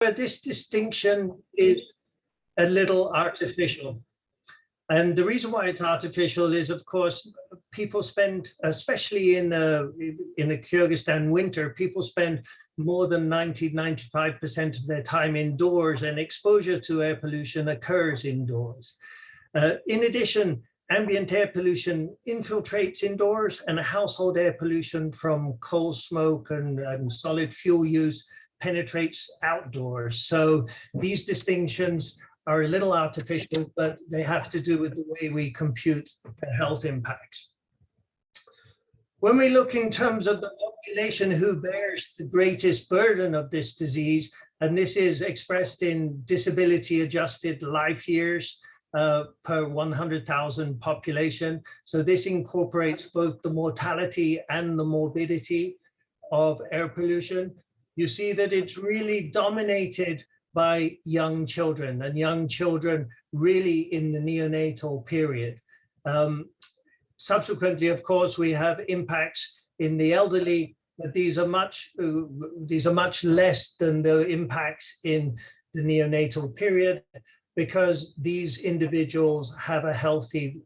this distinction is a little artificial. And the reason why it's artificial is, of course, people spend, especially in a Kyrgyzstan winter, people spend more than 95% of their time indoors, and exposure to air pollution occurs indoors. In addition, ambient air pollution infiltrates indoors, and household air pollution from coal smoke and solid fuel use penetrates outdoors. So these distinctions are a little artificial, but they have to do with the way we compute the health impacts. When we look in terms of the population who bears the greatest burden of this disease, and this is expressed in disability adjusted life years per 100,000 population. So this incorporates both the mortality and the morbidity of air pollution. You see that it's really dominated by young children, and young children really in the neonatal period. Subsequently, of course, we have impacts in the elderly, but these are much less than the impacts in the neonatal period, because these individuals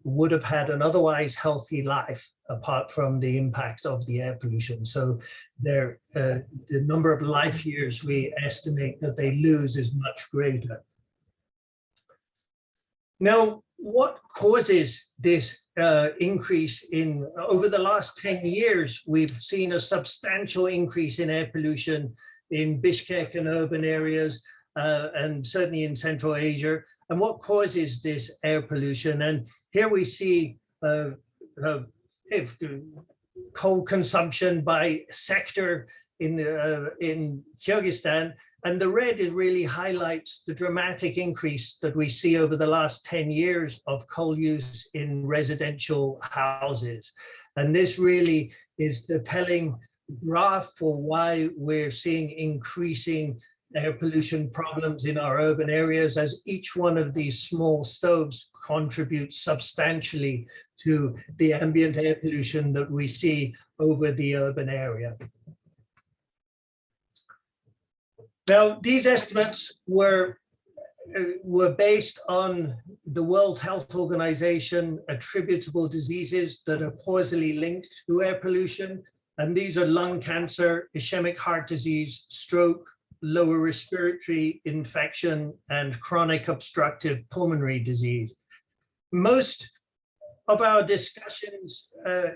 would have had an otherwise healthy life apart from the impact of the air pollution. So the number of life years we estimate that they lose is much greater. Now, what causes this increase over the last 10 years, we've seen a substantial increase in air pollution in Bishkeke and urban areas, and certainly in Central Asia. And what causes this air pollution? And here we see coal consumption by sector in Kyrgyzstan. And the red really highlights the dramatic increase that we see over the last 10 years of coal use in residential houses. And this really is the telling graph for why we're seeing increasing air pollution problems in our urban areas, as each one of these small stoves contributes substantially to the ambient air pollution that we see over the urban area. Now, these estimates were based on the World Health Organization attributable diseases that are causally linked to air pollution. And these are lung cancer, ischemic heart disease, stroke, lower respiratory infection, and chronic obstructive pulmonary disease. Most of our discussions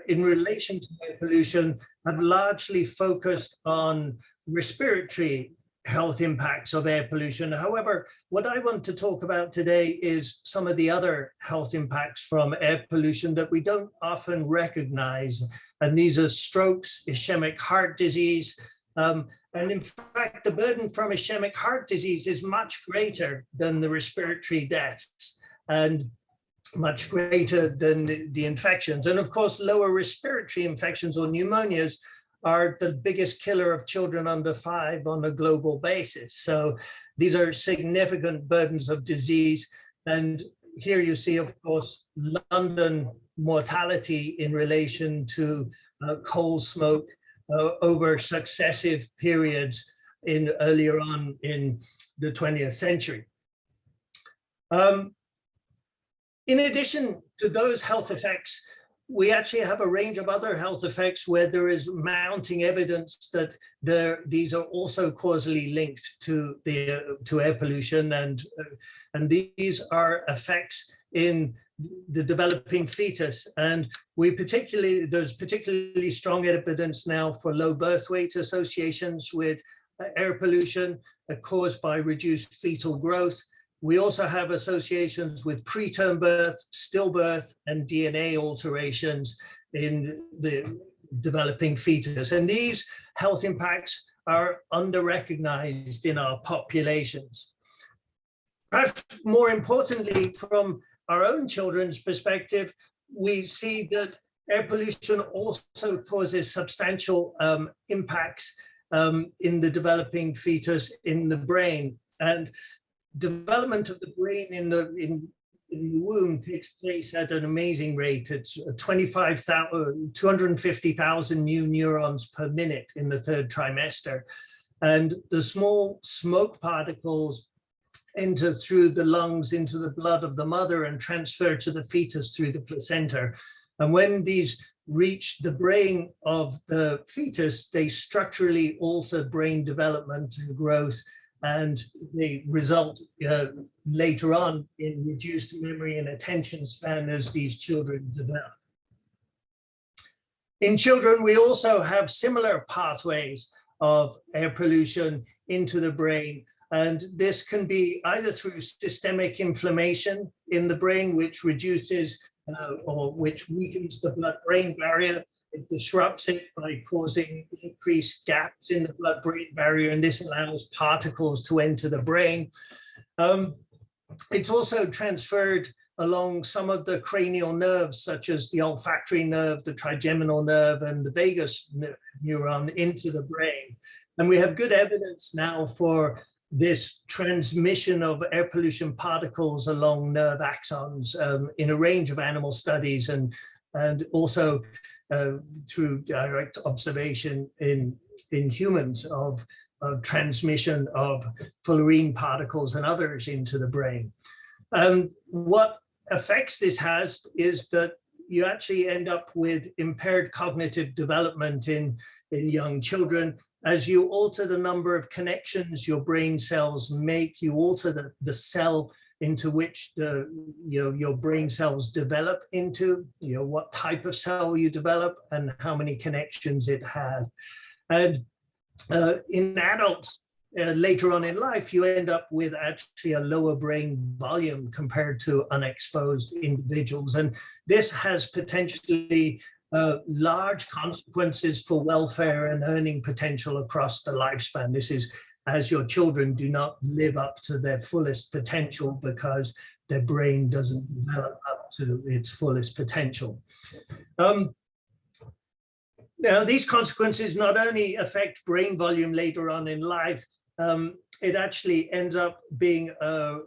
in relation to air pollution have largely focused on respiratory health impacts of air pollution. However, what I want to talk about today is some of the other health impacts from air pollution that we don't often recognize. And these are strokes, ischemic heart disease. And in fact, the burden from ischemic heart disease is much greater than the respiratory deaths and much greater than the infections. And of course, lower respiratory infections or pneumonias are the biggest killer of children under 5 on a global basis. So these are significant burdens of disease. And here you see, of course, London mortality in relation to coal smoke over successive periods earlier on in the 20th century. In addition to those health effects, we actually have a range of other health effects where there is mounting evidence that these are also causally linked to air pollution, and these are effects in the developing fetus. And there's particularly strong evidence now for low birth weight associations with air pollution caused by reduced fetal growth. We also have associations with preterm birth, stillbirth, and DNA alterations in the developing fetus. And these health impacts are under-recognized in our populations. Perhaps more importantly, from our own children's perspective, we see that air pollution also causes substantial impacts in the developing fetus in the brain. And development of the brain in the womb takes place at an amazing rate. It's 250,000 new neurons per minute in the 3rd trimester. and the small smoke particles enter through the lungs into the blood of the mother and transfer to the fetus through the placenta. And when these reach the brain of the fetus, they structurally alter brain development and growth, and they result later on in reduced memory and attention span as these children develop. In children, we also have similar pathways of air pollution into the brain, and this can be either through systemic inflammation in the brain, which reduces or which weakens the blood-brain barrier. It disrupts it by causing increased gaps in the blood-brain barrier, and this allows particles to enter the brain. It's also transferred along some of the cranial nerves, such as the olfactory nerve, the trigeminal nerve, and the vagus neuron into the brain. And we have good evidence now for this transmission of air pollution particles along nerve axons in a range of animal studies, and also through direct observation in humans of transmission of fullerene particles and others into the brain. What effects this has is that you actually end up with impaired cognitive development in young children. As you alter the number of connections your brain cells make, you alter the cell into which your brain cells develop into, what type of cell you develop and how many connections it has. And in adults, later on in life, you end up with actually a lower brain volume compared to unexposed individuals. And this has potentially large consequences for welfare and earning potential across the lifespan. This is as your children do not live up to their fullest potential because their brain doesn't develop up to its fullest potential. Now, these consequences not only affect brain volume later on in life, it actually ends up being a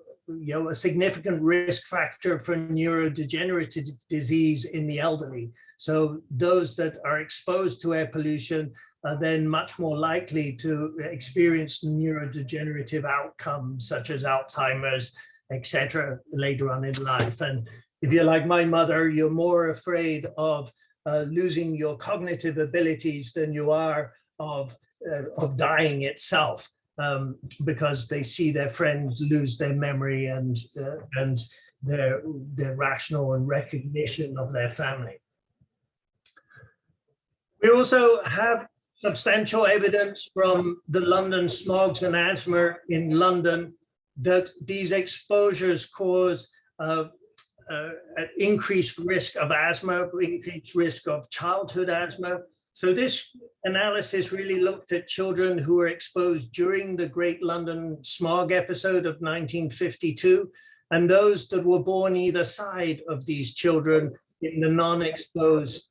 significant risk factor for neurodegenerative disease in the elderly. So those that are exposed to air pollution are then much more likely to experience neurodegenerative outcomes such as Alzheimer's, etc., later on in life. And if you're like my mother, you're more afraid of losing your cognitive abilities than you are of dying itself, because they see their friends lose their memory and their rational and recognition of their family. We also have substantial evidence from the London smogs and asthma in London that these exposures cause an increased risk of asthma, increased risk of childhood asthma. So this analysis really looked at children who were exposed during the Great London Smog episode of 1952, and those that were born either side of these children in the non-exposed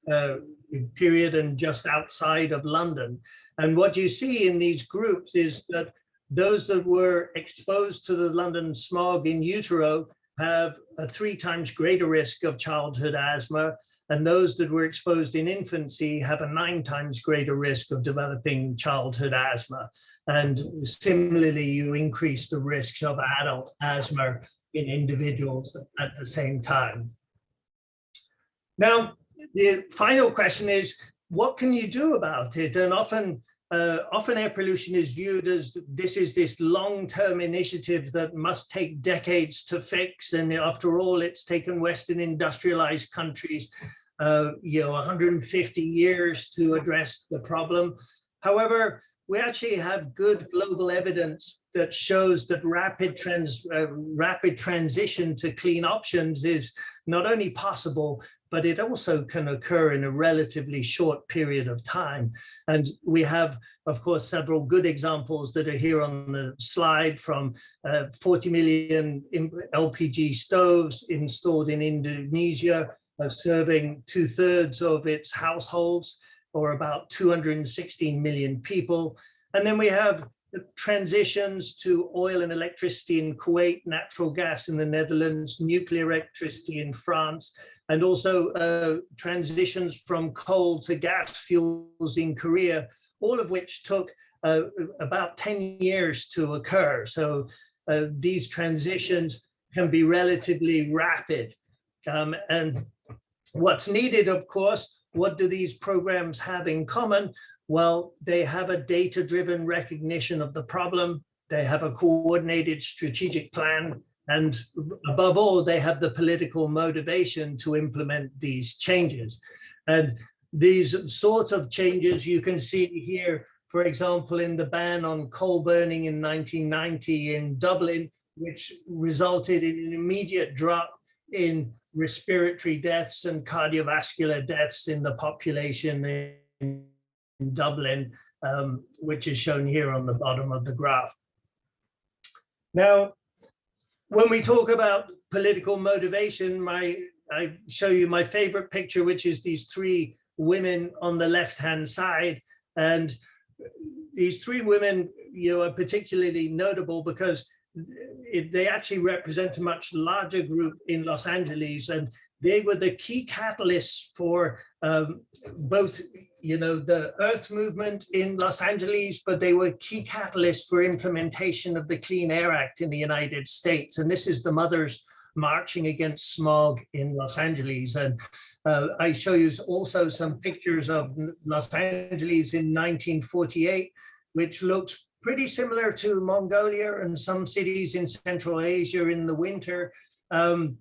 period and just outside of London. And what you see in these groups is that those that were exposed to the London smog in utero have a 3 times greater risk of childhood asthma, and those that were exposed in infancy have a 9 times greater risk of developing childhood asthma. And similarly, you increase the risks of adult asthma in individuals at the same time. Now, the final question is, what can you do about it? And often air pollution is viewed as this long-term initiative that must take decades to fix. And after all, it's taken Western industrialized countries 150 years to address the problem. However, we actually have good global evidence that shows that rapid transition to clean options is not only possible, but it also can occur in a relatively short period of time. And we have, of course, several good examples that are here on the slide, from 40 million LPG stoves installed in Indonesia, serving 2/3 of its households, or about 216 million people. And then we have transitions to oil and electricity in Kuwait, natural gas in the Netherlands, nuclear electricity in France, and also transitions from coal to gas fuels in Korea, all of which took about 10 years to occur. So these transitions can be relatively rapid. And what's needed, of course, what do these programs have in common? Well, they have a data-driven recognition of the problem. They have a coordinated strategic plan. And above all, they have the political motivation to implement these changes. And these sort of changes you can see here, for example, in the ban on coal burning in 1990 in Dublin, which resulted in an immediate drop in respiratory deaths and cardiovascular deaths in the population in Dublin, which is shown here on the bottom of the graph. Now, when we talk about political motivation, I show you my favorite picture, which is these three women on the left-hand side. And these three women, are particularly notable because they actually represent a much larger group in Los Angeles, and they were the key catalysts for both, the Earth movement in Los Angeles, but they were key catalysts for implementation of the Clean Air Act in the United States. And this is the mothers marching against smog in Los Angeles. And I show you also some pictures of Los Angeles in 1948, which looks pretty similar to Mongolia and some cities in Central Asia in the winter. And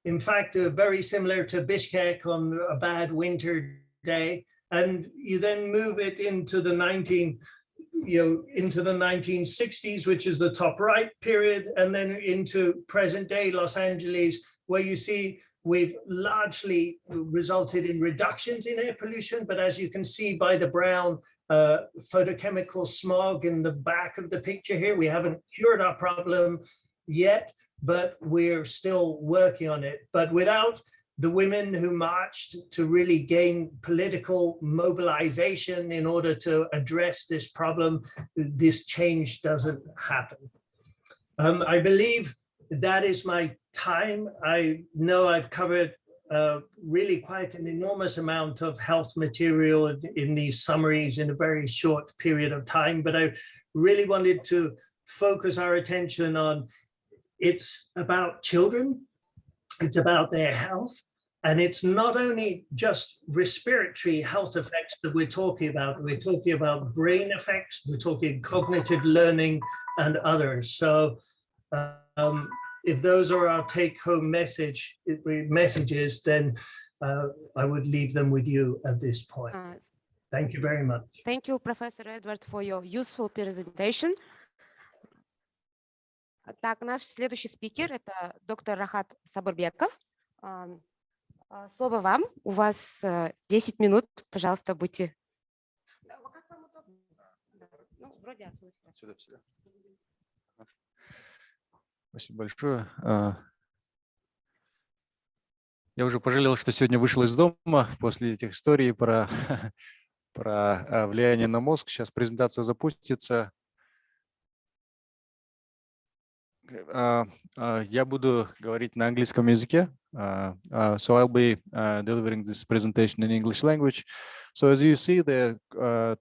in fact, very similar to Bishkeke on a bad winter day. And you then move it into the 1960s, which is the top right period, and then into present day Los Angeles, where you see we've largely resulted in reductions in air pollution. But as you can see by the brown photochemical smog in the back of the picture here, we haven't cured our problem yet, but we're still working on it. But without the women who marched to really gain political mobilization in order to address this problem, this change doesn't happen. I believe that is my time. I know I've covered really quite an enormous amount of health material in these summaries in a very short period of time, but I really wanted to focus our attention on it's about children, it's about their health, and it's not only just respiratory health effects that we're talking about brain effects, we're talking cognitive learning and others. So if those are our take-home messages, then I would leave them with you at this point. Thank you very much. Thank you, Professor Edward, for your useful presentation. Так, наш следующий спикер – это доктор Рахат Сабырбеков. Слово вам. У вас 10 минут. Пожалуйста, будьте. Спасибо большое. Я уже пожалел, что сегодня вышел из дома после этих историй про влияние на мозг. Сейчас презентация запустится. Я буду говорить на английском языке. So I'll be delivering this presentation in English language. So as you see, the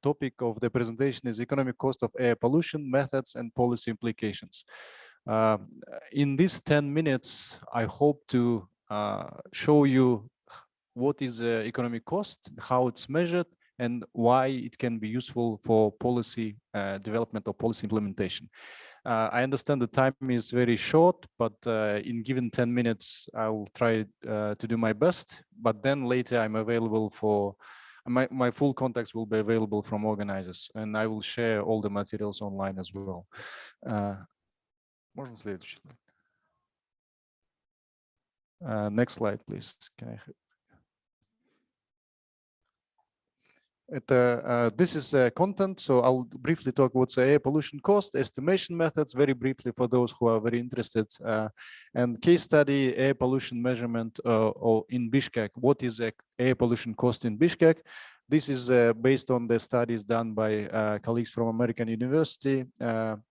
topic of the presentation is economic cost of air pollution, methods and policy implications. In these 10 minutes, I hope to show you what is the economic cost, how it's measured, and why it can be useful for policy development or policy implementation. I understand the time is very short, but in given 10 minutes, I will try to do my best. But then later I'm available for, my full contacts will be available from organizers, and I will share all the materials online as well. Можно следующий слайд? Next slide, please. Can I... This is content, so I'll briefly talk what's air pollution cost, estimation methods, very briefly for those who are very interested, and case study air pollution measurement or in Bishkek. What is air pollution cost in Bishkek? This is based on the studies done by colleagues from American University.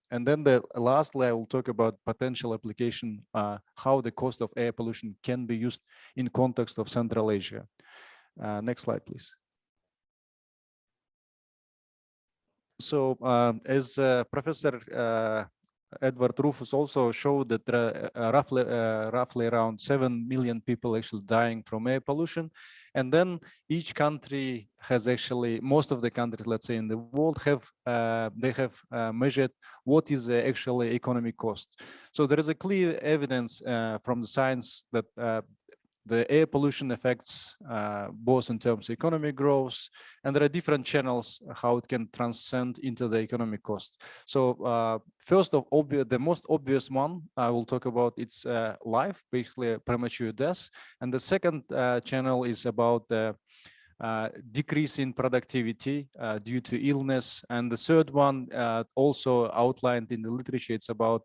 And then lastly, I will talk about potential application, how the cost of air pollution can be used in context of Central Asia. Next slide, please. So as Professor Edward Rufus also showed that roughly around 7 million people actually dying from air pollution. And then each country has actually, most of the countries, let's say in the world, they have measured what is the actually economic cost. So there is a clear evidence from the science that the air pollution affects both in terms of economic growth, and there are different channels how it can transcend into the economic cost. So first of all, the most obvious one I will talk about, it's life, basically premature death. And the second channel is about the decrease in productivity due to illness. And the third one, also outlined in the literature, it's about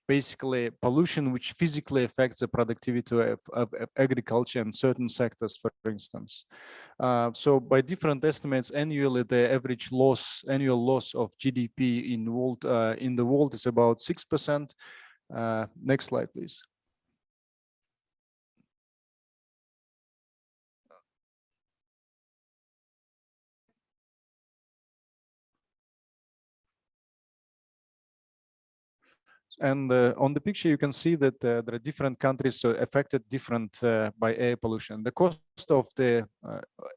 basically pollution which physically affects the productivity of agriculture in certain sectors, for instance. So by different estimates, annually the average annual loss of GDP in the world is about 6%. Next slide, please. And on the picture, you can see that there are different countries affected different by air pollution. The cost of the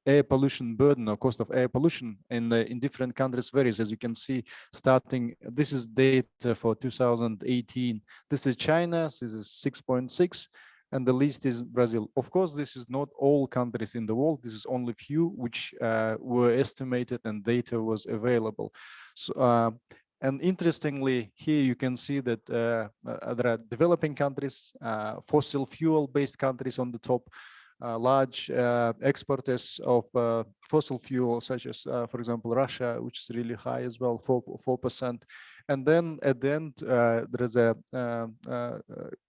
air pollution burden or cost of air pollution in different countries varies, as you can see, starting, this is data for 2018. This is China, this is 6.6. And the least is Brazil. Of course, this is not all countries in the world. This is only few which were estimated and data was available. So, and interestingly, here you can see that there are developing countries, fossil fuel-based countries on the top, large exporters of fossil fuel, such as, for example, Russia, which is really high as well, 4%. And then at the end, there is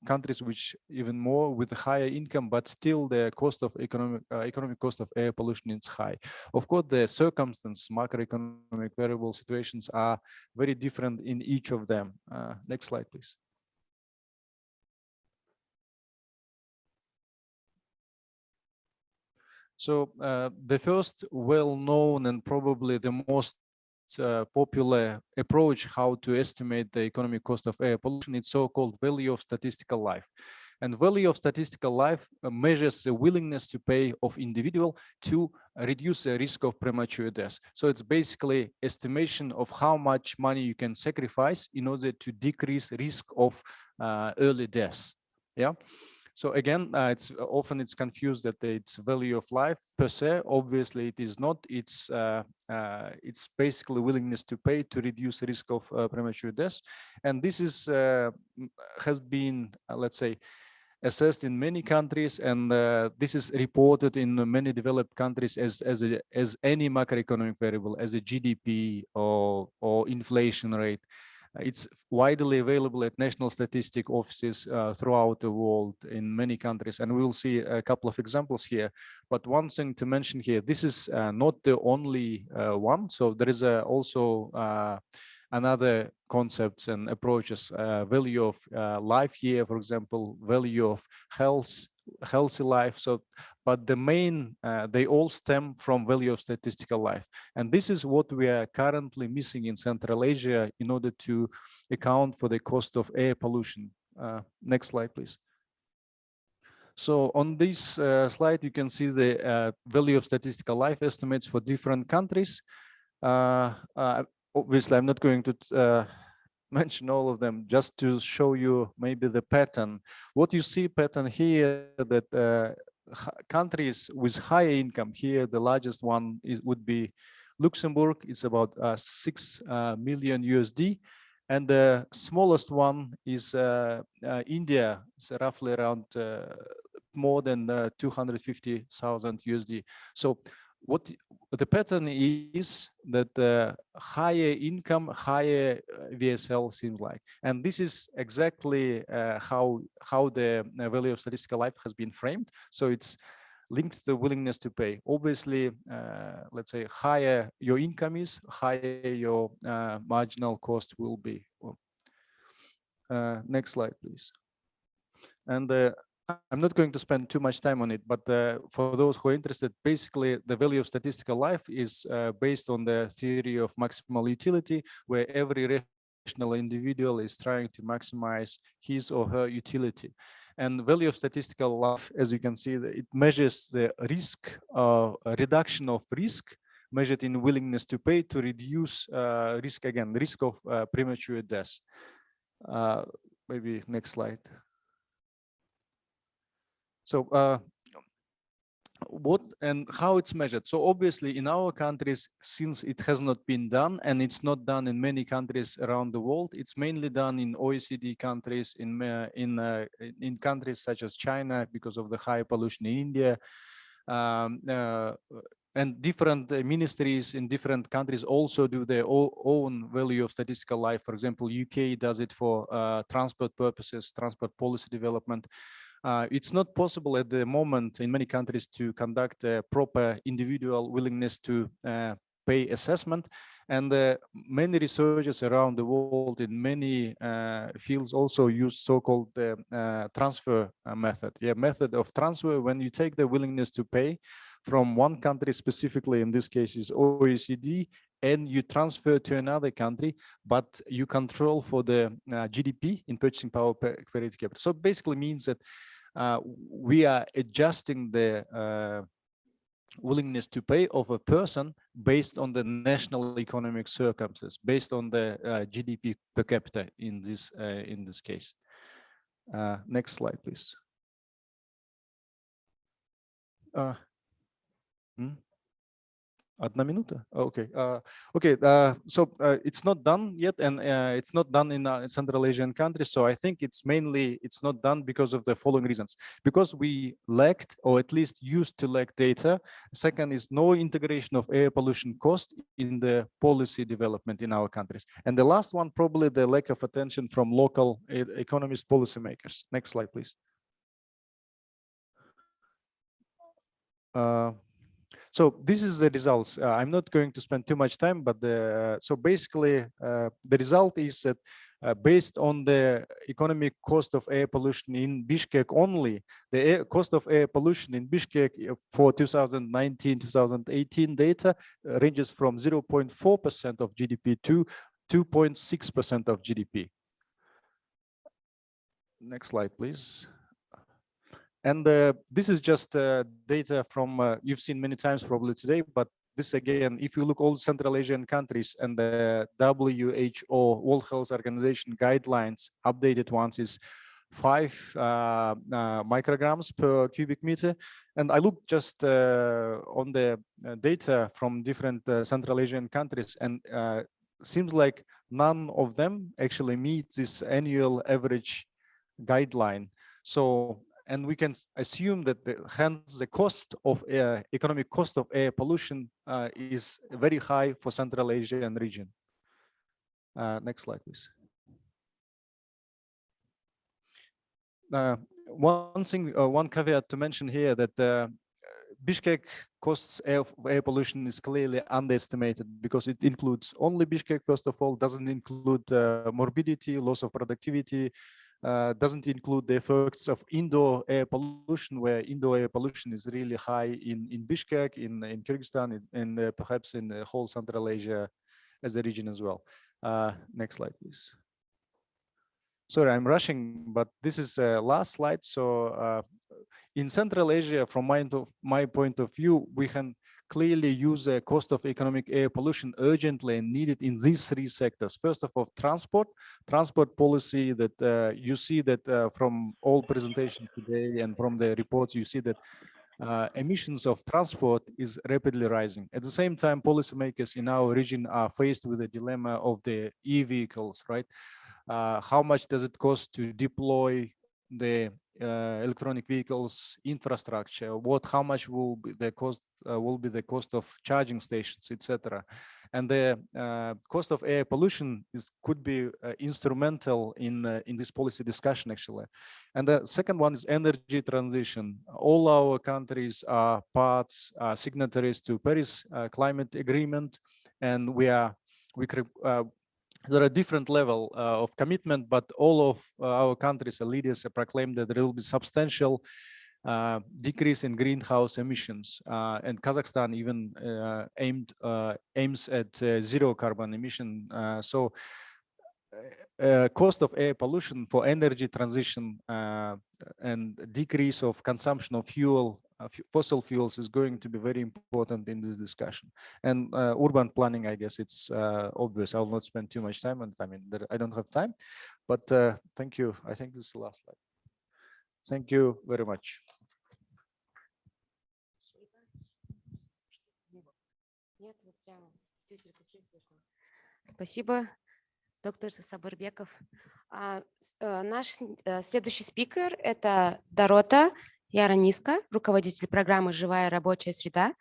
countries which even more with higher income, but still the cost of economic cost of air pollution is high. Of course, the circumstances, macroeconomic variable situations are very different in each of them. Next slide, please. So the first well-known and probably the most popular approach how to estimate the economic cost of air pollution is so-called value of statistical life. And value of statistical life measures the willingness to pay of individual to reduce the risk of premature death. So it's basically estimation of how much money you can sacrifice in order to decrease risk of early death. Yeah. So again, it's confused that it's value of life per se. Obviously, it is not. It's basically willingness to pay to reduce the risk of premature death, and this is has been, let's say, assessed in many countries, and this is reported in many developed countries as any macroeconomic variable, as a GDP or inflation rate. It's widely available at national statistic offices throughout the world in many countries, and we'll see a couple of examples here. But one thing to mention here, this is not the only one. So there is also another concepts and approaches, value of life year, for example, value of healthy life. So, but the main, they all stem from value of statistical life. And this is what we are currently missing in Central Asia in order to account for the cost of air pollution. Next slide, please. So on this slide, you can see the value of statistical life estimates for different countries. Obviously, I'm not going to mention all of them, just to show you maybe the pattern. What you see pattern here, that countries with higher income here, the largest one would be Luxembourg. It's about 6 million USD. And the smallest one is India. It's roughly around more than 250,000 USD. So what the pattern is that higher income, higher VSL seems like, and this is exactly how the value of statistical life has been framed. So it's linked to the willingness to pay. Obviously, let's say higher your income is, higher your marginal cost will be. Next slide, please. And I'm not going to spend too much time on it, but for those who are interested, basically the value of statistical life is based on the theory of maximal utility, where every rational individual is trying to maximize his or her utility. And value of statistical life, as you can see, it measures the risk, reduction of risk, measured in willingness to pay to reduce risk, again, risk of premature death. Maybe next slide. So what and how it's measured? So obviously in our countries, since it has not been done, and it's not done in many countries around the world, it's mainly done in OECD countries, in countries such as China because of the high pollution in India. And different ministries in different countries also do their own value of statistical life. For example, UK does it for transport purposes, transport policy development. It's not possible at the moment in many countries to conduct a proper individual willingness to pay assessment. And many researchers around the world in many fields also use so-called transfer method. Yeah, method of transfer, when you take the willingness to pay from one country specifically, in this case is OECD, and you transfer to another country, but you control for the GDP in purchasing power parity capital. So it basically means that we are adjusting the willingness to pay of a person based on the national economic circumstances, based on the GDP per capita in this case. Next slide, please. Одна минута? Okay. So it's not done yet, and it's not done in Central Asian countries. So I think it's not done because of the following reasons. Because we lacked, or at least used to lack data. Second is no integration of air pollution cost in the policy development in our countries. And the last one, probably the lack of attention from local economists, policymakers. Next slide, please. So this is the results. I'm not going to spend too much time, but so basically the result is that based on the economic cost of air pollution in Bishkek only, the cost of air pollution in Bishkek for 2019-2018 data ranges from 0.4% of GDP to 2.6% of GDP. Next slide, please. And this is just data from, you've seen many times probably today, but this again, if you look all Central Asian countries and the WHO, World Health Organization guidelines, updated ones is 5 micrograms per cubic meter. And I looked just on the data from different Central Asian countries, and seems like none of them actually meet this annual average guideline. So, and we can assume that hence the cost of economic cost of air pollution is very high for Central Asian region. Next slide, please. One thing, one caveat to mention here, that Bishkek costs air pollution is clearly underestimated because it includes only Bishkek, first of all, doesn't include morbidity, loss of productivity, doesn't include the effects of indoor air pollution, where indoor air pollution is really high in Bishkek, in Kyrgyzstan, and perhaps in the whole Central Asia as a region as well. Next slide, please. Sorry, I'm rushing, but this is the last slide. So in Central Asia, from my point of view, we can clearly use the cost of economic air pollution urgently and needed in these 3 sectors. First of all, transport policy, that you see that from all presentations today and from the reports, you see that emissions of transport is rapidly rising. At the same time, policymakers in our region are faced with the dilemma of the e-vehicles, right? How much does it cost to deploy the electronic vehicles infrastructure? How much will be the cost of charging stations, etc. And the cost of air pollution could be instrumental in this policy discussion, actually. And the second one is energy transition. All our countries are signatories to Paris Climate Agreement, and there are different level of commitment, but all of our countries and leaders have proclaimed that there will be substantial decrease in greenhouse emissions, and Kazakhstan even aims at zero carbon emission. So cost of air pollution for energy transition and decrease of consumption of fuel, fossil fuels is going to be very important in this discussion. And urban planning, I guess it's obvious. I will not spend too much time on it. I mean, I don't have time, but thank you. I think this is the last slide. Thank you very much. Спасибо, доктор Сабырбеков. Наш следующий спикер – это Дорота Ярониска, руководитель программы «Живая рабочая среда».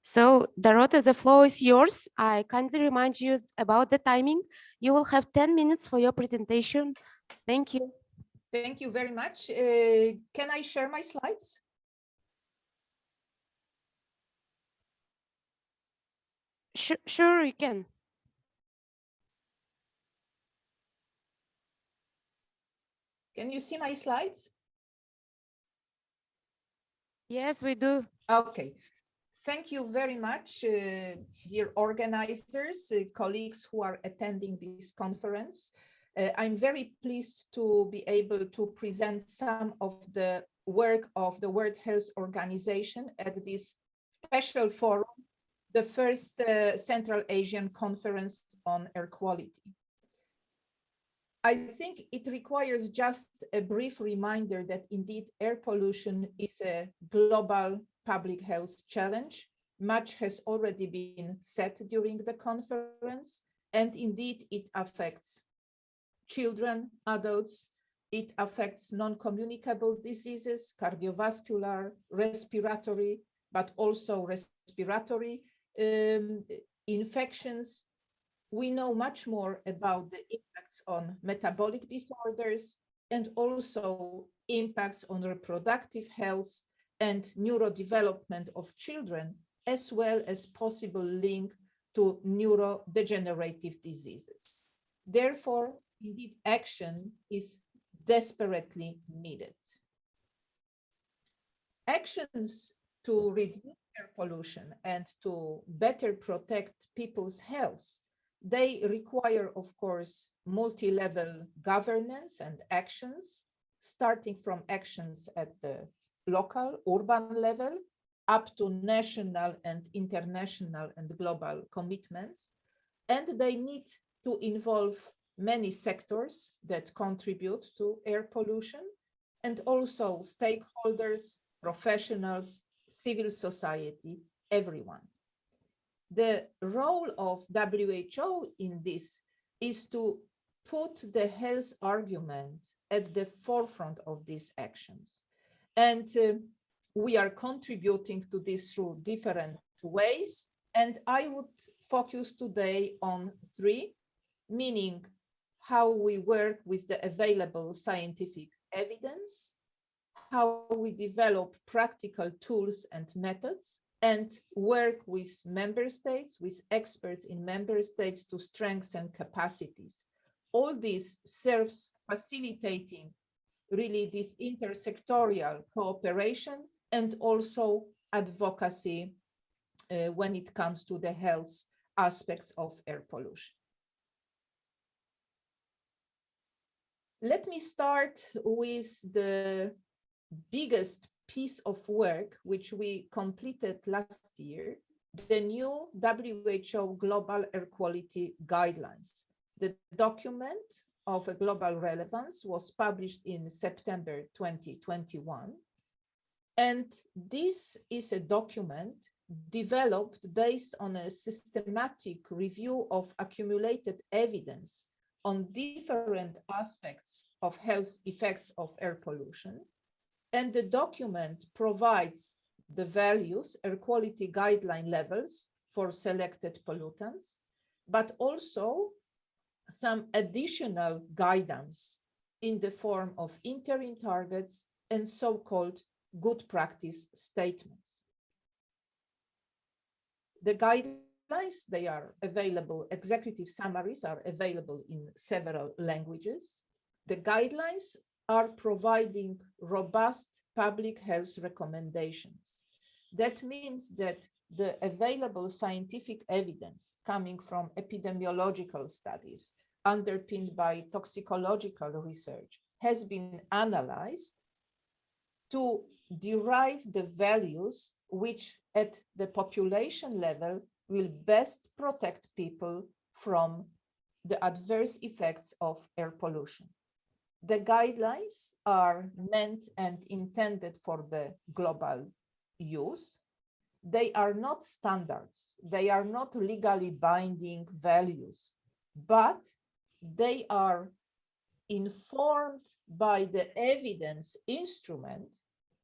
So, Dorota, the floor is yours. I kindly remind you about the timing. You will have 10 minutes for your presentation. Thank you. Thank you very much. Can I share my slides? Sure, you can. Can you see my slides? Yes, we do. Okay. Thank you very much, dear organizers, colleagues who are attending this conference. I'm very pleased to be able to present some of the work of the World Health Organization at this special forum, the first Central Asian Conference on Air Quality. I think it requires just a brief reminder that indeed air pollution is a global public health challenge. Much has already been said during the conference, and indeed it affects children, adults, it affects non-communicable diseases, cardiovascular, respiratory, but also respiratory infections. We know much more about the impacts on metabolic disorders and also impacts on reproductive health and neurodevelopment of children, as well as possible link to neurodegenerative diseases. Therefore, indeed, action is desperately needed. Actions to reduce air pollution and to better protect people's health, they require, of course, multi-level governance and actions, starting from actions at the local, urban level, up to national and international and global commitments. And they need to involve many sectors that contribute to air pollution, and also stakeholders, professionals, civil society, everyone. The role of WHO in this is to put the health argument at the forefront of these actions. And we are contributing to this through different ways. And I would focus today on three, meaning how we work with the available scientific evidence, how we develop practical tools and methods, and work with member states, with experts in member states to strengthen capacities. All this serves facilitating really this intersectorial cooperation and also advocacy when it comes to the health aspects of air pollution. Let me start with the biggest piece of work which we completed last year, the new WHO Global Air Quality Guidelines. The document of a global relevance was published in September 2021. And this is a document developed based on a systematic review of accumulated evidence on different aspects of health effects of air pollution. And the document provides the values, air quality guideline levels for selected pollutants, but also some additional guidance in the form of interim targets and so-called good practice statements. The guidelines guidelines, they are available, executive summaries are available in several languages. The guidelines are providing robust public health recommendations. That means that the available scientific evidence coming from epidemiological studies underpinned by toxicological research has been analyzed to derive the values which at the population level will best protect people from the adverse effects of air pollution. The guidelines are meant and intended for the global use. They are not standards. They are not legally binding values, but they are informed by the evidence instrument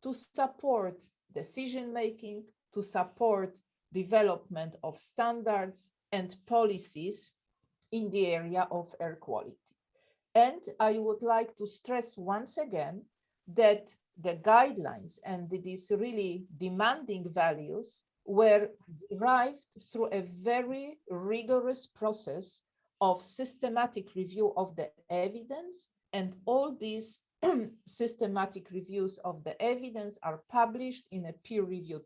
to support decision-making, to support development of standards and policies in the area of air quality. And I would like to stress once again that the guidelines and these really demanding values were derived through a very rigorous process of systematic review of the evidence, and all these systematic reviews of the evidence are published in a peer-reviewed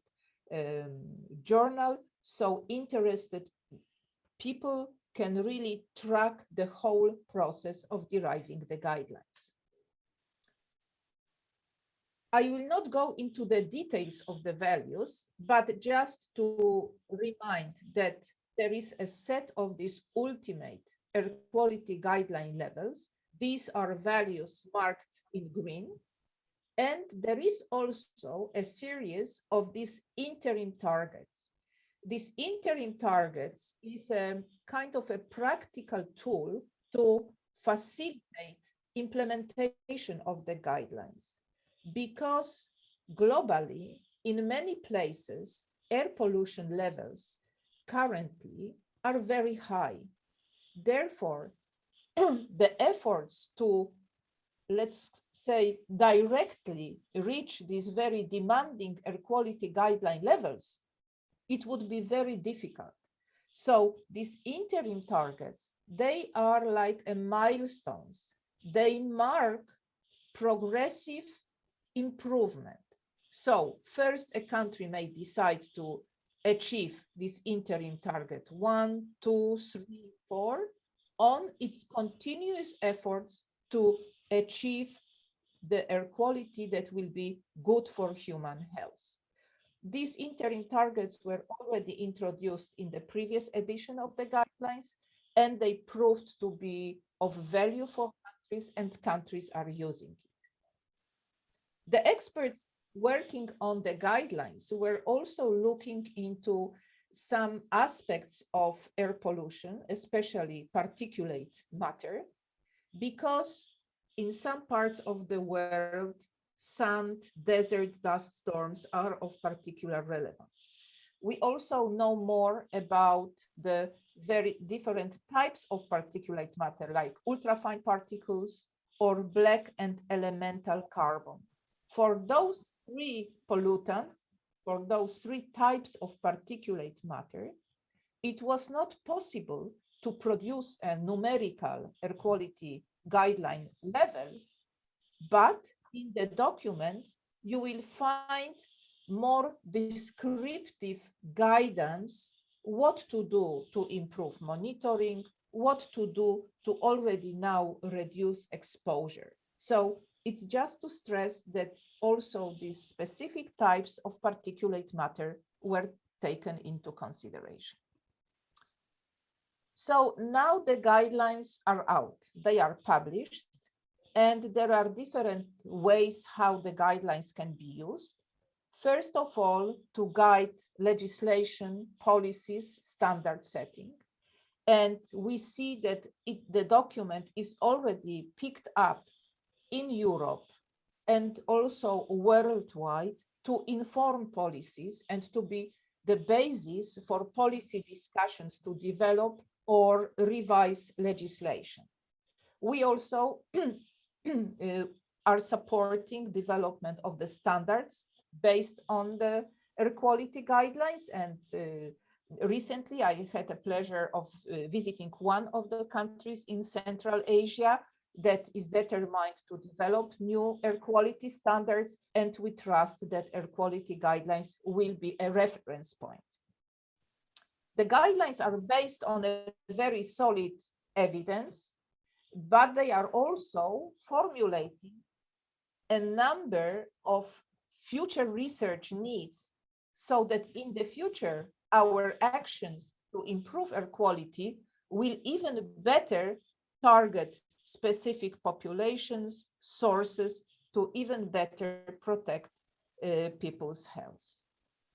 journal, so interested people can really track the whole process of deriving the guidelines. I will not go into the details of the values, but just to remind that there is a set of these ultimate air quality guideline levels. These are values marked in green. And there is also a series of these interim targets. These interim targets is a kind of a practical tool to facilitate implementation of the guidelines, because globally, in many places, air pollution levels currently are very high. Therefore, the efforts to, let's say, directly reach these very demanding air quality guideline levels, it would be very difficult. So these interim targets, they are like a milestones. They mark progressive improvement. So first, a country may decide to achieve this interim target 1, 2, 3, 4 on its continuous efforts to achieve the air quality that will be good for human health. These interim targets were already introduced in the previous edition of the guidelines, and they proved to be of value for countries, and countries are using it. The experts working on the guidelines were also looking into some aspects of air pollution, especially particulate matter, because in some parts of the world, sand, desert dust storms are of particular relevance. We also know more about the very different types of particulate matter, like ultrafine particles or black and elemental carbon. For those three pollutants, for those three types of particulate matter, it was not possible to produce a numerical air quality guideline level, but in the document, you will find more descriptive guidance, what to do to improve monitoring, what to do to already now reduce exposure. So it's just to stress that also these specific types of particulate matter were taken into consideration. So now the guidelines are out, they are published, and there are different ways how the guidelines can be used. First of all, to guide legislation, policies, standard setting. And we see that the document is already picked up in Europe and also worldwide to inform policies and to be the basis for policy discussions to develop or revise legislation. We also are supporting development of the standards based on the air quality guidelines, and recently, I had the pleasure of visiting one of the countries in Central Asia that is determined to develop new air quality standards, and we trust that air quality guidelines will be a reference point. The guidelines are based on a very solid evidence, but they are also formulating a number of future research needs so that in the future, our actions to improve air quality will even better target specific populations, sources, to even better protect people's health.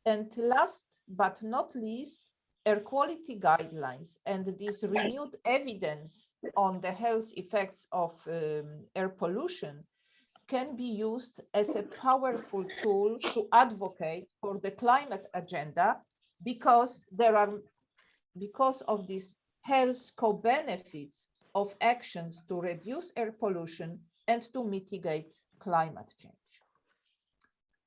And last but not least, air quality guidelines and this renewed evidence on the health effects of air pollution can be used as a powerful tool to advocate for the climate agenda, because of these health co-benefits of actions to reduce air pollution and to mitigate climate change.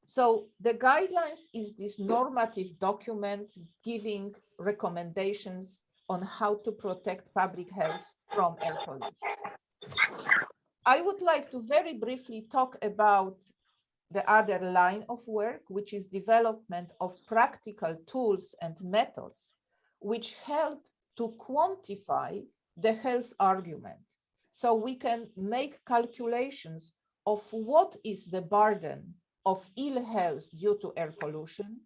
So the guidelines is this normative document giving recommendations on how to protect public health from air pollution. I would like to very briefly talk about the other line of work, which is development of practical tools and methods which help to quantify the health argument. So we can make calculations of what is the burden of ill health due to air pollution,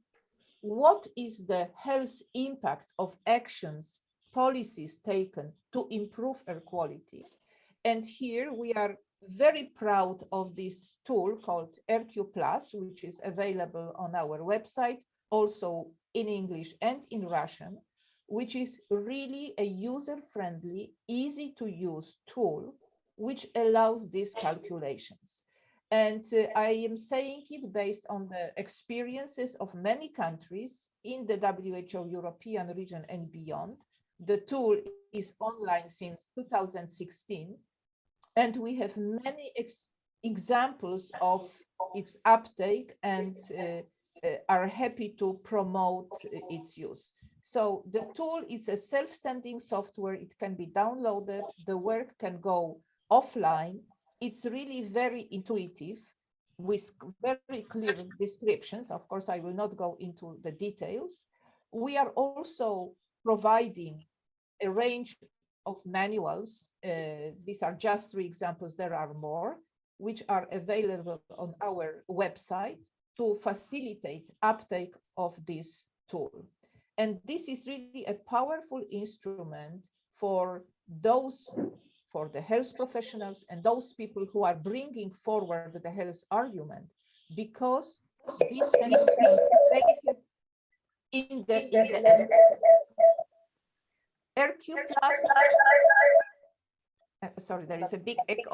what is the health impact of actions, policies taken to improve air quality. And here we are very proud of this tool called AirQ+, which is available on our website, also in English and in Russian, which is really a user-friendly, easy-to-use tool, which allows these calculations. And I am saying it based on the experiences of many countries in the WHO European region and beyond. The tool is online since 2016, and we have many examples of its uptake and are happy to promote its use. So the tool is a self-standing software. It can be downloaded. The work can go offline. It's really very intuitive with very clear descriptions. Of course, I will not go into the details. We are also providing a range of manuals. These are just 3 examples. There are more, which are available on our website to facilitate uptake of this tool. And this is really a powerful instrument for the health professionals and those people who are bringing forward the health argument, because this can be translated in the AirQ+. Sorry, there is a big echo.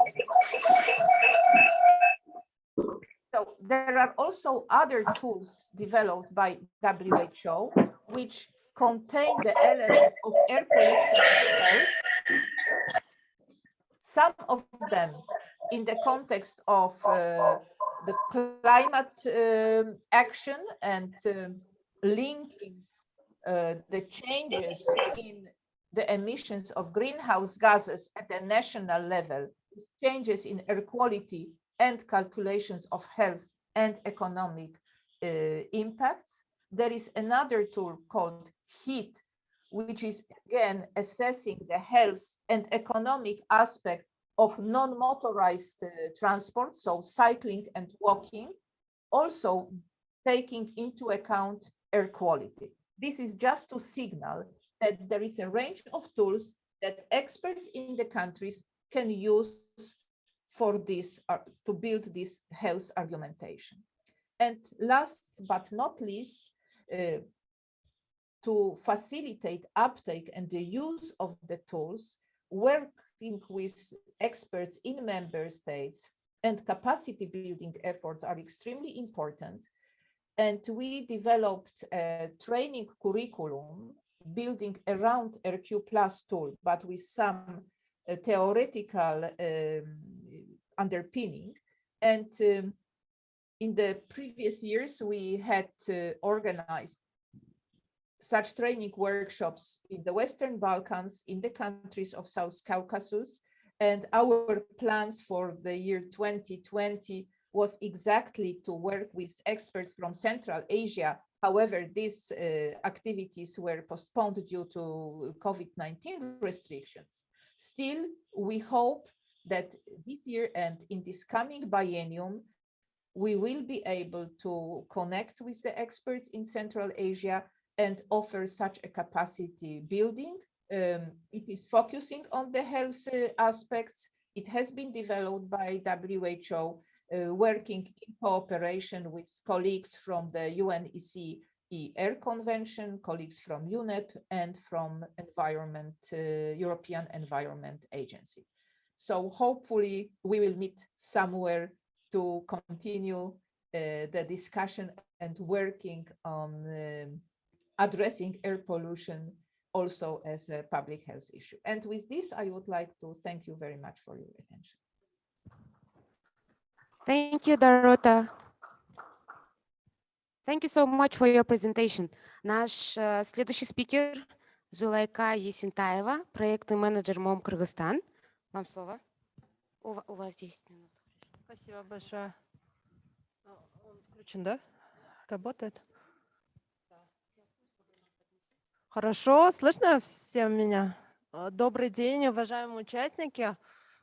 So there are also other tools developed by WHO which contain the element of air pollution health. Some of them in the context of the climate action and linking the changes in the emissions of greenhouse gases at the national level, changes in air quality and calculations of health and economic impacts. There is another tool called HEAT, which is again assessing the health and economic aspect of non-motorized transport, so cycling and walking, also taking into account air quality. This is just to signal that there is a range of tools that experts in the countries can use for this, to build this health argumentation. And last but not least, to facilitate uptake and the use of the tools, working with experts in member states and capacity building efforts are extremely important. And we developed a training curriculum building around AirQ+ tool, but with some theoretical underpinning. And in the previous years, we had organized such training workshops in the Western Balkans, in the countries of South Caucasus, and our plans for the year 2020 was exactly to work with experts from Central Asia. However, these activities were postponed due to COVID-19 restrictions. Still, we hope that this year and in this coming biennium, we will be able to connect with the experts in Central Asia and offer such a capacity building. It is focusing on the health aspects. It has been developed by WHO, working in cooperation with colleagues from the UNECE Air Convention, colleagues from UNEP, and from European Environment Agency. So hopefully we will meet somewhere to continue the discussion and working on addressing air pollution also as a public health issue. And with this, I would like to thank you very much for your attention. Thank you, Dorota. Thank you so much for your presentation. Наш следующий спикер Зулайка Есентаева, проектный менеджер МОМ Кыргызстан. Вам слово. У вас 10 минут. Спасибо большое. Он включен, да? Работает? Хорошо, слышно всем меня? Добрый день, уважаемые участники.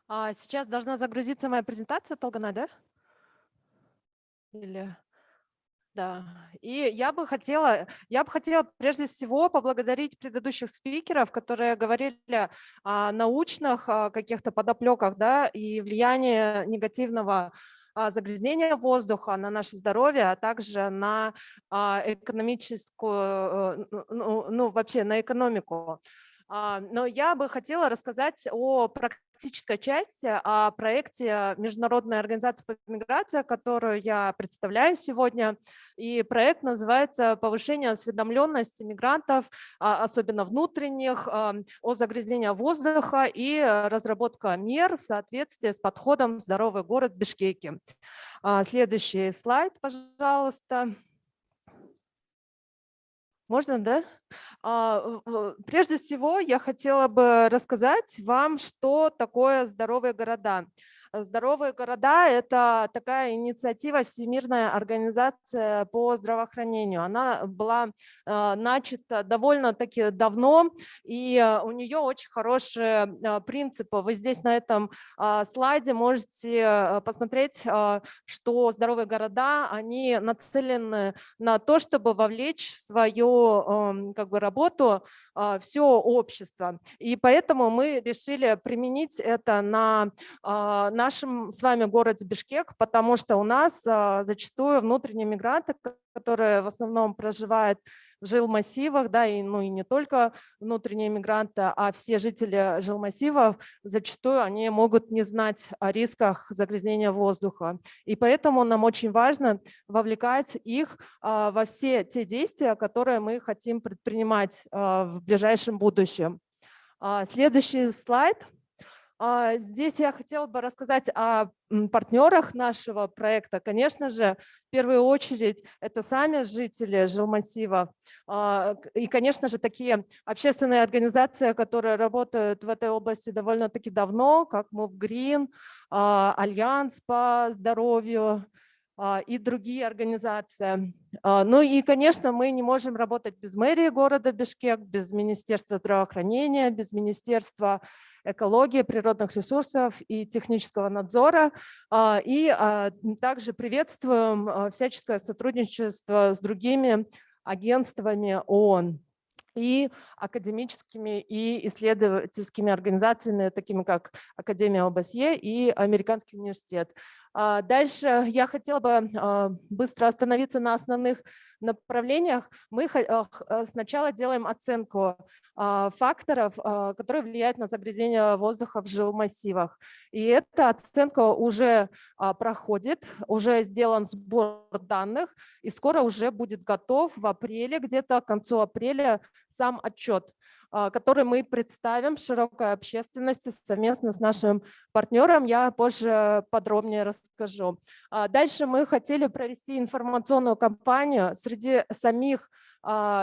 Сейчас должна загрузиться моя презентация, Толгана, да? Или... Да, и я бы хотела прежде всего поблагодарить предыдущих спикеров, которые говорили о научных каких-то подоплеках, да, и влиянии негативного загрязнения воздуха на наше здоровье, а также на экономическую, вообще на экономику. Но я бы хотела рассказать о практической части, о проекте Международной организации по миграции, которую я представляю сегодня. И проект называется «Повышение осведомленности мигрантов, особенно внутренних, о загрязнении воздуха и разработка мер в соответствии с подходом «Здоровый город Бишкеке». Следующий слайд, пожалуйста. Можно, да? Прежде всего, я хотела бы рассказать вам, что такое здоровые города. Здоровые города – это такая инициатива Всемирная организация по здравоохранению. Она была начата довольно-таки давно, и у нее очень хорошие принципы. Вы здесь на этом слайде можете посмотреть, что здоровые города, они нацелены на то, чтобы вовлечь в свою работу все общество. И поэтому мы решили применить это на нашем с вами городе Бишкек, потому что у нас зачастую внутренние мигранты, которые в основном проживают в жилмассивах, да, и не только внутренние мигранты, а все жители жилмассивов, зачастую они могут не знать о рисках загрязнения воздуха. И поэтому нам очень важно вовлекать их во все те действия, которые мы хотим предпринимать в ближайшем будущем. Следующий слайд. Здесь я хотела бы рассказать о партнерах нашего проекта. Конечно же, в первую очередь, это сами жители жилмассива. И, конечно же, такие общественные организации, которые работают в этой области довольно-таки давно, как MoveGreen, Альянс по здоровью и другие организации. Ну и, конечно, мы не можем работать без мэрии города Бишкек, без Министерства здравоохранения, без Министерства экологии, природных ресурсов и технического надзора. И также приветствуем всяческое сотрудничество с другими агентствами ООН и академическими и исследовательскими организациями, такими как Академия ОБСЕ и Американский университет. Дальше я хотела бы быстро остановиться на основных направлениях. Мы сначала делаем оценку факторов, которые влияют на загрязнение воздуха в жилмассивах. И эта оценка уже проходит, уже сделан сбор данных, и скоро уже будет готов в апреле, где-то к концу апреля, сам отчет, который мы представим широкой общественности совместно с нашим партнером. Я позже подробнее расскажу. Дальше мы хотели провести информационную кампанию среди самих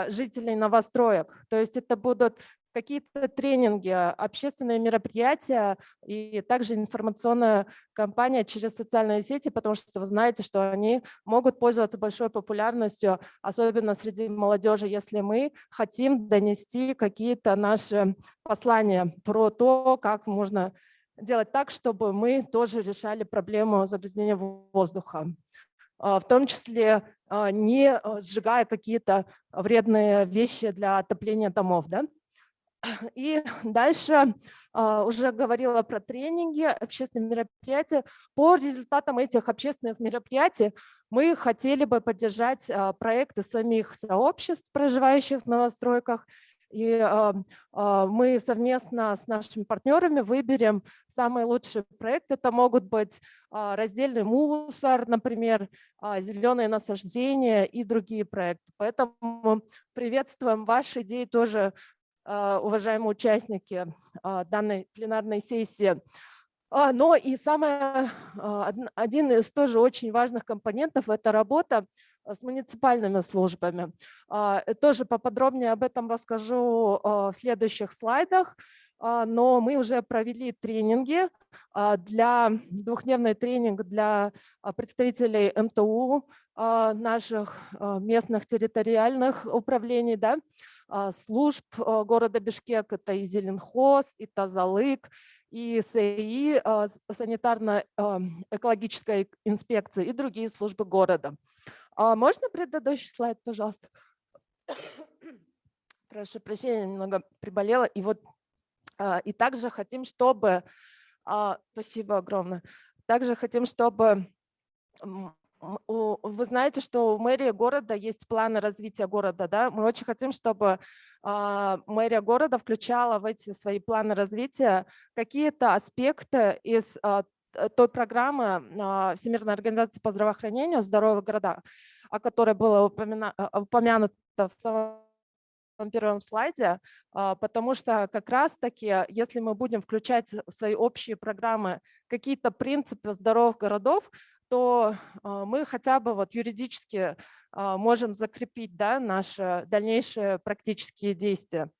жителей новостроек. То есть это будут какие-то тренинги, общественные мероприятия и также информационная кампания через социальные сети, потому что вы знаете, что они могут пользоваться большой популярностью, особенно среди молодежи, если мы хотим донести какие-то наши послания про то, как можно делать так, чтобы мы тоже решали проблему загрязнения воздуха, в том числе не сжигая какие-то вредные вещи для отопления домов, да? И дальше уже говорила про тренинги, общественные мероприятия. По результатам этих общественных мероприятий мы хотели бы поддержать проекты самих сообществ, проживающих в новостройках. И мы совместно с нашими партнерами выберем самый лучший проект. Это могут быть раздельный мусор, например, зеленые насаждения и другие проекты. Поэтому приветствуем ваши идеи тоже, уважаемые участники данной пленарной сессии. Но и один из тоже очень важных компонентов – это работа с муниципальными службами. Тоже поподробнее об этом расскажу в следующих слайдах. Но мы уже провели тренинги, двухдневный тренинг для представителей МТУ, наших местных территориальных управлений, да, служб города Бишкек, это и Зеленхоз, и Тазалык, и СЭИ, санитарно-экологическая инспекция и другие службы города. Можно предыдущий слайд, пожалуйста? Прошу прощения, немного приболела. И также хотим, чтобы… Спасибо огромное. Также хотим, чтобы… Вы знаете, что у мэрии города есть планы развития города, да? Мы очень хотим, чтобы мэрия города включала в эти свои планы развития какие-то аспекты из той программы Всемирной организации по здравоохранению «Здоровые города», о которой было упомянуто в самом первом слайде, потому что как раз-таки, если мы будем включать в свои общие программы какие-то принципы здоровых городов, то мы хотя бы юридически можем закрепить, да, наши дальнейшие практические действия.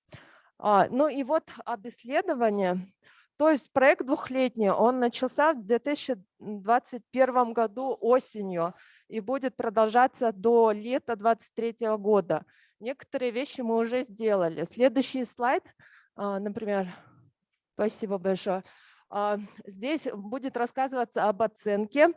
Ну и об исследовании. То есть проект двухлетний, он начался в 2021 году осенью и будет продолжаться до лета 2023 года. Некоторые вещи мы уже сделали. Следующий слайд, например, спасибо большое. Здесь будет рассказываться об оценке.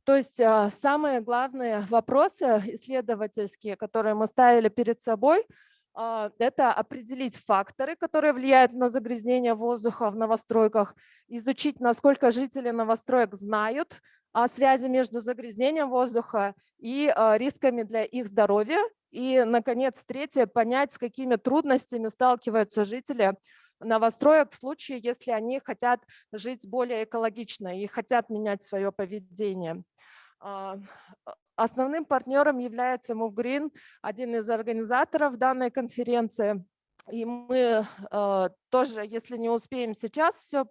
То есть самые главные вопросы исследовательские, которые мы ставили перед собой, это определить факторы, которые влияют на загрязнение воздуха в новостройках, изучить, насколько жители новостроек знают о связи между загрязнением воздуха и рисками для их здоровья. И, наконец, третье, понять, с какими трудностями сталкиваются жители новостроек в случае, если они хотят жить более экологично и хотят менять свое поведение. Основным партнером является MoveGreen, один из организаторов данной конференции. И мы тоже, если не успеем сейчас все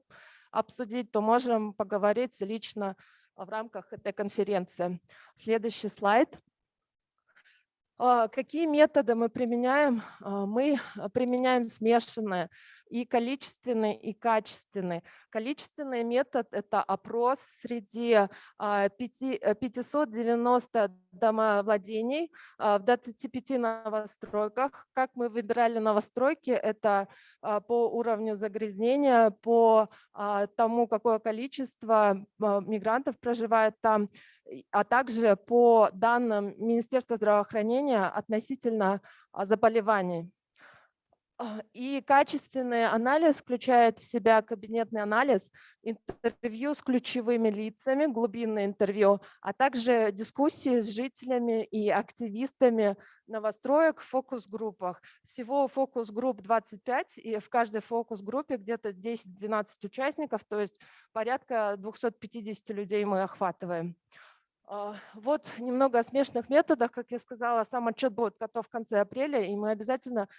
обсудить, то можем поговорить лично в рамках этой конференции. Следующий слайд. Какие методы мы применяем? Мы применяем смешанные, и количественный, и качественный. Количественный метод – это опрос среди 590 домовладений в 25 новостройках. Как мы выбирали новостройки? Это по уровню загрязнения, по тому, какое количество мигрантов проживает там, а также по данным Министерства здравоохранения относительно заболеваний. И качественный анализ включает в себя кабинетный анализ, интервью с ключевыми лицами, глубинное интервью, а также дискуссии с жителями и активистами новостроек в фокус-группах. Всего фокус-групп 25, и в каждой фокус-группе где-то 10-12 участников, то есть порядка 250 людей мы охватываем. Вот немного о смешанных методах. Как я сказала, сам отчет будет готов в конце апреля, и мы обязательно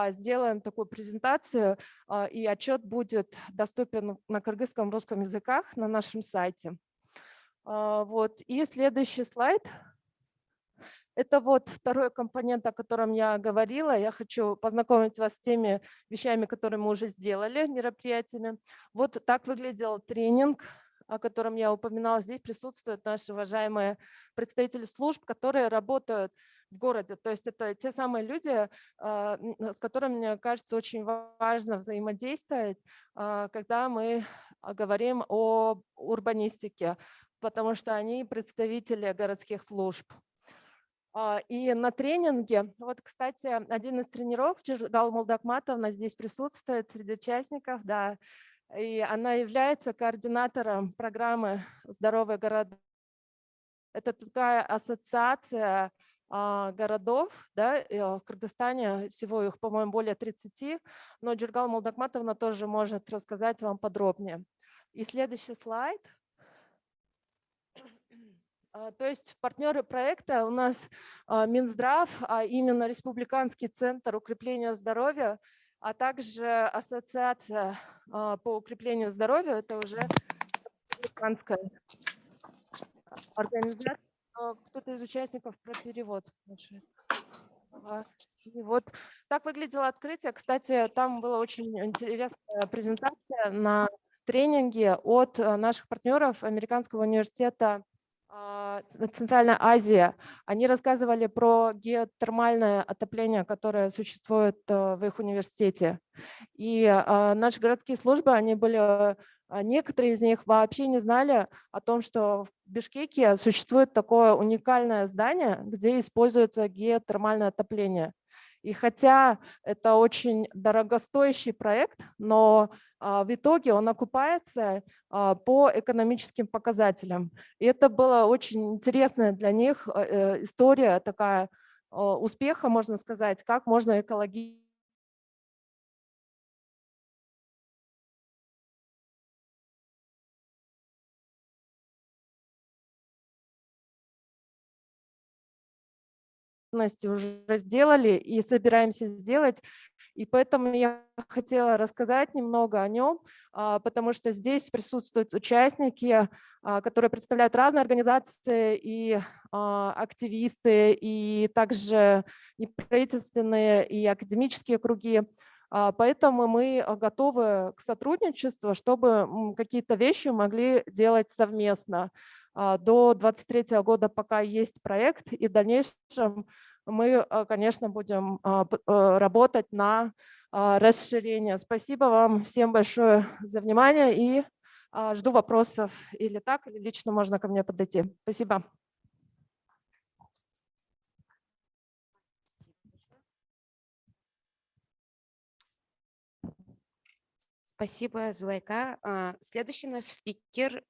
сделаем такую презентацию, и отчет будет доступен на кыргызском и русском языках на нашем сайте. Вот. И следующий слайд. Это вот второй компонент, о котором я говорила. Я хочу познакомить вас с теми вещами, которые мы уже сделали, мероприятиями. Вот так выглядел тренинг, о котором я упоминала. Здесь присутствуют наши уважаемые представители служб, которые работают в городе. То есть это те самые люди, с которыми, мне кажется, очень важно взаимодействовать, когда мы говорим о урбанистике, потому что они представители городских служб. И на тренинге, вот, кстати, один из тренеров, Джиргал Молдакматовна, здесь присутствует среди участников, да, и она является координатором программы «Здоровые города». Это такая ассоциация городов, да, в Кыргызстане, всего их, по-моему, более 30, но Джиргал Молдакматовна тоже может рассказать вам подробнее. И следующий слайд. То есть партнеры проекта у нас Минздрав, а именно Республиканский центр укрепления здоровья, а также Ассоциация по укреплению здоровья, это уже республиканская организация. Кто-то из участников про перевод спрашивает. И вот так выглядело открытие. Кстати, там была очень интересная презентация на тренинге от наших партнеров Американского университета Центральная Азия. Они рассказывали про геотермальное отопление, которое существует в их университете. И наши городские службы, они были, некоторые из них вообще не знали о том, что в Бишкеке существует такое уникальное здание, где используется геотермальное отопление. И хотя это очень дорогостоящий проект, но в итоге он окупается по экономическим показателям. И это была очень интересная для них история такая успеха, можно сказать, как можно экологично уже сделали и собираемся сделать. И поэтому я хотела рассказать немного о нем, потому что здесь присутствуют участники, которые представляют разные организации, и активисты, и также неправительственные, и академические круги. Поэтому мы готовы к сотрудничеству, чтобы какие-то вещи могли делать совместно. До 2023 года пока есть проект, и в дальнейшем мы, конечно, будем работать на расширение. Спасибо вам всем большое за внимание и жду вопросов или так, или лично можно ко мне подойти. Спасибо. Спасибо, Зулайка. Следующий наш спикер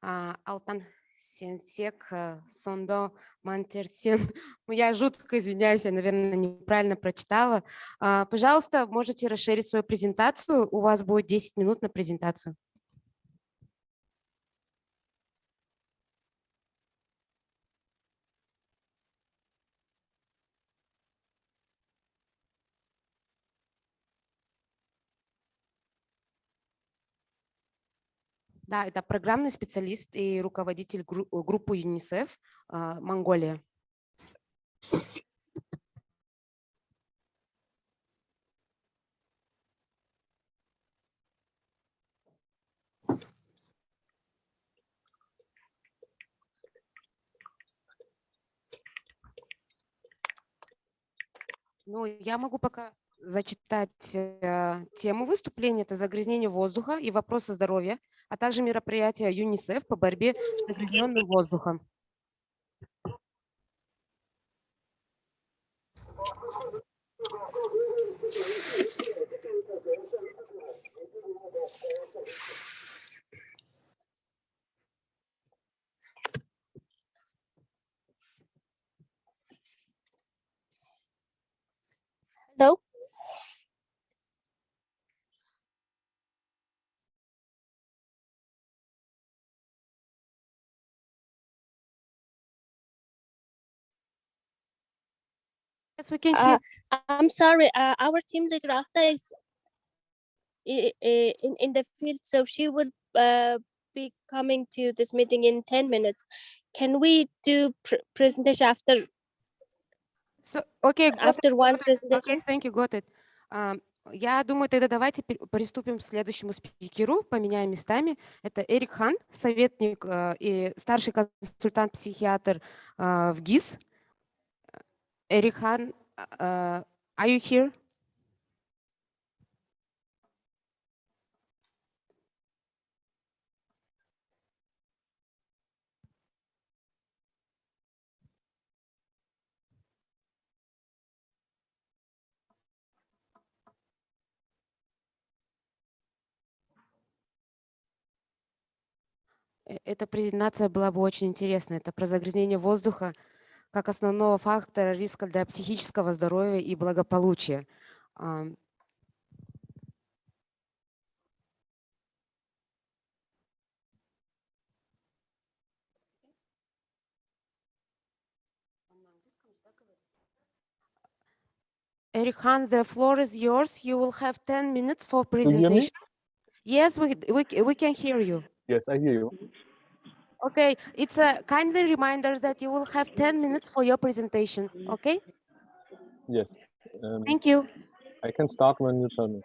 Алтан Сенсек Сондо Мантерсен. Я жутко извиняюсь, я, наверное, неправильно прочитала. Пожалуйста, можете расширить свою презентацию. У вас будет 10 минут на презентацию. Да, это программный специалист и руководитель группы ЮНИСЕФ Монголия. Ну, я могу пока зачитать тему выступления. Это загрязнение воздуха и вопросы здоровья, а также мероприятия ЮНИСЕФ по борьбе с загрязненным воздухом. Hello. Yes, we can hear. I'm sorry, our team leader Afta is in the field, so she will be coming to this meeting in 10 minutes. Can we do presentation after So, okay, got it, after one got it. Okay, presentation? thank you, got it. Я думаю, тогда давайте приступим к следующему спикеру, поменяем местами. Это Эрик Хан, советник и старший консультант-психиатр в ГИС. Эрик Хан, are you here? Эта презентация была бы очень интересна. Это про загрязнение воздуха как основного фактора риска для психического здоровья и благополучия. Eric Han, the floor is yours. You will have 10 minutes for Do you hear me? presentation. Yes, we can hear you. Yes, I hear you. Okay, it's a kindly reminder that you will have 10 minutes for your presentation. Okay, Yes. thank you. I can start when you tell me.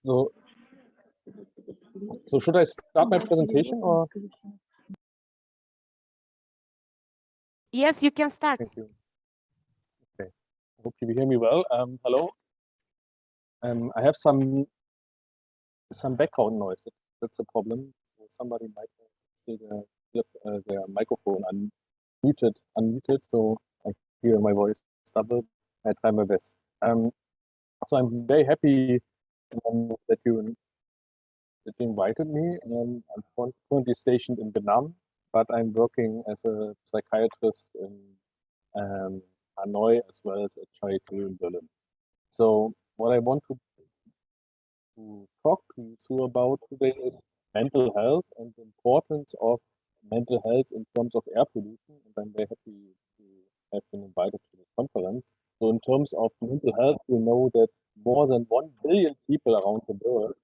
So should I start my presentation or? Yes, you can start. Thank you. Okay. I hope you hear me well. Hello. I have some background noise. That's a problem. Somebody might have their microphone unmuted, so I hear my voice double. I try my best. So I'm very happy that you invited me. I'm currently stationed in Vietnam, but I'm working as a psychiatrist in Hanoi as well as at Charité in Berlin. So what I want to talk to you through about today is mental health and the importance of mental health in terms of air pollution. And I'm very happy to have been invited to this conference. So in terms of mental health, we know that more than 1 billion people around the world,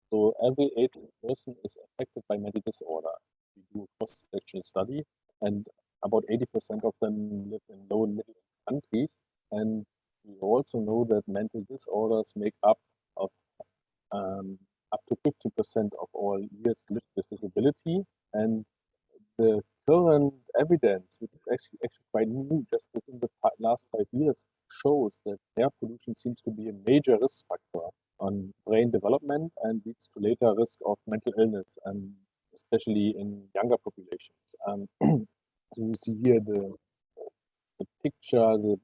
so every 8th person is affected by mental disorder. We do a cross-sectional study, and about 80% of them live in low and middle countries. And we also know that mental disorders make up to 50% of all years lived with disability. And the current evidence, which is actually quite new, just within the last 5 years, shows that air pollution seems to be a major risk factor on brain development and leads to later risk of mental illness, and especially in younger populations. So you see here the picture, the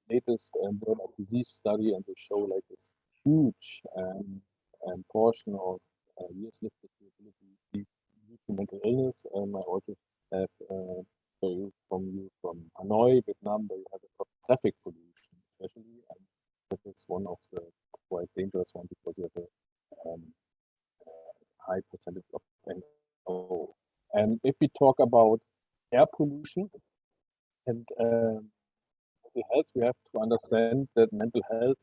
latest Burn of Disease study, and they show like this huge portion of years lived with disability due to mental illness. I also have from Hanoi, Vietnam, where you have a lot of traffic pollution, especially, and that is one of the quite dangerous ones because you have a high percentage of NO. And if we talk about air pollution and mental health, we have to understand that mental health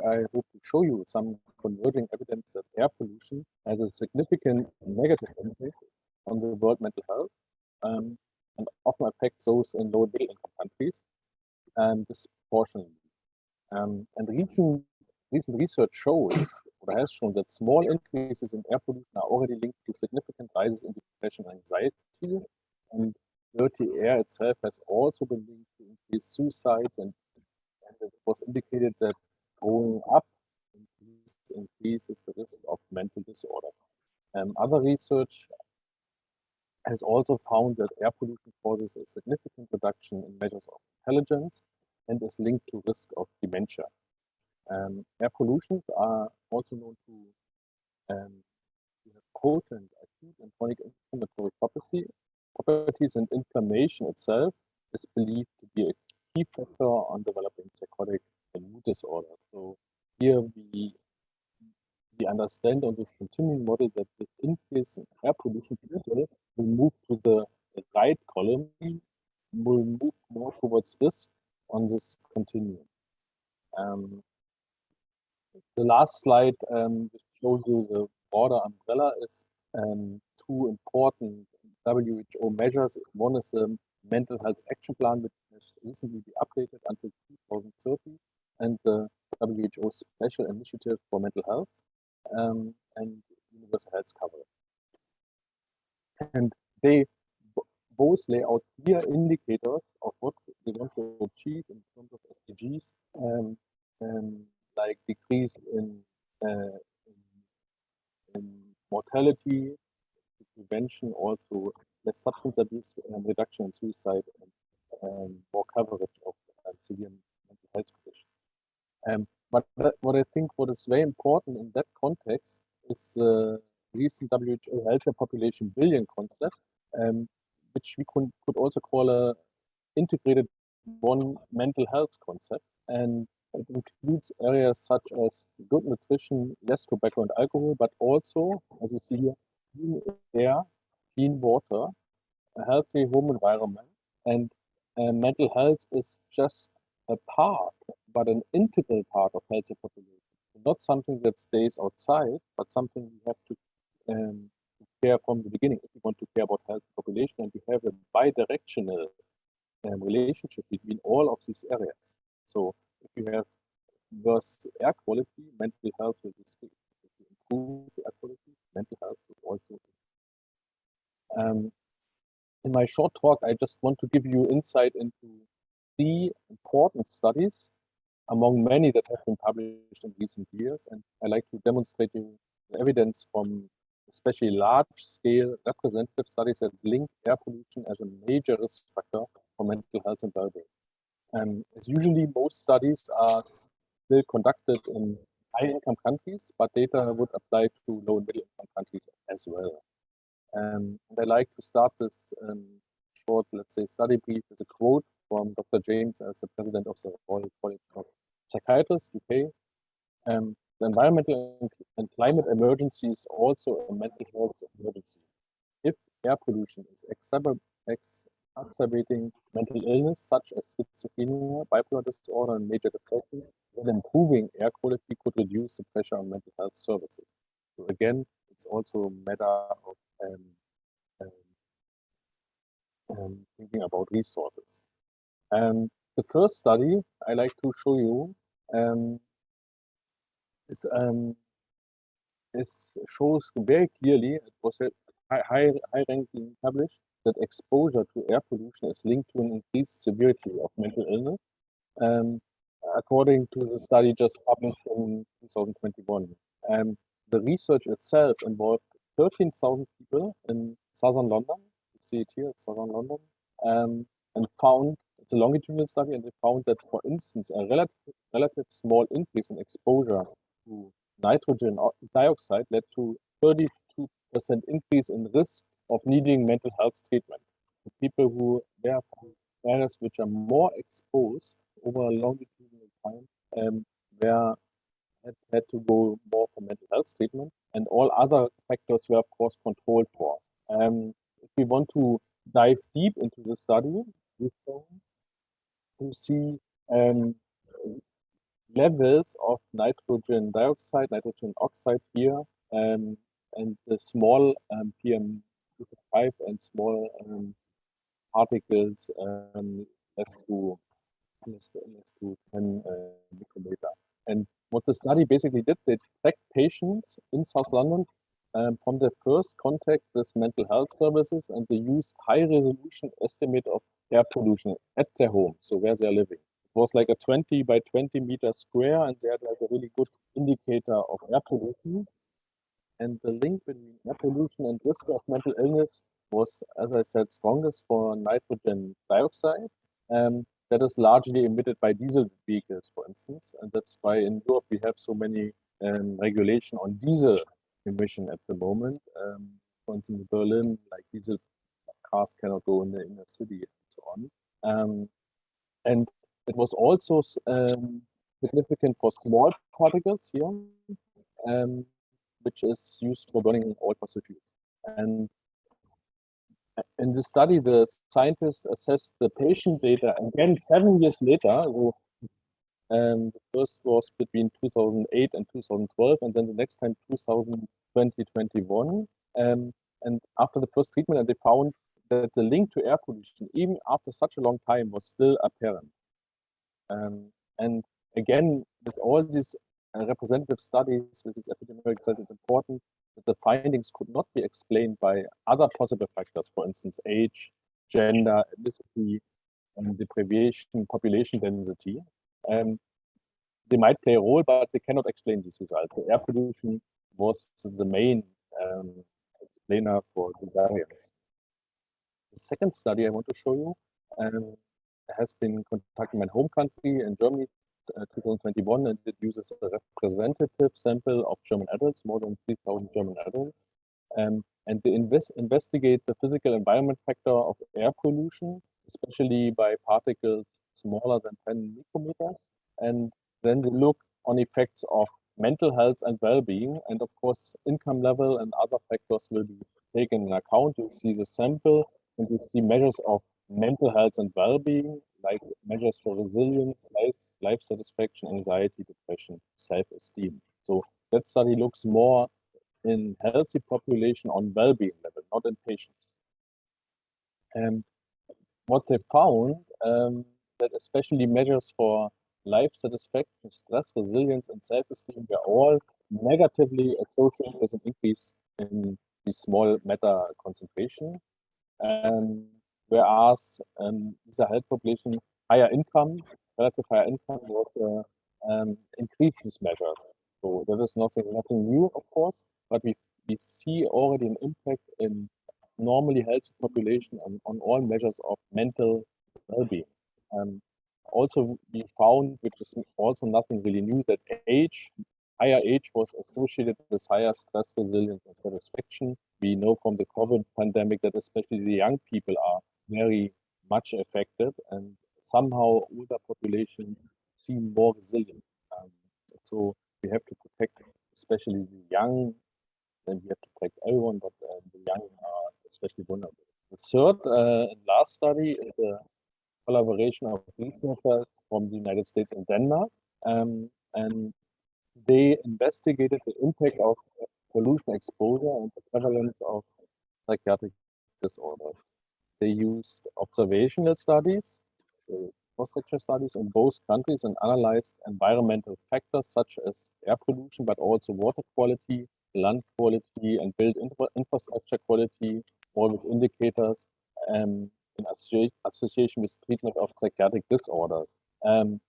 I hope to show you some converging evidence that air pollution has a significant negative impact on the world mental health and often affects those in low and middle income countries disproportionately. And recent research shows, or has shown, that small increases in air pollution are already linked to significant rises in depression and anxiety. And dirty air itself has also been linked to increased suicides, and it was indicated that growing up increases the risk of mental disorders. Other research has also found that air pollution causes a significant reduction in measures of intelligence and is linked to risk of dementia. Air pollutions are also known to have potent acute and chronic inflammatory properties, and inflammation itself is believed to be a key factor on developing psychotic and mood disorders. So here we understand on this continuing model that this increase in air pollution will move to the right column will move more towards risk on this continuum. The last slide which shows you the broader umbrella is two important WHO measures. One is the Mental Health Action Plan, which has recently been updated until 2030, and the WHO Special Initiative for Mental Health and Universal Health Coverage. And they both lay out clear indicators of what they want to achieve in terms of SDGs, like decrease in mortality, prevention, also less substance abuse, reduction in suicide, and more coverage of severe mental health conditions. But what I think what is very important in that context is the recent WHO Health and Population Billion concept, which we could also call a integrated one mental health concept. And it includes areas such as good nutrition, less tobacco and alcohol, but also, as you see here, clean air, clean water, a healthy home environment, and mental health is just a part, but an integral part of healthy population. Not something that stays outside, but something we have to care from the beginning if we want to care about healthy population, and we have a bidirectional relationship between all of these areas. So if you have worse air quality, mental health will improve the air quality, mental health will also. In my short talk, I just want to give you insight into 3 important studies among many that have been published in recent years. And I like to demonstrate you the evidence from especially large-scale representative studies that link air pollution as a major risk factor for mental health and well-being. As usually, most studies are still conducted in high-income countries, but data would apply to low and middle-income countries as well. And I like to start this short, let's say, study brief with a quote from Dr. James as the president of the Royal College of Psychiatrists, UK. The environmental and climate emergency is also a mental health emergency. If air pollution is exacerbating mental illness such as schizophrenia, bipolar disorder, and major depression, then improving air quality could reduce the pressure on mental health services. So again, it's also a matter of thinking about resources. The first study I like to show you shows very clearly, it was a high ranking published, that exposure to air pollution is linked to an increased severity of mental illness, according to the study just published in 2021. The research itself involved 13,000 people in southern London, you see it here, it's southern London, and found, it's a longitudinal study, and they found that, for instance, a relative small increase in exposure to nitrogen dioxide led to 32% increase in risk of needing mental health treatment. The people who were from areas which are more exposed over a longitudinal time had to go more for mental health treatment, and all other factors were, of course, controlled for. If we want to dive deep into the study, we can see levels of nitrogen dioxide, nitrogen oxide here, and the small PM2.5 and small particles less to 10 micrometer. And what the study basically did, they tracked patients in South London from their first contact with mental health services, and they used high-resolution estimate of air pollution at their home, so where they're living. It was like a 20 by 20 meter square, and they had like a really good indicator of air pollution. And the link between air pollution and risk of mental illness was, as I said, strongest for nitrogen dioxide. That is largely emitted by diesel vehicles, for instance, and that's why in Europe we have so many regulation on diesel emission at the moment. For instance, in Berlin, like diesel cars cannot go in the inner city and so on. And it was also significant for small particles here, which is used for burning in oil fossil fuels. And In this study, the scientists assessed the patient data again 7 years later. So, the first was between 2008 and 2012, and then the next time 2021. And after the first treatment, they found that the link to air pollution, even after such a long time, was still apparent. And again, with all these representative studies, with these epidemiologic studies, it's important that the findings could not be explained by other possible factors, for instance, age, gender, ethnicity, deprivation, population density. They might play a role, but they cannot explain these results. The air pollution was the main explainer for the variance. The second study I want to show you has been conducted in my home country in Germany, 2021, and it uses a representative sample of German adults, more than 3,000 German adults. And they investigate the physical environment factor of air pollution, especially by particles smaller than 10 micrometers. And then they look on effects of mental health and well-being. And of course, income level and other factors will be taken in account. You see the sample and you see measures of mental health and well-being, like measures for resilience, life satisfaction, anxiety, depression, self-esteem. So that study looks more in healthy population on well-being level, not in patients. And what they found, that especially measures for life satisfaction, stress, resilience, and self-esteem were all negatively associated with an increase in the small matter concentration. Whereas the health population, higher income, relative higher income was increased these measures. So that is nothing new, of course, but we see already an impact in normally healthy population on all measures of mental well-being. Also, we found, which is also nothing really new, that higher age was associated with higher stress resilience and satisfaction. We know from the COVID pandemic that especially the young people are very much affected, and somehow older population seem more resilient. So we have to protect especially the young, and we have to protect everyone, but the young are especially vulnerable. The third and last study is a collaboration of researchers from the United States and Denmark, and they investigated the impact of pollution exposure and the prevalence of psychiatric disorders. They used observational studies, cross-section studies in both countries, and analyzed environmental factors such as air pollution, but also water quality, land quality, and built infrastructure quality, all with indicators in association with treatment of psychiatric disorders. In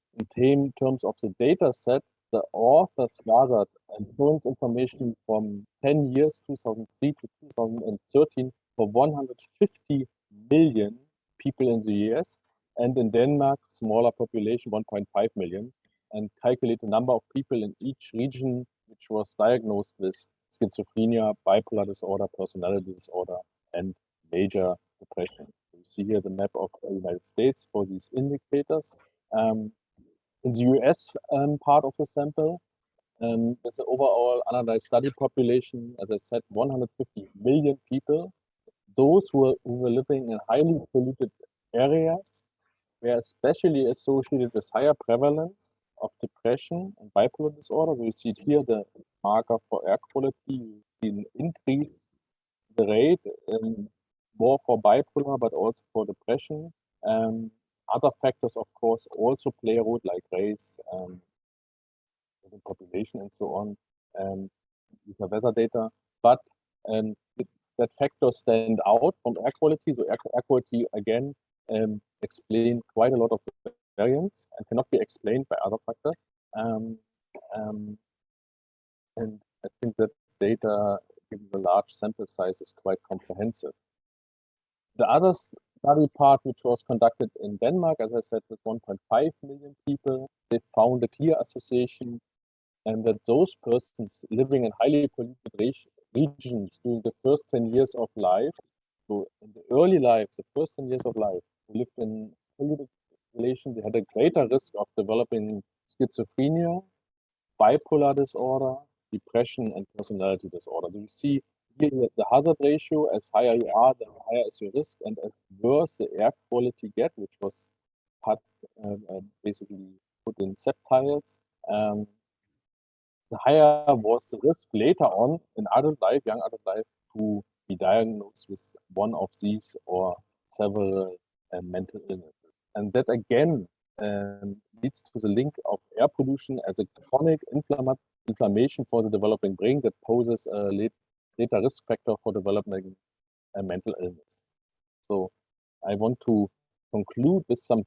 terms of the data set, the authors gathered insurance information from 10 years, 2003 to 2013, for 150 million people in the US, and in Denmark, smaller population, 1.5 million, and calculate the number of people in each region which was diagnosed with schizophrenia, bipolar disorder, personality disorder, and major depression. You see here the map of the United States for these indicators. In the US part of the sample, with the overall analyzed study population, as I said, 150 million people. Those who were living in highly polluted areas were especially associated with higher prevalence of depression and bipolar disorder. So you see here the marker for air quality, you see an increase the rate, more for bipolar, but also for depression. Other factors, of course, also play a role, like race, population, and so on. These are weather data, but that factors stand out from air quality. So air quality, again, explain quite a lot of variance and cannot be explained by other factors. And I think that data, given the large sample size, is quite comprehensive. The other study part, which was conducted in Denmark, as I said, with 1.5 million people, they found a clear association, and that those persons living in highly polluted regions during the first 10 years of life, so in the early life, the first 10 years of life, who lived in polluted relation, they had a greater risk of developing schizophrenia, bipolar disorder, depression, and personality disorder. You see Here, the hazard ratio, as higher you are, the higher is your risk, and as worse the air quality get, which was basically put in septiles, the higher was the risk later on in adult life, young adult life, to be diagnosed with one of these or several mental illnesses. And that again leads to the link of air pollution as a chronic inflammation for the developing brain that poses a later risk factor for developing a mental illness. So I want to conclude with some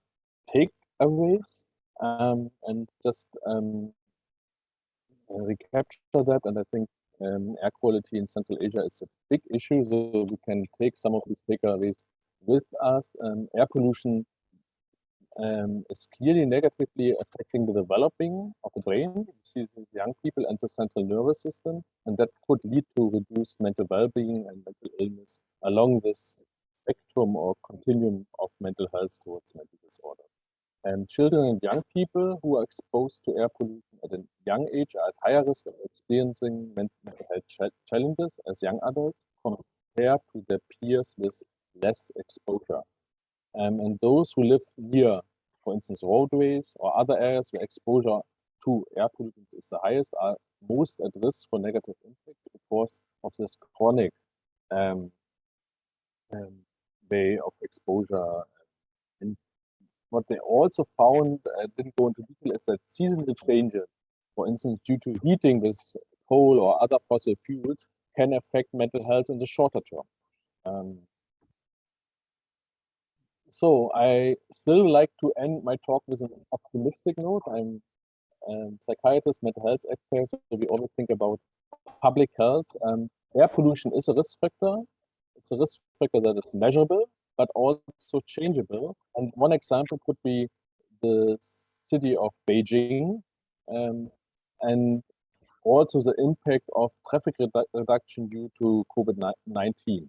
takeaways and just recapture that. And I think air quality in Central Asia is a big issue, so we can take some of these takeaways with us. Air pollution is clearly negatively affecting the developing of the brain. You see these young people and the central nervous system, and that could lead to reduced mental well-being and mental illness along this spectrum or continuum of mental health towards mental disorder. And children and young people who are exposed to air pollution at a young age are at higher risk of experiencing mental health challenges as young adults compared to their peers with less exposure. And those who live near, for instance, roadways or other areas where exposure to air pollutants is the highest are most at risk for negative impacts because of this chronic way of exposure. And what they also found, didn't go into detail, is that seasonal changes, for instance, due to heating with coal or other fossil fuels, can affect mental health in the shorter term. So I still like to end my talk with an optimistic note. I'm a psychiatrist, mental health expert, so we always think about public health. Air pollution is a risk factor. It's a risk factor that is measurable, but also changeable. And one example could be the city of Beijing, and also the impact of traffic reduction due to COVID-19.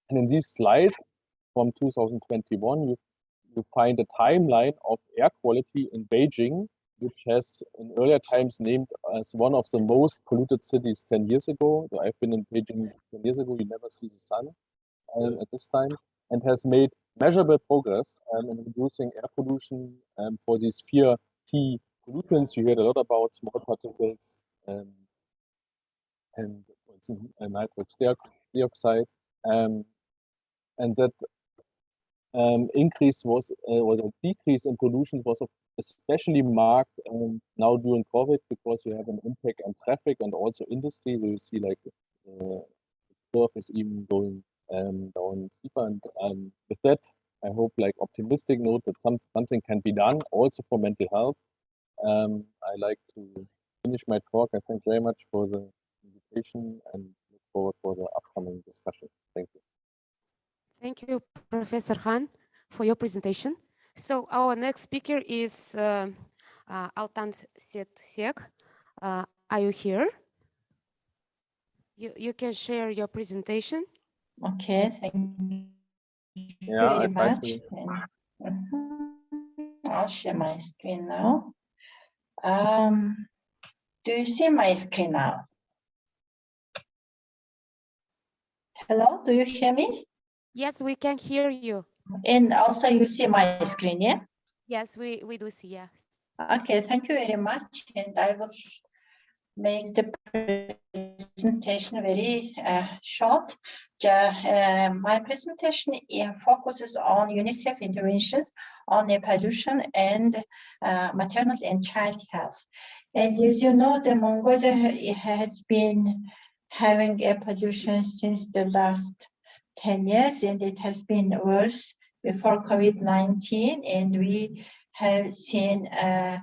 And in these slides from 2021, you find a timeline of air quality in Beijing, which has in earlier times named as one of the most polluted cities 10 years ago. So I've been in Beijing 10 years ago, you never see the sun at this time, and has made measurable progress in reducing air pollution for these 4 key pollutants you heard a lot about, small particles and nitrous dioxide. And that increase was, or the decrease in pollution was especially marked now during COVID, because you have an impact on traffic and also industry, where you see like the curve is even going down steeper. And with that, I hope, like, optimistic note that something can be done also for mental health. I like to finish my talk. I thank very much for the invitation and look forward for the upcoming discussion. Thank you. Thank you, Professor Han, for your presentation. So our next speaker is Altan Setsek. Are you here? You can share your presentation. Okay, thank you very much. I'll share my screen now. Do you see my screen now? Hello, do you hear me? Yes, we can hear you. And also you see my screen, yeah? Yes, we do see, yes. Okay, thank you very much. And I will make the presentation very short. My presentation focuses on UNICEF interventions on air pollution and maternal and child health. And as you know, the Mongolia has been having air pollution since the last 10 years, and it has been worse before COVID-19, and we have seen a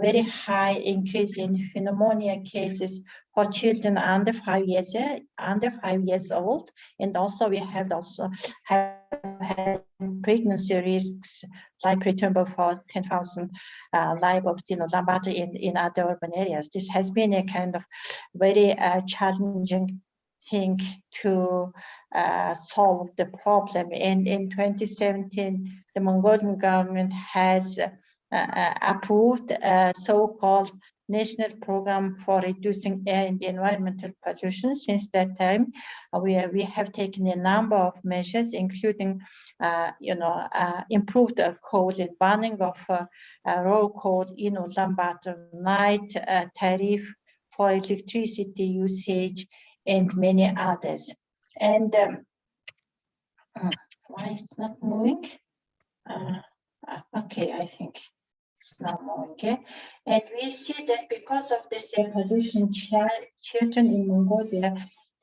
very high increase in pneumonia cases for children under 5 years old, and also we have had pregnancy risks like returnable for 10,000 live of Ulaanbaatar in other urban areas. This has been a kind of very challenging thing to solve the problem. And in 2017, the Mongolian government has approved a so-called national program for reducing air and environmental pollution. Since that time, we have taken a number of measures, including, improved coal and banning of raw coal in Ulaanbaatar, night tariff for electricity usage, and many others. And why it's not moving? Okay, I think it's not moving. Okay, and we see that because of this air pollution, children in Mongolia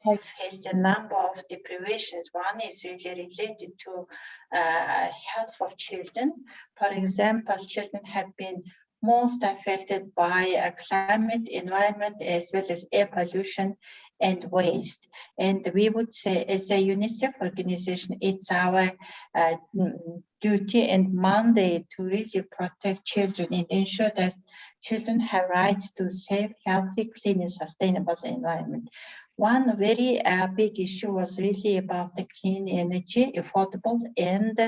have faced a number of deprivations. One is really related to health of children. For example, children have been most affected by climate, environment, as well as air pollution and waste. And we would say, as a UNICEF organization, it's our duty and mandate to really protect children and ensure that children have rights to safe, healthy, clean, and sustainable environment. One very big issue was really about the clean energy, affordable and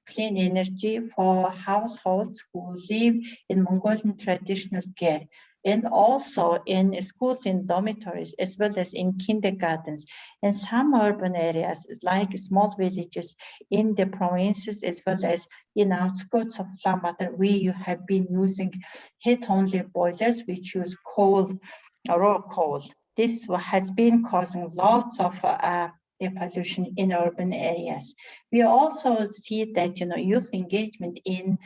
clean energy for households who live in Mongolian traditional care, and also in schools and dormitories, as well as in kindergartens. In some urban areas, like small villages in the provinces, as well as in outskirts of Ulaanbaatar, we have been using heat-only boilers, which use coal, raw coal. This has been causing lots of air pollution in urban areas. We also see that youth engagement in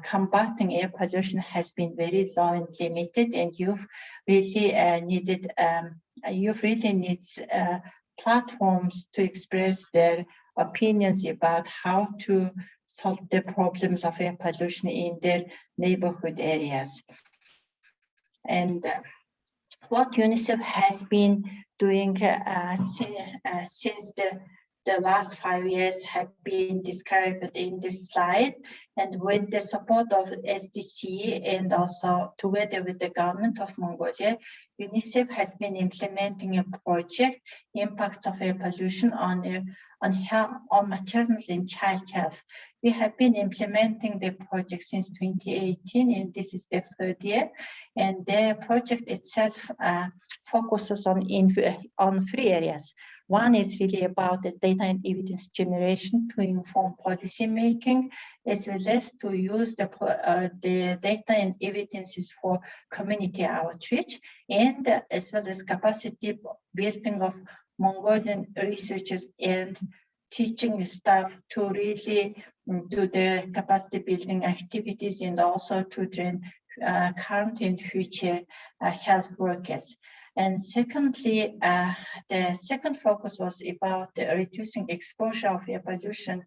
combating air pollution has been very low and limited, and youth really needs platforms to express their opinions about how to solve the problems of air pollution in their neighborhood areas. And what UNICEF has been doing since the last 5 years have been described in this slide, and with the support of SDC and also together with the government of Mongolia, UNICEF has been implementing a project, Impacts of Air Pollution on maternal and child health. We have been implementing the project since 2018, and this is the third year. And the project itself focuses on 3 areas. One is really about the data and evidence generation to inform policy making, as well as to use the data and evidences for community outreach, and as well as capacity building of Mongolian researchers and teaching staff to really do the capacity building activities, and also to train current and future health workers. And secondly, the second focus was about reducing exposure of air pollution,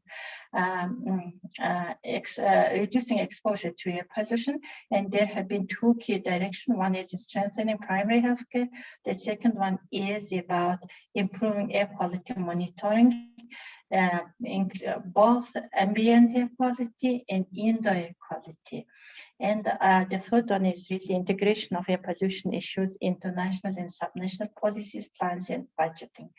reducing exposure to air pollution. And there have been 2 key directions. One is strengthening primary healthcare. The second one is about improving air quality monitoring, both ambient air quality and indoor air quality. And the third one is really integration of air pollution issues into national and subnational policies, plans, and budgeting.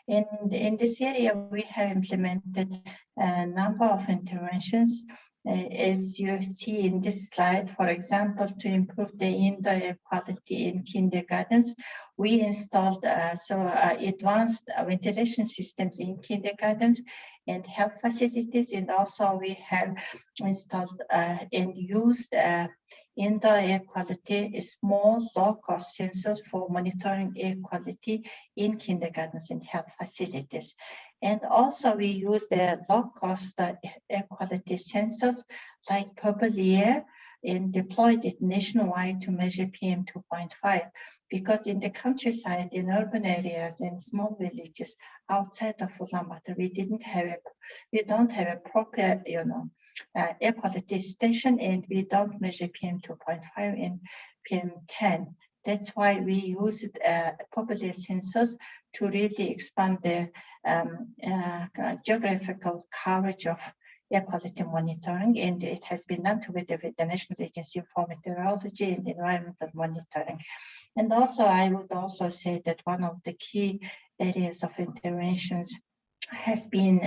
In this area, we have implemented a number of interventions. As you see in this slide, for example, to improve the indoor air quality in kindergartens, we installed advanced ventilation systems in kindergartens and health facilities, and also we have installed and used indoor air quality, small low-cost sensors for monitoring air quality in kindergartens and health facilities. And also we use the low-cost air quality sensors like Purple Air, and deployed it nationwide to measure PM 2.5, because in the countryside, in urban areas, in small villages outside of Ulaanbaatar, we don't have a proper, air quality station, and we don't measure PM 2.5 and PM 10. That's why we use Purple Air sensors to really expand the geographical coverage of air quality monitoring, and it has been done together with the National Agency for Meteorology and Environmental Monitoring. And also, I would also say that one of the key areas of interventions has been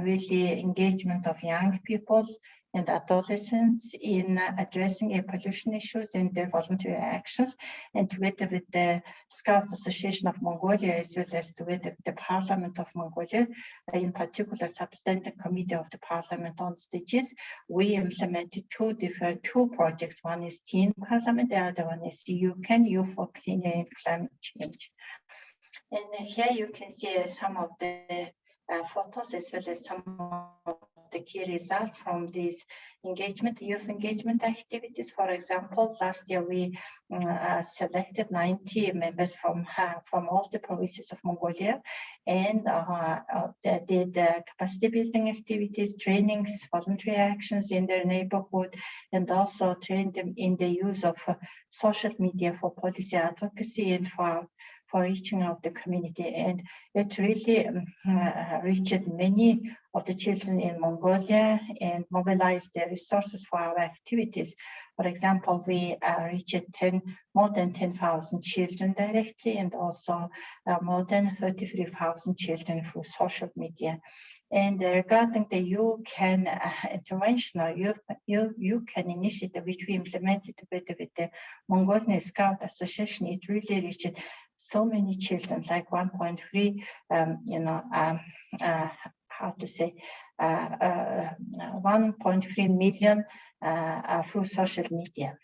really engagement of young people and adolescents in addressing air pollution issues and their voluntary actions, and together with the Scouts Association of Mongolia, as well as together with the Parliament of Mongolia, in particular Substantive Committee of the Parliament on Stages, we implemented two projects. One is Teen Parliament, the other one is You for Clean Air and Climate Change. And here you can see some of the photos as well as some of the key results from these youth engagement activities. For example, last year we selected 90 members from all the provinces of Mongolia, and they did capacity building activities, trainings, voluntary actions in their neighborhood, and also trained them in the use of social media for policy advocacy and for reaching out the community. And it really reached many of the children in Mongolia and mobilized their resources for our activities. For example, we reached more than 10,000 children directly, and also more than 33,000 children through social media. And regarding the UCAN intervention or UCAN initiative, which we implemented together with the Mongolian Scout Association, it really reached so many children, like 1.3, 1.3 million through social media.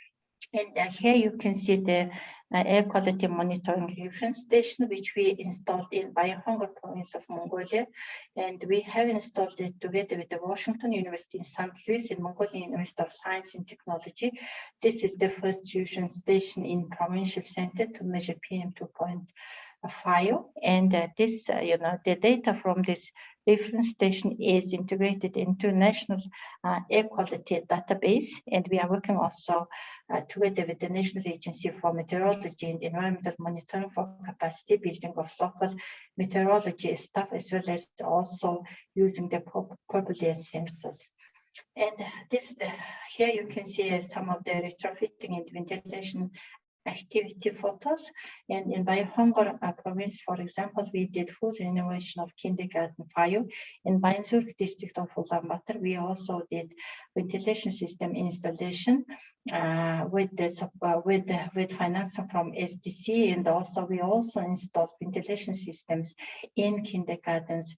And here you can see the air quality monitoring reference station, which we installed in Bayonghor province of Mongolia. And we have installed it together with the Washington University in St. Louis and Mongolian University of Science and Technology. This is the first reference station in provincial center to measure PM 2.5. And this, the data from this reference station is integrated into national air quality database, and we are working also together with the National Agency for Meteorology and Environmental Monitoring for capacity building of local meteorology staff, as well as also using the portable sensors. And this here you can see some of the retrofitting and ventilation activity photos. And in Bayonghor province, for example, we did full renovation of kindergarten 5. In Bainzurg district of Ulaanbaatar, we also did ventilation system installation with financing from SDC, and also we also installed ventilation systems in kindergartens,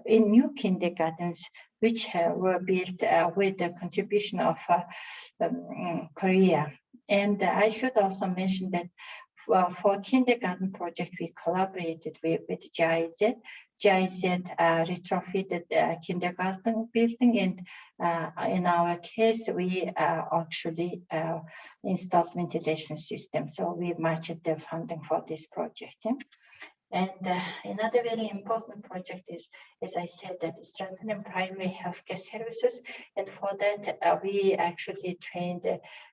in new kindergartens, which were built with the contribution of Korea. And I should also mention that for kindergarten project, we collaborated with GIZ. GIZ retrofitted kindergarten building, and in our case, we actually installed ventilation system. So we matched the funding for this project. Yeah? And another very important project is, as I said, that strengthening primary healthcare services. And for that, we actually trained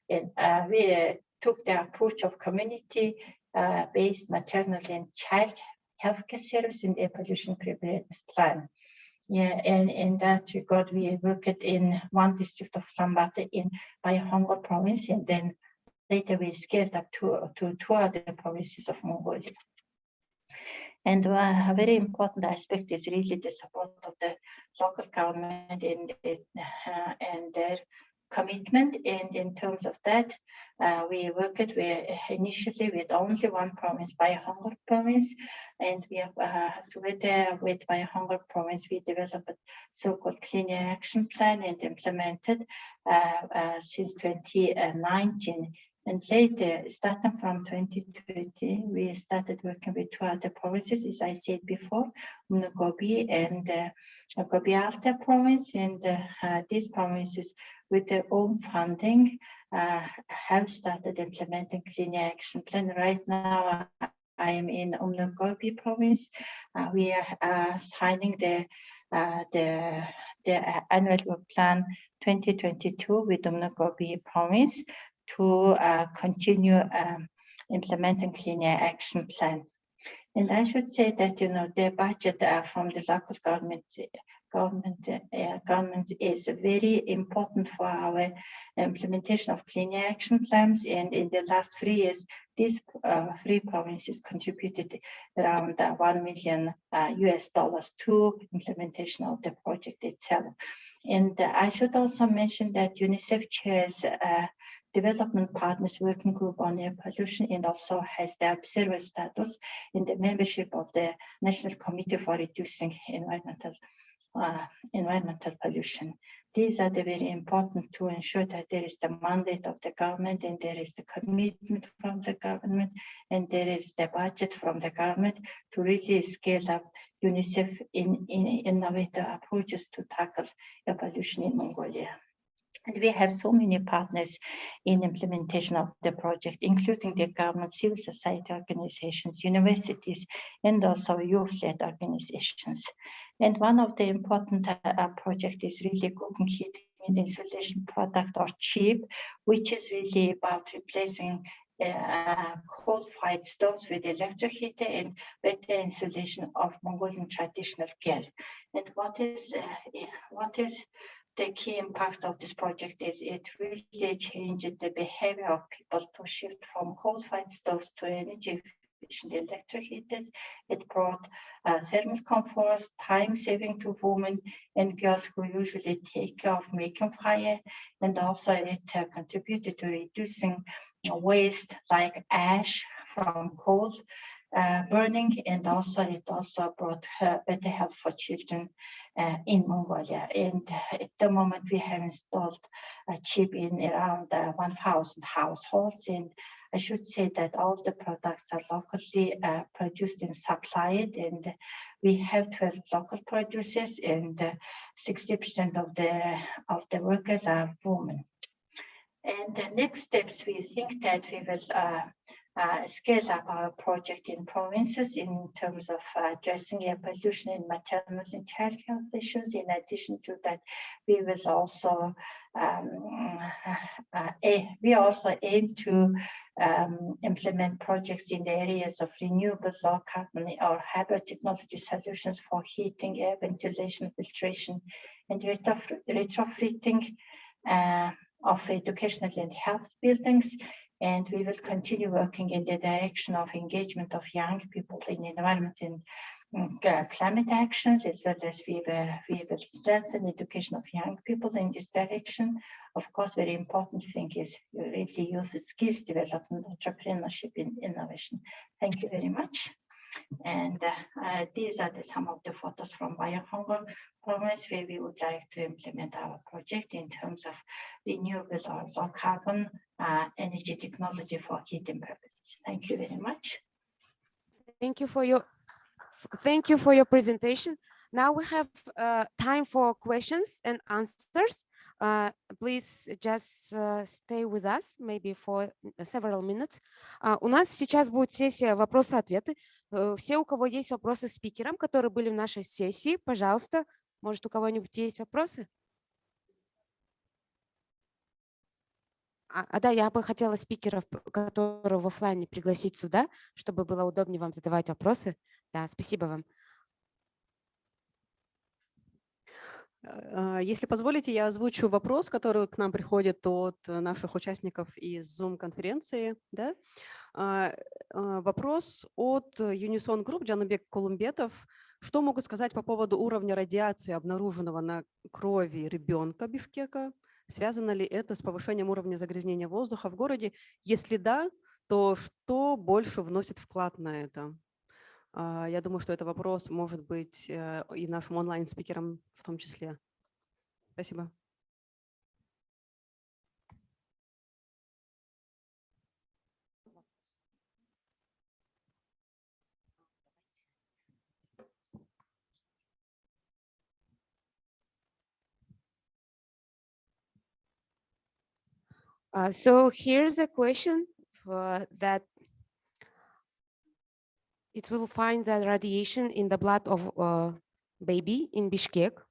and we took the approach of community-based maternal and child healthcare service in air pollution preparedness plan. Yeah, and in that regard, we worked in one district of Ulaanbaatar in Bayonghor province, and then later we scaled up to 2 other provinces of Mongolia. And a very important aspect is really the support of the local government and their commitment. And in terms of that, we worked initially with only one province, Bayonghor province, and we have together with Bayonghor province, we developed a so-called Clean Air Action Plan and implemented since 2019. And later, starting from 2020, we started working with 2 other provinces, as I said before, Gobi and Gobi Alta province. And these provinces, with their own funding, have started implementing Clean Air Action Plan. Right now, I am in Gobi province. We are signing the annual work plan 2022 with Gobi province to continue implementing Clean Air Action Plan. And I should say that, the budget from the local government is very important for our implementation of Clean Air Action Plans. And in the last 3 years, These three provinces contributed around $1 million to implementation of the project itself. And I should also mention that UNICEF chairs development partners working group on air pollution and also has the observer status in the membership of the National Committee for Reducing Environmental Pollution. These are the very important to ensure that there is the mandate of the government and there is the commitment from the government and there is the budget from the government to really scale up UNICEF in innovative approaches to tackle air pollution in Mongolia. And we have so many partners in implementation of the project, including the government, civil society organizations, universities, and also youth-led organizations. And one of the important projects is really cooking, heating, and insulation product, or CHEAP, which is really about replacing coal-fired stoves with electric heater and better insulation of Mongolian traditional gear. And what is the key impact of this project is it really changed the behavior of people to shift from coal-fired stoves to energy-efficient electric heaters. It brought thermal comfort, time saving to women and girls who usually take care of making fire. And also it contributed to reducing waste like ash from coal burning, and also it also brought better health for children in Mongolia. And at the moment we have installed a chip in around 1,000 households, and I should say that all the products are locally produced and supplied, and we have 12 local producers, and 60% of the workers are women. And the next steps, we think that we will scale up our project in provinces in terms of addressing air pollution and maternal and child health issues. In addition to that, we will also aim to implement projects in the areas of renewable, low carbon or hybrid technology solutions for heating, air ventilation, filtration, and retrofitting of educational and health buildings. And we will continue working in the direction of engagement of young people in environment and climate actions, as well as we will strengthen education of young people in this direction. Of course, very important thing is really youth skills development, entrepreneurship, and innovation. Thank you very much. And these are some of the photos from Bayankhongor province, where we would like to implement our project in terms of renewable or low carbon energy technology for heating purposes. Thank you very much. Thank you for your presentation. Now we have time for questions and answers. Please just stay with us, maybe for several minutes. У нас сейчас будет сессия вопросы-ответы. Все, у кого есть вопросы спикерам, которые были в нашей сессии, пожалуйста, может, у кого-нибудь есть вопросы? Да, я бы хотела спикеров, которые в офлайне, пригласить сюда, чтобы было удобнее вам задавать вопросы. Да, спасибо вам. Если позволите, я озвучу вопрос, который к нам приходит от наших участников из Zoom-конференции. Да? Вопрос от Unison Group, Джанубек Колумбетов. Что могут сказать по поводу уровня радиации, обнаруженного на крови ребенка Бишкека? Связано ли это с повышением уровня загрязнения воздуха в городе? Если да, то что больше вносит вклад на это? Я думаю, что это вопрос может быть и нашим онлайн-спикерам в том числе. Спасибо. So here's a question that it will find that radiation in the blood of baby in Bishkek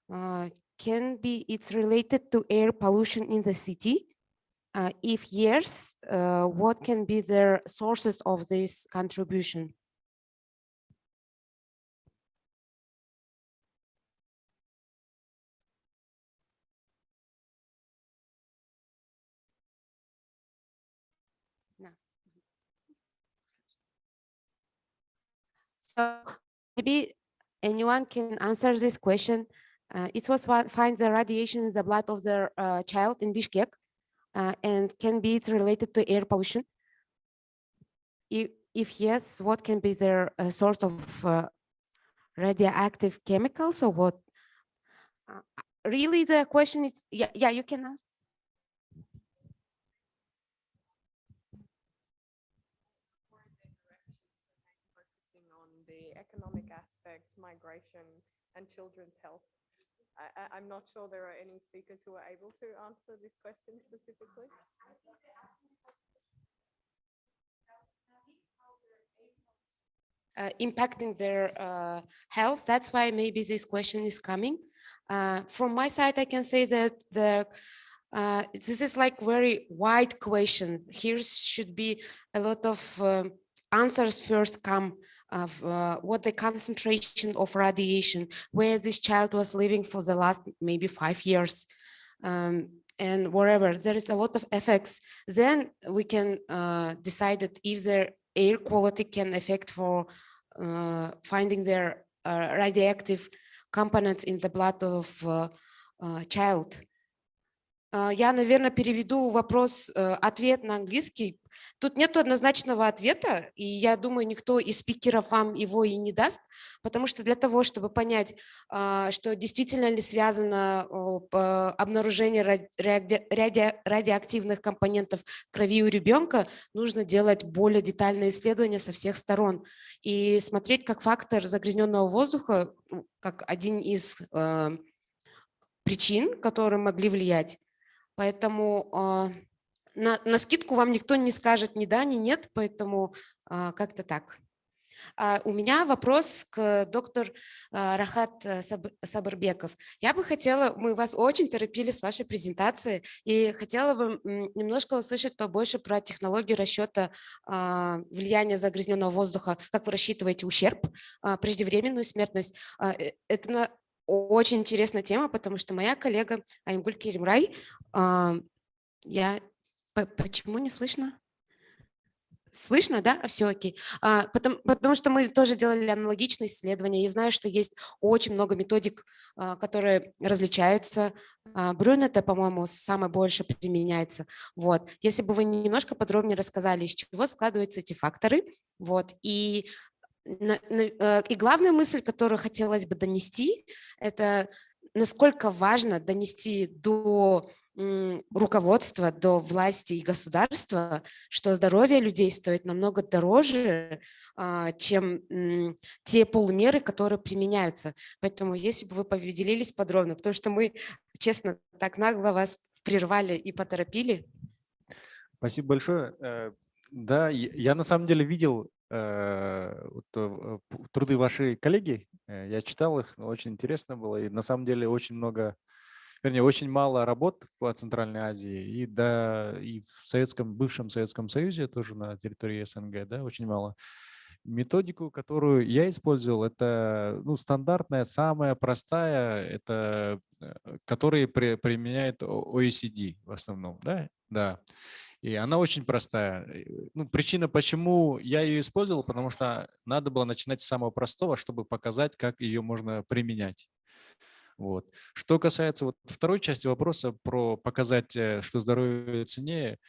can be it's related to air pollution in the city. If yes, what can be the sources of this contribution? So maybe anyone can answer this question. It was find the radiation in the blood of the child in Bishkek, and can be it related to air pollution? If yes, what can be their source of radioactive chemicals or what? Really, the question is, yeah, you can ask. Focusing on the economic aspects, migration, and children's health. I'm not sure there are any speakers who are able to answer this question specifically. Impacting their health. That's why maybe this question is coming. From my side, I can say that this is like very wide question. Here should be a lot of answers first come of what the concentration of radiation, where this child was living for the last maybe 5 years, and wherever there is a lot of effects. Then we can decide that if their air quality can affect for finding their radioactive components in the blood of child. Я, наверное, переведу вопрос, ответ на английский. Тут нет однозначного ответа, и я думаю, никто из спикеров вам его и не даст, потому что для того, чтобы понять, что действительно ли связано обнаружение радиоактивных компонентов в крови у ребенка, нужно делать более детальные исследования со всех сторон и смотреть как фактор загрязненного воздуха, как один из причин, которые могли влиять. Поэтому на скидку вам никто не скажет ни да, ни нет, поэтому как-то так. У меня вопрос к доктору Рахат Сабырбеков. Я бы хотела, мы вас очень торопили с вашей презентацией, и хотела бы немножко услышать побольше про технологии расчета влияния загрязненного воздуха, как вы рассчитываете ущерб, преждевременную смертность. Это очень интересная тема, потому что моя коллега Аймгуль Керимрай, почему не слышно? Слышно, да? Все окей. Потому что мы тоже делали аналогичные исследования. Я знаю, что есть очень много методик, которые различаются. Брюн это, по-моему, самое больше применяется. Вот. Если бы вы немножко подробнее рассказали, из чего складываются эти факторы. Вот. И главная мысль, которую хотелось бы донести, это насколько важно донести до руководства, до власти и государства, что здоровье людей стоит намного дороже, чем те полумеры, которые применяются. Поэтому если бы вы поделились подробно, потому что мы, честно, так нагло вас прервали и поторопили. Спасибо большое. Да, я на самом деле видел труды вашей коллеги, я читал их, очень интересно было, и на самом деле очень мало работ по Центральной Азии, и в бывшем Советском Союзе, тоже на территории СНГ, да, очень мало. Методику, которую я использовал, это стандартная, самая простая, это которую применяет OECD в основном, да. И она очень простая. Причина, почему я ее использовал, потому что надо было начинать с самого простого, чтобы показать, как ее можно применять. Вот. Что касается второй части вопроса про показать, что здоровье ценнее,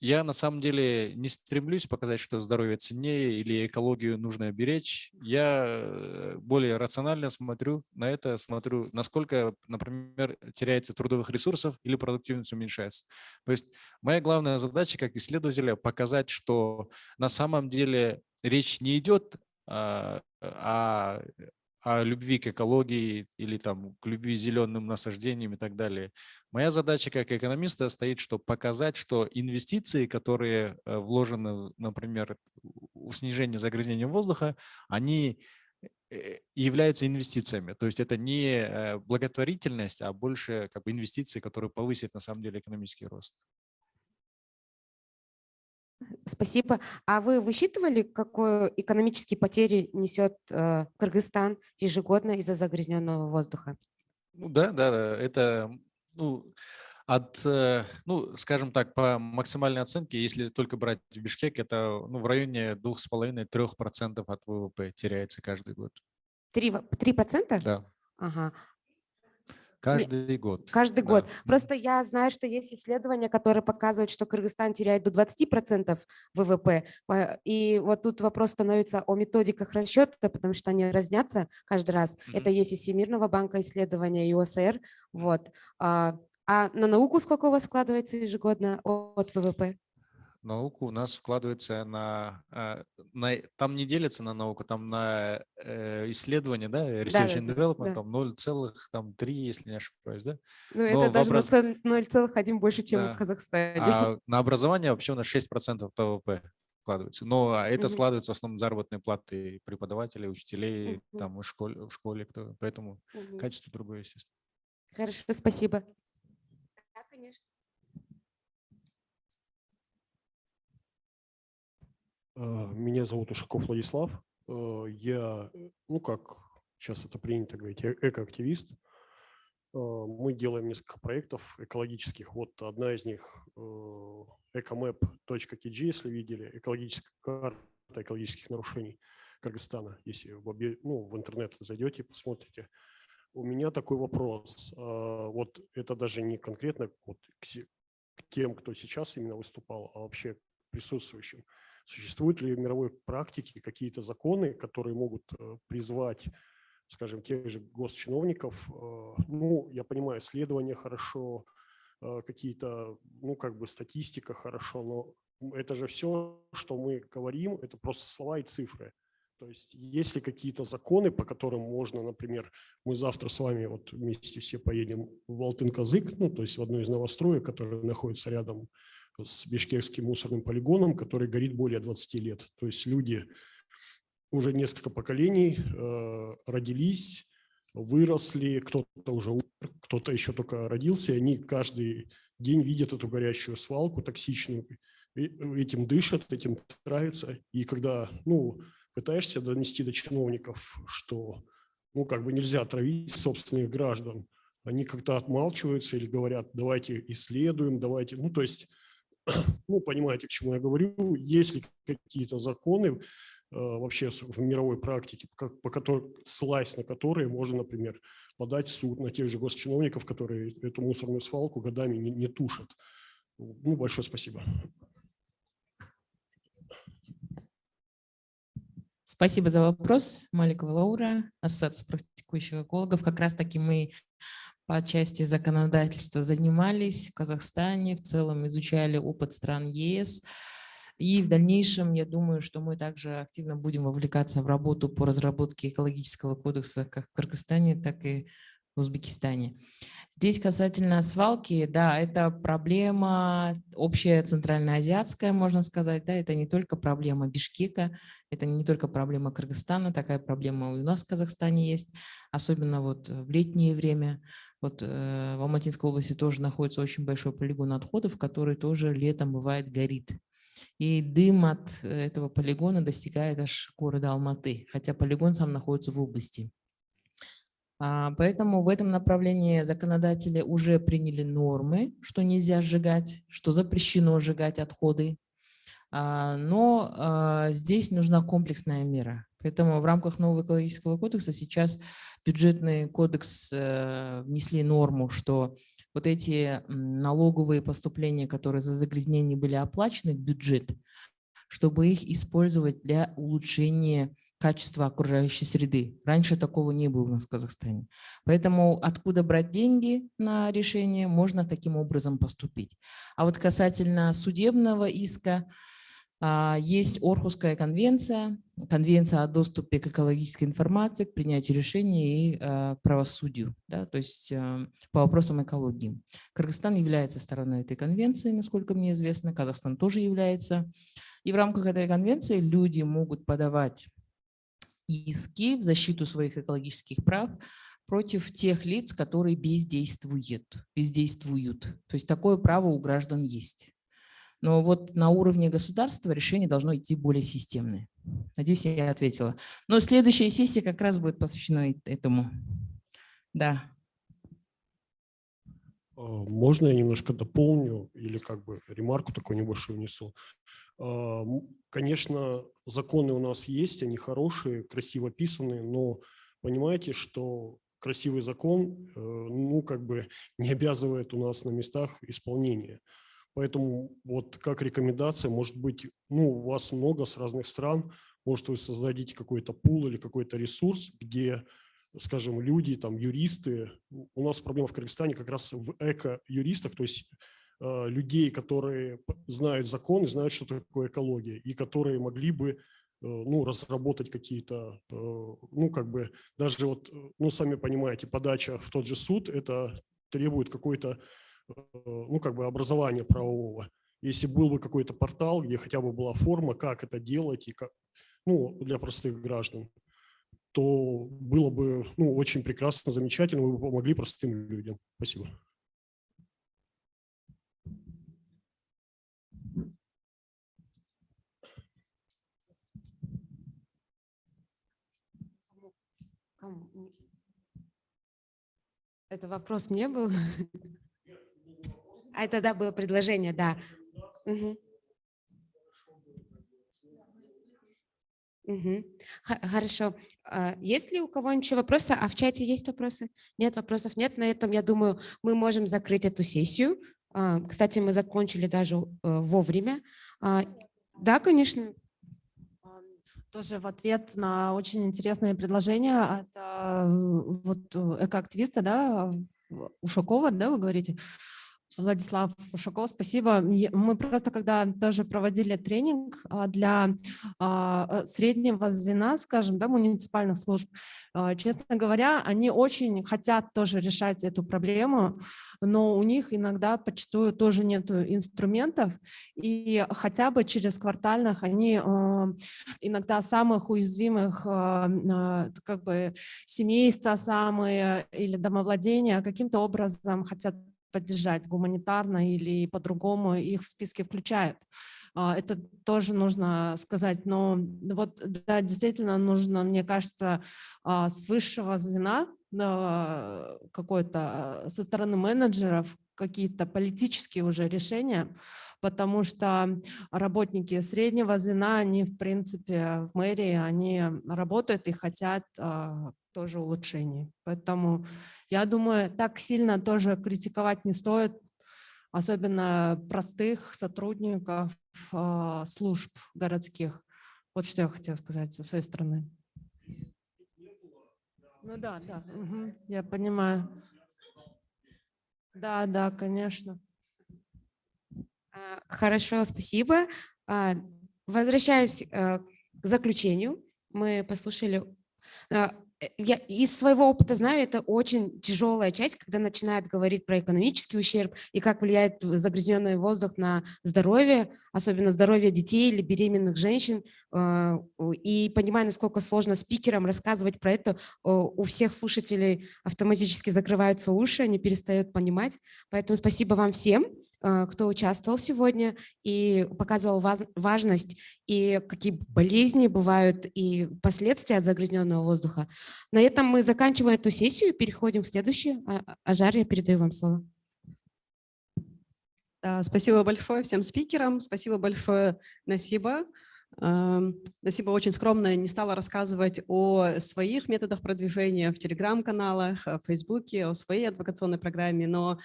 я на самом деле не стремлюсь показать, что здоровье ценнее или экологию нужно беречь. Я более рационально смотрю на это, насколько, например, теряется трудовых ресурсов или продуктивность уменьшается. То есть моя главная задача как исследователя показать, что на самом деле речь не идет о любви к экологии или к любви к зеленым насаждениям и так далее. Моя задача как экономиста стоит, чтобы показать, что инвестиции, которые вложены, например, в снижение загрязнения воздуха, они являются инвестициями. То есть это не благотворительность, а больше инвестиции, которые повысят на самом деле экономический рост. Спасибо. А вы высчитывали, какой экономические потери несет Кыргызстан ежегодно из-за загрязненного воздуха? Да. Это Ну, скажем так, по максимальной оценке, если только брать в Бишкеке, это в районе 2,5–3% от ВВП теряется каждый год. 3%? Да. Ага. Каждый год. Каждый Да. год. Просто я знаю, что есть исследования, которые показывают, что Кыргызстан теряет до 20% ВВП. И вот тут вопрос становится о методиках расчета, потому что они разнятся каждый раз. Это есть из Всемирного банка исследования, и ОСР. Вот. А на науку сколько у вас складывается ежегодно от ВВП? Науку у нас вкладывается там не делится на науку, там на исследование, да, research and development, там 0,3, если не ошибаюсь, да? Ну, это даже 0,1 больше, чем да. в Казахстане. А на образование вообще у нас 6% ВВП вкладывается. Но это складывается в основном заработные платы преподавателей, учителей, там в школе, кто, поэтому качество другое, естественно. Хорошо, спасибо. Да, конечно. Меня зовут Ушаков Владислав. Я, как сейчас это принято говорить, экоактивист. Мы делаем несколько проектов экологических. Вот одна из них ecomap.kg, если видели, экологическая карта экологических нарушений Кыргызстана. Если в интернет зайдете, посмотрите. У меня такой вопрос. Вот это даже не конкретно к тем, кто сейчас именно выступал, а вообще к присутствующим. Существуют ли в мировой практике какие-то законы, которые могут призвать, скажем, тех же госчиновников, я понимаю, исследования хорошо, какие-то, статистика хорошо, но это же все, что мы говорим, это просто слова и цифры. То есть есть ли какие-то законы, по которым можно, например, мы завтра с вами вместе все поедем в Алтын-Казык, то есть в одну из новостроек, которая находится рядом с бишкекским мусорным полигоном, который горит более 20 лет. То есть люди уже несколько поколений родились, выросли, кто-то уже умер, кто-то еще только родился, и они каждый день видят эту горящую свалку токсичную, этим дышат, этим травятся. И когда пытаешься донести до чиновников, что нельзя травить собственных граждан, они как-то отмалчиваются или говорят, давайте исследуем, давайте, то есть, понимаете, к чему я говорю, есть ли какие-то законы вообще в мировой практике, ссылаясь на которые можно, например, подать в суд на тех же госчиновников, которые эту мусорную свалку годами не тушат. Большое спасибо. Спасибо за вопрос, Маликова Лаура, Ассоциация практикующих экологов. Как раз-таки мы по части законодательства занимались в Казахстане, в целом изучали опыт стран ЕС. И в дальнейшем, я думаю, что мы также активно будем вовлекаться в работу по разработке экологического кодекса как в Кыргызстане, так и в Узбекистане. Здесь касательно свалки, да, это проблема общая центральноазиатская, можно сказать, да, это не только проблема Бишкека, это не только проблема Кыргызстана, такая проблема у нас в Казахстане есть, особенно в летнее время. В Алматинской области тоже находится очень большой полигон отходов, который тоже летом бывает горит. И дым от этого полигона достигает аж города Алматы, хотя полигон сам находится в области. Поэтому в этом направлении законодатели уже приняли нормы, что нельзя сжигать, что запрещено сжигать отходы. Но здесь нужна комплексная мера. Поэтому в рамках нового экологического кодекса сейчас бюджетный кодекс внесли норму, что эти налоговые поступления, которые за загрязнение были оплачены в бюджет, чтобы их использовать для улучшения качества окружающей среды. Раньше такого не было у нас в Казахстане. Поэтому откуда брать деньги на решение, можно таким образом поступить. А касательно судебного иска, есть Орхусская конвенция, конвенция о доступе к экологической информации, к принятию решений и правосудию, да, то есть по вопросам экологии. Кыргызстан является стороной этой конвенции, насколько мне известно, Казахстан тоже является. И в рамках этой конвенции люди могут подавать иски в защиту своих экологических прав против тех лиц, которые бездействуют. То есть такое право у граждан есть. Но на уровне государства решение должно идти более системное. Надеюсь, я ответила. Но следующая сессия как раз будет посвящена этому. Да. Можно я немножко дополню или как бы ремарку такую небольшую внесу? Конечно, законы у нас есть, они хорошие, красиво писанные, но понимаете, что красивый закон, ну, как бы не обязывает у нас на местах исполнения. Поэтому вот как рекомендация, может быть, ну, у вас много с разных стран, может, вы создадите какой-то пул или какой-то ресурс, где, скажем, люди, там, юристы, у нас проблема в Кыргызстане как раз в эко-юристах, то есть людей, которые знают закон и знают, что такое экология, и которые могли бы, ну, разработать какие-то, ну, как бы, даже вот, ну, сами понимаете, подача в тот же суд, это требует какой-то, ну, как бы образования правового. Если был бы какой-то портал, где хотя бы была форма, как это делать, и как, ну, для простых граждан, то было бы, ну, очень прекрасно, замечательно, вы бы помогли простым людям. Спасибо. Это вопрос мне был? А это, да, было предложение, да. Хорошо. Есть ли у кого-нибудь еще вопросы? А в чате есть вопросы? Нет, вопросов нет. На этом, я думаю, мы можем закрыть эту сессию. Кстати, мы закончили даже вовремя. Да, конечно. Тоже в ответ на очень интересное предложение от вот экоактивиста, да, Ушакова, да, вы говорите? Владислав Ушаков, спасибо. Мы просто когда тоже проводили тренинг для среднего звена, скажем, да, муниципальных служб, честно говоря, они очень хотят тоже решать эту проблему, но у них иногда почастую тоже нет инструментов, и хотя бы через квартальных они иногда самых уязвимых как бы семейства самые или домовладения каким-то образом хотят поддержать гуманитарно или по-другому, их в списке включают. Это тоже нужно сказать, но вот да, действительно нужно, мне кажется, с высшего звена какой-то со стороны менеджеров какие-то политические уже решения, потому что работники среднего звена, они в принципе в мэрии, они работают и хотят тоже улучшений. Поэтому я думаю, так сильно тоже критиковать не стоит, особенно простых сотрудников служб городских. Вот что я хотела сказать со своей стороны. Ну да, да, я понимаю. Да, да, конечно. Хорошо, спасибо. Возвращаюсь к заключению. Мы послушали. Я из своего опыта знаю, это очень тяжелая часть, когда начинают говорить про экономический ущерб и как влияет загрязненный воздух на здоровье, особенно здоровье детей или беременных женщин. И понимаю, насколько сложно спикерам рассказывать про это. У всех слушателей автоматически закрываются уши, они перестают понимать. Поэтому спасибо вам всем, кто участвовал сегодня и показывал важность и какие болезни бывают и последствия от загрязненного воздуха. На этом мы заканчиваем эту сессию и переходим к следующей. Ажар, я передаю вам слово. Спасибо большое всем спикерам, спасибо большое, Насиба. Насиба очень скромно не стала рассказывать о своих методах продвижения в телеграм-каналах, в Фейсбуке, о своей адвокационной программе, но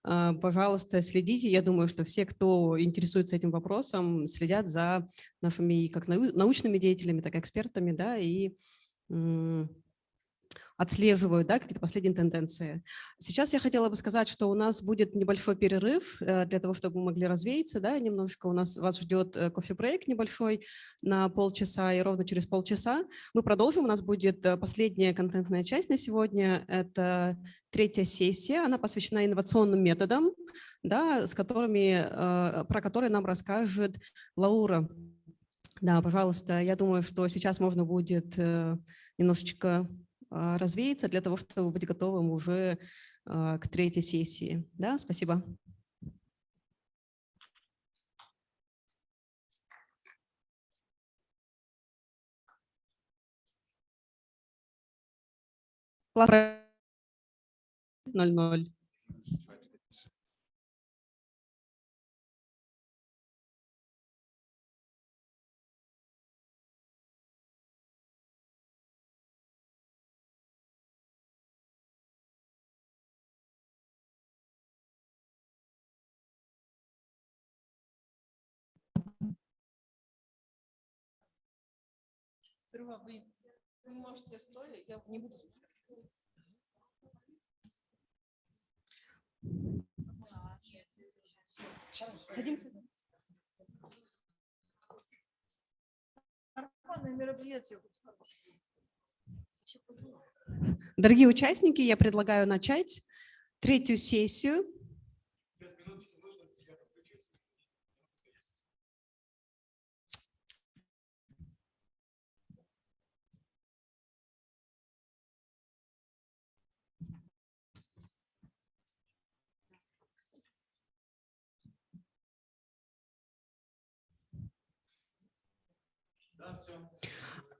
пожалуйста, следите. Я думаю, что все, кто интересуется этим вопросом, следят за нашими как научными деятелями, так и экспертами, да, и отслеживают, да, какие-то последние тенденции. Сейчас я хотела бы сказать, что у нас будет небольшой перерыв для того, чтобы мы могли развеяться, да, немножечко вас ждет кофе-брейк небольшой на полчаса, и ровно через полчаса мы продолжим. У нас будет последняя контентная часть на сегодня. Это третья сессия, она посвящена инновационным методам, да, про которые нам расскажет Лаура. Да, пожалуйста, я думаю, что сейчас можно будет немножечко развеяться для того, чтобы быть готовым уже к третьей сессии. Да, спасибо. Класс 00. Вы можете стоять, я не буду. Садимся. Дорогие участники, я предлагаю начать третью сессию.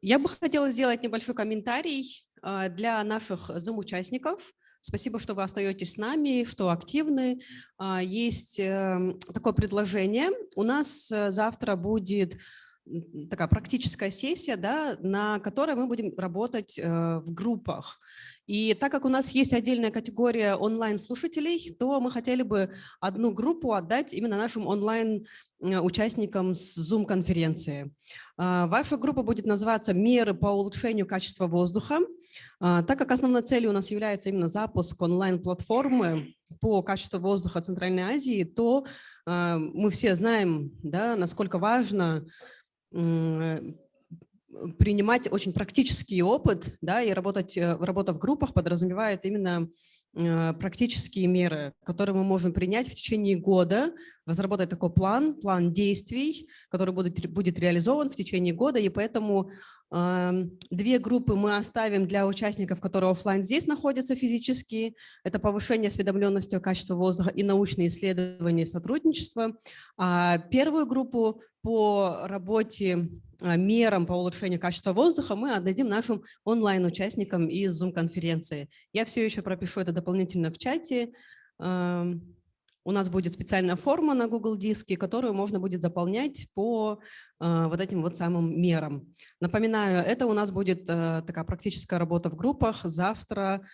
Я бы хотела сделать небольшой комментарий для наших замучастников. Спасибо, что вы остаетесь с нами, что активны. Есть такое предложение. У нас завтра будет такая практическая сессия, да, на которой мы будем работать в группах. И так как у нас есть отдельная категория онлайн-слушателей, то мы хотели бы одну группу отдать именно нашим онлайн-участникам с Zoom-конференции. Ваша группа будет называться «Меры по улучшению качества воздуха». Так как основной целью у нас является именно запуск онлайн-платформы по качеству воздуха Центральной Азии, то мы все знаем, да, насколько важно принимать очень практический опыт, да, и работа в группах подразумевает именно практические меры, которые мы можем принять в течение года, разработать такой план действий, который будет реализован в течение года, и поэтому две группы мы оставим для участников, которые офлайн здесь находятся физически. Это повышение осведомленности о качестве воздуха и научные исследования и сотрудничество. А первую группу по работе мерам по улучшению качества воздуха мы отдадим нашим онлайн-участникам из Zoom-конференции. Я все еще пропишу это дополнительно в чате. У нас будет специальная форма на Google Диске, которую можно будет заполнять по вот этим вот самым мерам. Напоминаю, это у нас будет такая практическая работа в группах завтра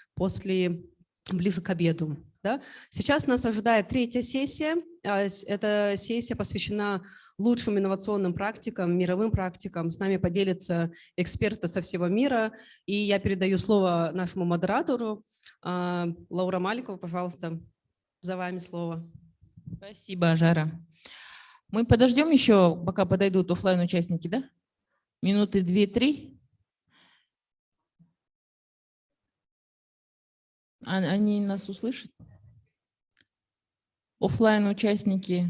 ближе к обеду. Да? Сейчас нас ожидает третья сессия. Эта сессия посвящена лучшим инновационным практикам, мировым практикам. С нами поделятся эксперты со всего мира. И я передаю слово нашему модератору. Лаура Маликова, пожалуйста, за вами слово. Спасибо, Ажара. Мы подождем еще, пока подойдут офлайн-участники, да? Минуты 2-3. Они нас услышат? Офлайн-участники,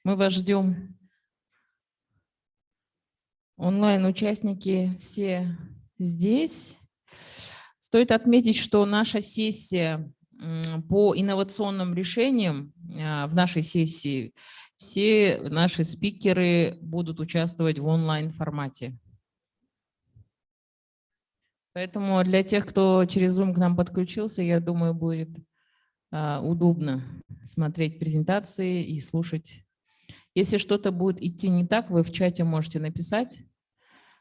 мы вас ждем. Онлайн-участники все здесь. Стоит отметить, что наша сессия по инновационным решениям, в нашей сессии все наши спикеры будут участвовать в онлайн-формате. Поэтому для тех, кто через Zoom к нам подключился, я думаю, будет удобно смотреть презентации и слушать. Если что-то будет идти не так, вы в чате можете написать.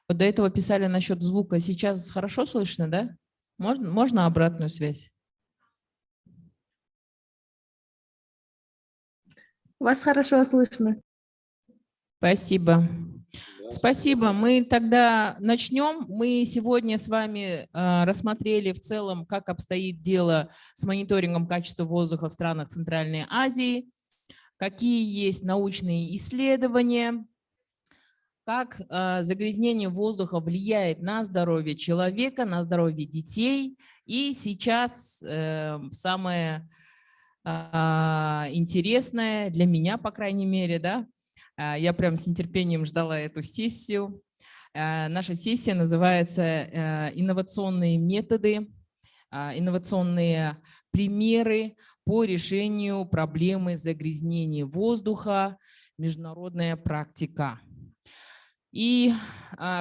Вот до этого писали насчет звука. Сейчас хорошо слышно, да? Можно обратную связь? Вас хорошо слышно. Спасибо. Спасибо. Мы тогда начнем. Мы сегодня с вами рассмотрели в целом, как обстоит дело с мониторингом качества воздуха в странах Центральной Азии, какие есть научные исследования, как загрязнение воздуха влияет на здоровье человека, на здоровье детей. И сейчас самое интересное для меня, по крайней мере, да, я прям с нетерпением ждала эту сессию. Наша сессия называется «Инновационные методы, инновационные примеры по решению проблемы загрязнения воздуха. Международная практика». И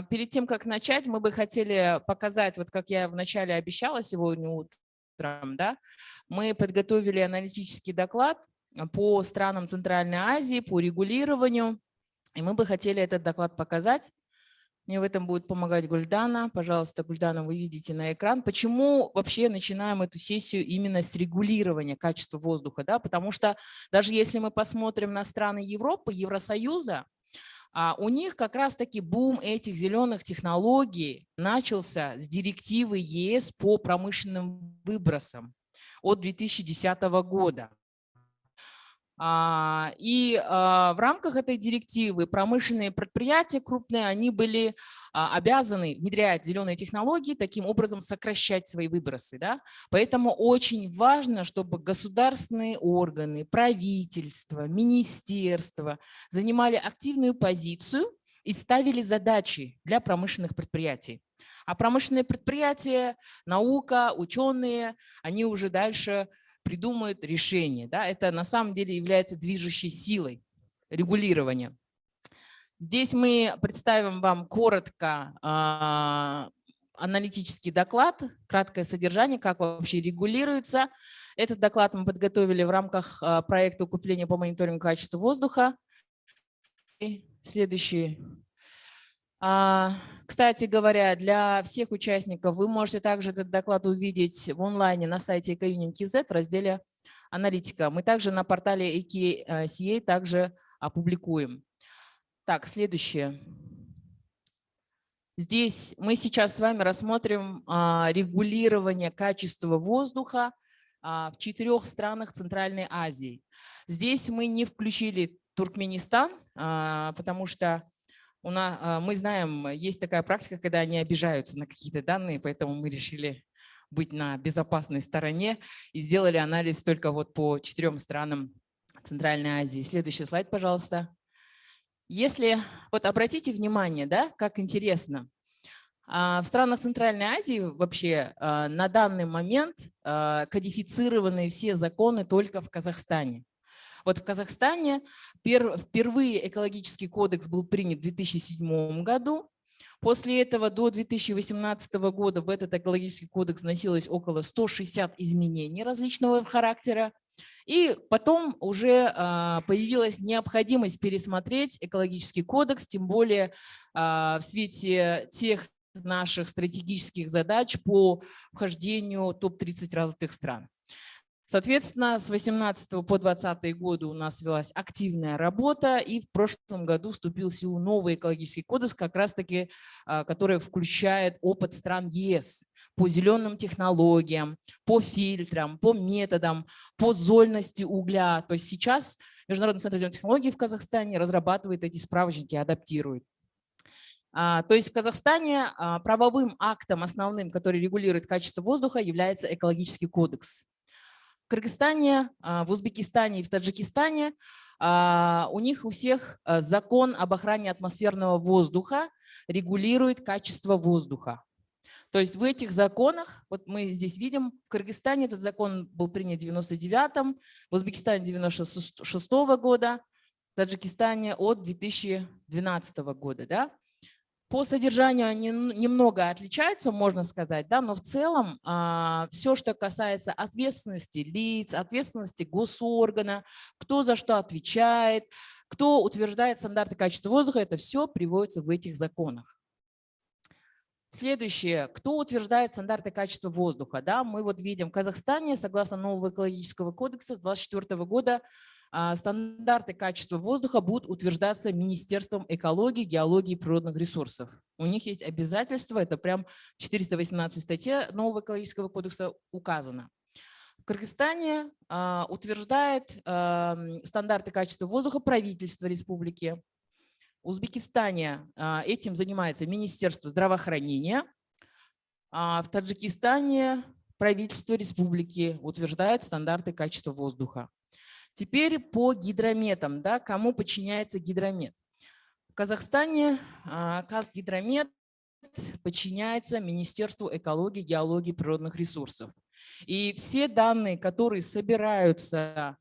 перед тем, как начать, мы бы хотели показать, вот как я вначале обещала сегодня утром, да, мы подготовили аналитический доклад по странам Центральной Азии, по регулированию. И мы бы хотели этот доклад показать. Мне в этом будет помогать Гульдана. Пожалуйста, Гульдана, вы видите на экран. Почему вообще начинаем эту сессию именно с регулирования качества воздуха? Да? Потому что даже если мы посмотрим на страны Европы, Евросоюза, у них как раз-таки бум этих зеленых технологий начался с директивы ЕС по промышленным выбросам от 2010 года. В рамках этой директивы промышленные предприятия крупные, они были обязаны внедрять зеленые технологии, таким образом сокращать свои выбросы. Да? Поэтому очень важно, чтобы государственные органы, правительства, министерства занимали активную позицию и ставили задачи для промышленных предприятий. А промышленные предприятия, наука, ученые, они уже дальше придумают решение. Да? Это на самом деле является движущей силой регулирования. Здесь мы представим вам коротко аналитический доклад, краткое содержание, как вообще регулируется. Этот доклад мы подготовили в рамках проекта укрепления по мониторингу качества воздуха. И следующий. Кстати говоря, для всех участников вы можете также этот доклад увидеть в онлайне на сайте AQCA в разделе «Аналитика». Мы также на портале AQCA также опубликуем. Так, следующее. Здесь мы сейчас с вами рассмотрим регулирование качества воздуха в 4 странах Центральной Азии. Здесь мы не включили Туркменистан, потому что мы знаем, есть такая практика, когда они обижаются на какие-то данные, поэтому мы решили быть на безопасной стороне и сделали анализ только вот по 4 странам Центральной Азии. Следующий слайд, пожалуйста. Если вот обратите внимание, да, как интересно, в странах Центральной Азии вообще на данный момент кодифицированы все законы только в Казахстане. Вот в Казахстане впервые экологический кодекс был принят в 2007 году. После этого до 2018 года в этот экологический кодекс вносилось около 160 изменений различного характера. И потом уже появилась необходимость пересмотреть экологический кодекс, тем более в свете тех наших стратегических задач по вхождению топ-30 развитых стран. Соответственно, с 2018 по 2020 годы у нас велась активная работа, и в прошлом году вступил в силу новый экологический кодекс, как раз-таки, который включает опыт стран ЕС по зеленым технологиям, по фильтрам, по методам, по зольности угля. То есть сейчас Международный центр зеленых технологий в Казахстане разрабатывает эти справочники, адаптирует. То есть в Казахстане правовым актом основным, который регулирует качество воздуха, является экологический кодекс. В Кыргызстане, в Узбекистане и в Таджикистане у них у всех закон об охране атмосферного воздуха регулирует качество воздуха. То есть в этих законах, вот мы здесь видим, в Кыргызстане этот закон был принят в 1999-м, в Узбекистане 1996 года, в Таджикистане от 2012 года. Да? По содержанию они немного отличаются, можно сказать, да, но в целом все, что касается ответственности лиц, ответственности госоргана, кто за что отвечает, кто утверждает стандарты качества воздуха, это все приводится в этих законах. Следующее. Кто утверждает стандарты качества воздуха? Да, мы вот видим в Казахстане, согласно нового экологического кодекса с 2024 года, стандарты качества воздуха будут утверждаться Министерством экологии, геологии и природных ресурсов. У них есть обязательства, это прям 418 статья нового экологического кодекса указано. В Кыргызстане утверждает стандарты качества воздуха правительство республики. В Узбекистане этим занимается Министерство здравоохранения. В Таджикистане правительство республики утверждает стандарты качества воздуха. Теперь по гидрометам. Да, кому подчиняется гидромет? В Казахстане Казгидромет подчиняется Министерству экологии, геологии и природных ресурсов. И все данные, которые собираются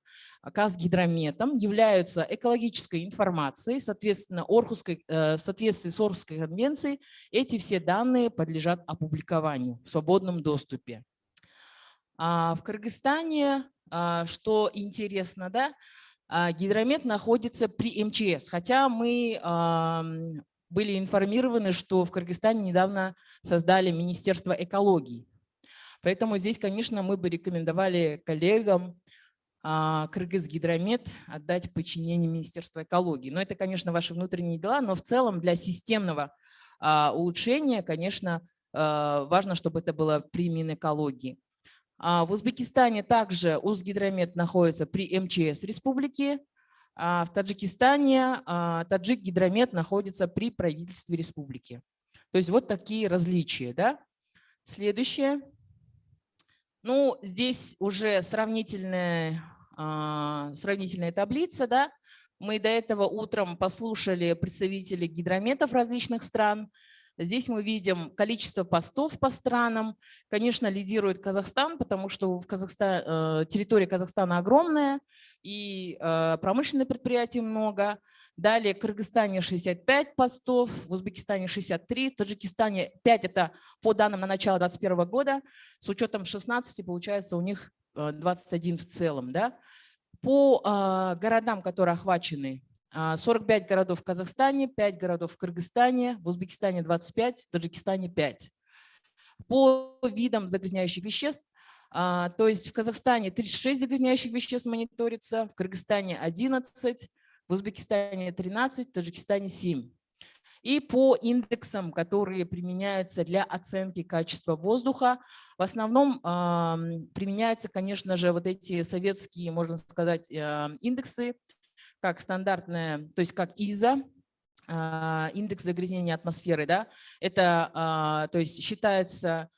Казгидрометом, являются экологической информацией, соответственно, в соответствии с Орхусской конвенцией, эти все данные подлежат опубликованию в свободном доступе. В Кыргызстане, что интересно, да, гидромет находится при МЧС, хотя мы были информированы, что в Кыргызстане недавно создали Министерство экологии. Поэтому здесь, конечно, мы бы рекомендовали коллегам Кыргызгидромет отдать в подчинение Министерства экологии. Но это, конечно, ваши внутренние дела, но в целом для системного улучшения, конечно, важно, чтобы это было при Минэкологии. В Узбекистане также Узгидромет находится при МЧС республики, а в Таджикистане Таджикгидромет находится при правительстве республики. То есть вот такие различия. Да? Следующее. Ну, здесь уже сравнительная таблица. Да? Мы до этого утром послушали представителей гидрометов различных стран. Здесь мы видим количество постов по странам. Конечно, лидирует Казахстан, потому что территория Казахстана огромная и промышленных предприятий много. Далее в Кыргызстане 65 постов, в Узбекистане 63, в Таджикистане 5, это по данным на начало 2021 года. С учетом 16 получается у них 21 в целом. Да? По городам, которые охвачены, 45 городов в Казахстане, 5 городов в Кыргызстане, в Узбекистане 25, в Таджикистане 5. По видам загрязняющих веществ, то есть в Казахстане 36 загрязняющих веществ мониторится, в Кыргызстане 11, в Узбекистане 13, в Таджикистане 7. И по индексам, которые применяются для оценки качества воздуха, в основном применяются, конечно же, вот эти советские, можно сказать, индексы, как стандартная, то есть как ИЗА, индекс загрязнения атмосферы, да, это, то есть считается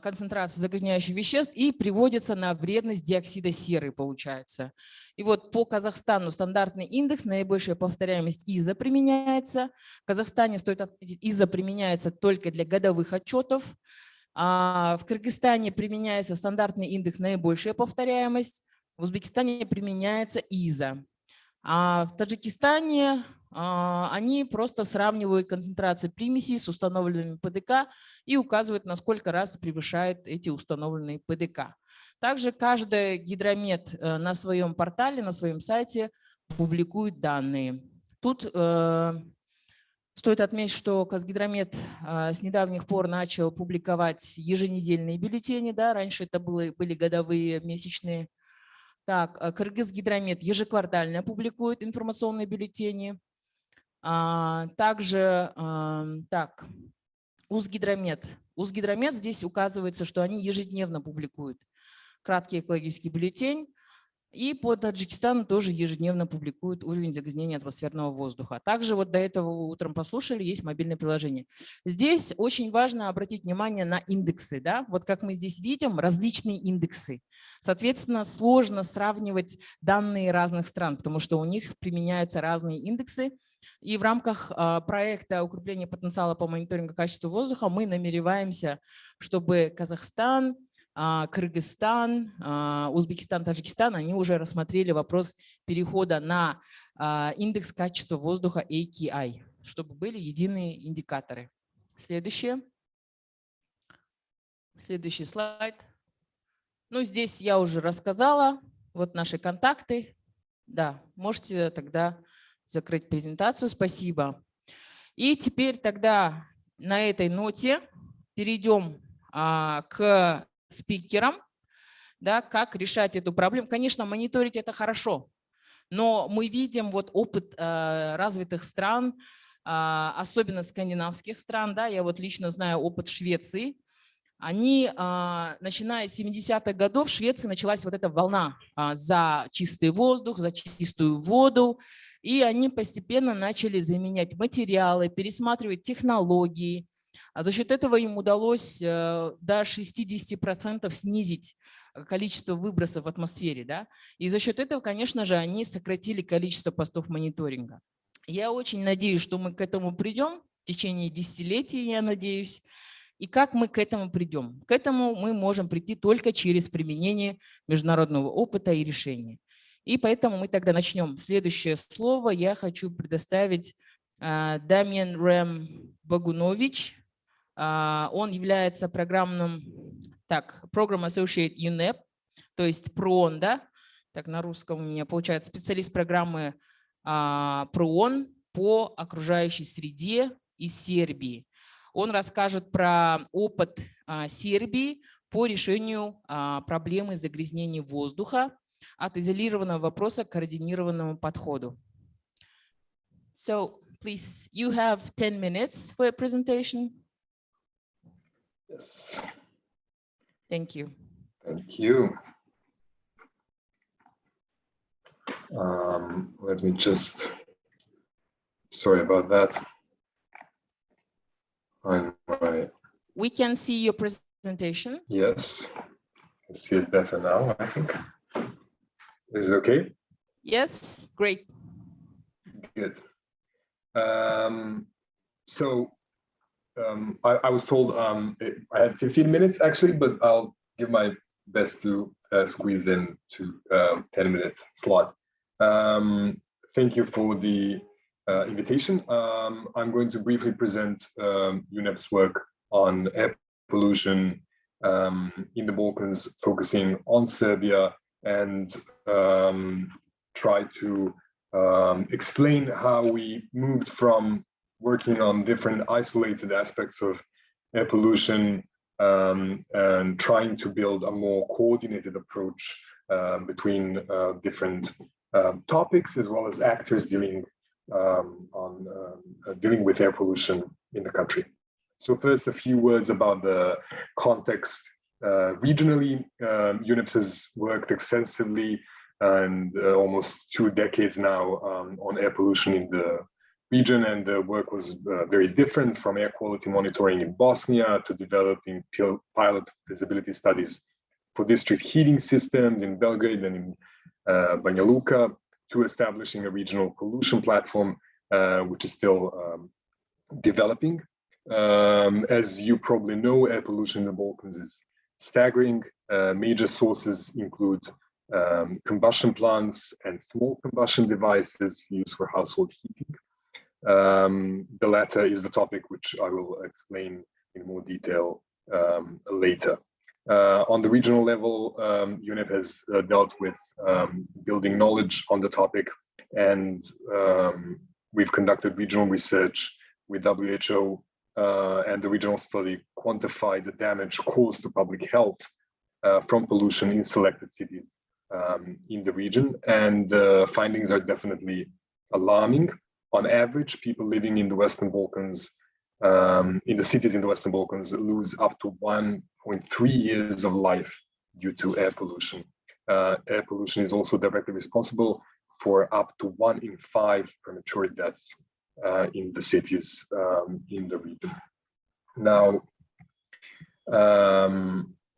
концентрация загрязняющих веществ и приводится на вредность диоксида серы, получается. И вот по Казахстану стандартный индекс, наибольшая повторяемость ИЗА применяется. В Казахстане, стоит отметить, ИЗА применяется только для годовых отчетов. В Кыргызстане применяется стандартный индекс, наибольшая повторяемость. В Узбекистане применяется ИЗА. А в Таджикистане они просто сравнивают концентрации примесей с установленными ПДК и указывают, насколько раз превышает эти установленные ПДК. Также каждый гидромет на своем портале, на своем сайте публикует данные. Тут стоит отметить, что Казгидромет с недавних пор начал публиковать еженедельные бюллетени. Да? Раньше это были годовые, месячные. Так, Кыргызгидромет ежеквартально публикует информационные бюллетени. Также Узгидромет. Узгидромет здесь указывается, что они ежедневно публикуют краткий экологический бюллетень. И по Таджикистану тоже ежедневно публикуют уровень загрязнения атмосферного воздуха. Также вот до этого утром послушали, есть мобильное приложение. Здесь очень важно обратить внимание на индексы. Да? Вот как мы здесь видим, различные индексы. Соответственно, сложно сравнивать данные разных стран, потому что у них применяются разные индексы. И в рамках проекта укрепления потенциала по мониторингу качества воздуха мы намереваемся, чтобы Казахстан, Кыргызстан, Узбекистан, Таджикистан, они уже рассмотрели вопрос перехода на индекс качества воздуха AQCA, чтобы были единые индикаторы. Следующий слайд. Ну, здесь я уже рассказала. Вот наши контакты. Да, можете тогда закрыть презентацию. Спасибо. И теперь тогда на этой ноте перейдем к спикерам, да, как решать эту проблему. Конечно, мониторить это хорошо, но мы видим вот опыт развитых стран, особенно скандинавских стран. Да, я вот лично знаю опыт Швеции. Они, начиная с 70-х годов, в Швеции началась вот эта волна за чистый воздух, за чистую воду, и они постепенно начали заменять материалы, пересматривать технологии. А за счет этого им удалось до 60% снизить количество выбросов в атмосфере. Да? И за счет этого, конечно же, они сократили количество постов мониторинга. Я очень надеюсь, что мы к этому придем в течение десятилетий, я надеюсь. И как мы к этому придем? К этому мы можем прийти только через применение международного опыта и решений. И поэтому мы тогда начнем. Следующее слово я хочу предоставить Дамиан Рэм Багунович. Он является программным, Program Associate UNEP, то есть ПРООН, да? Так на русском у меня получается специалист программы ПРООН по окружающей среде из Сербии. Он расскажет про опыт Сербии по решению проблемы загрязнения воздуха. от изолированного вопроса к координированному подходу. So, please, you have 10 minutes for a presentation. Yes. Thank you. Thank you. Let me just, sorry about that. We can see your presentation. Yes, I see it better now, I think. Is it okay? Yes, great. Good. I was told I had 15 minutes actually, but I'll give my best to squeeze in to 10-minute slot. Thank you for the invitation. I'm going to briefly present UNEP's work on air pollution in the Balkans, focusing on Serbia, and try to explain how we moved from working on different isolated aspects of air pollution and trying to build a more coordinated approach between different topics, as well as actors dealing dealing with air pollution in the country. So first, a few words about the context. Regionally, UNEP has worked extensively and almost 2 decades now on air pollution in the region, and the work was very different, from air quality monitoring in Bosnia to developing pilot feasibility studies for district heating systems in Belgrade and in Banja Luka, to establishing a regional pollution platform, which is still developing. As you probably know, air pollution in the Balkans is staggering. Major sources include combustion plants and small combustion devices used for household heating. The latter is the topic which I will explain in more detail later. On the regional level, UNEP has dealt with building knowledge on the topic, and we've conducted regional research with WHO, and the regional study quantified the damage caused to public health from pollution in selected cities in the region, and the findings are definitely alarming. On average, people living in the Western Balkans, in the cities in the Western Balkans, lose up to 1.3 years of life due to air pollution. Air pollution is also directly responsible for up to 1 in 5 premature deaths in the cities in the region. Now,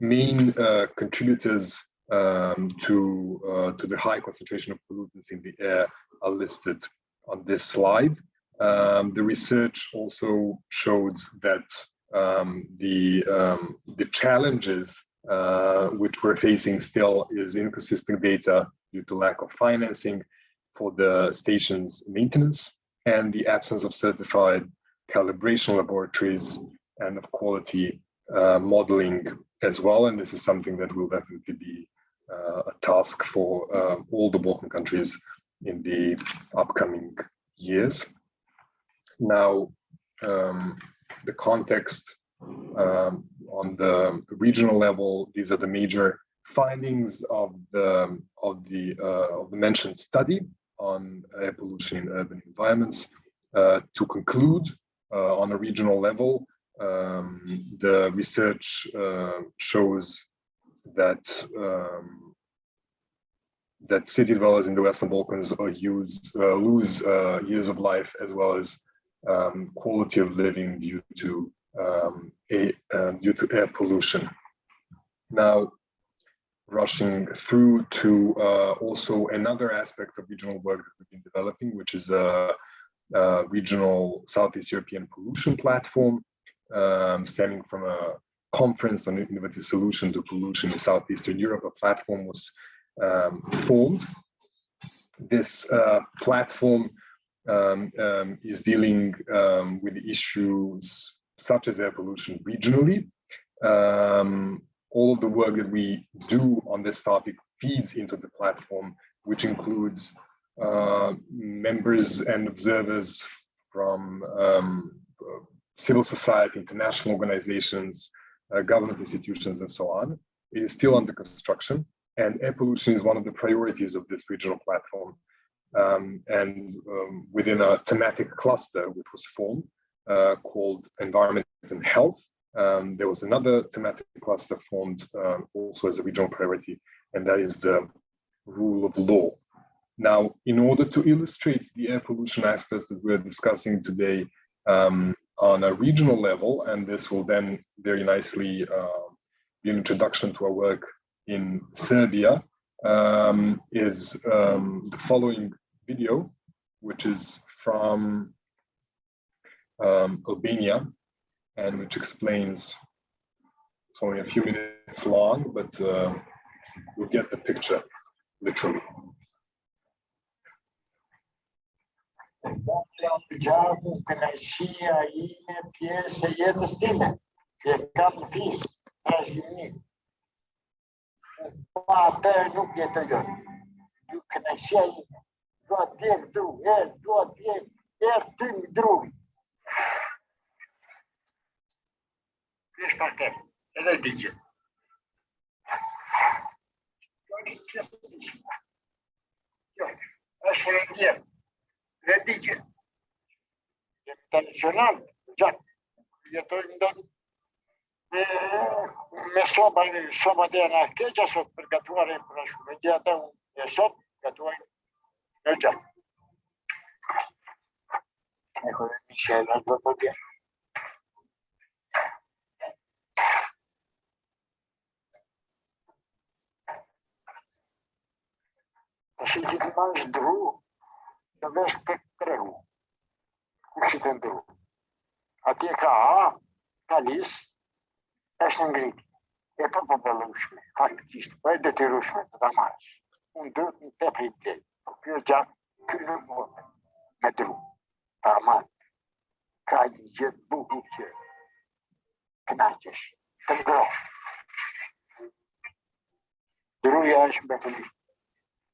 main contributors to the high concentration of pollutants in the air are listed on this slide. The research also showed that the challenges which we're facing still is inconsistent data due to lack of financing for the station's maintenance, and the absence of certified calibration laboratories and of quality modeling as well. And this is something that will definitely be a task for all the Balkan countries in the upcoming years. Now, the context on the regional level, these are the major findings of the mentioned study on air pollution in urban environments. To conclude, on a regional level, the research shows that that city dwellers in the Western Balkans lose years of life, as well as quality of living due to air pollution. Now, rushing through to also another aspect of regional work that we've been developing, which is a regional Southeast European pollution platform, stemming from a conference on innovative solution to pollution in Southeastern Europe. A platform was formed. This platform is dealing with issues such as air pollution regionally. All of the work that we do on this topic feeds into the platform, which includes members and observers from civil society, international organizations, government institutions, and so on. It is still under construction. And air pollution is one of the priorities of this regional platform. Within a thematic cluster which was formed called Environment and Health, there was another thematic cluster formed also as a regional priority, and that is the rule of law. Now, in order to illustrate the air pollution aspects that we're discussing today on a regional level, and this will then very nicely be an introduction to our work in Serbia, is the following video, which is from Albania, and which explains, it's only a few minutes long, but we'll get the picture, literally. AQCA, Talis, Ashingrid, e probabilmente, faktiskt, vad är det till Ryssland det där mars? Dört inte privat, och jag kunde gå med dro, tamat, kajet buhutje, knajes, tengro. Druja shbetli,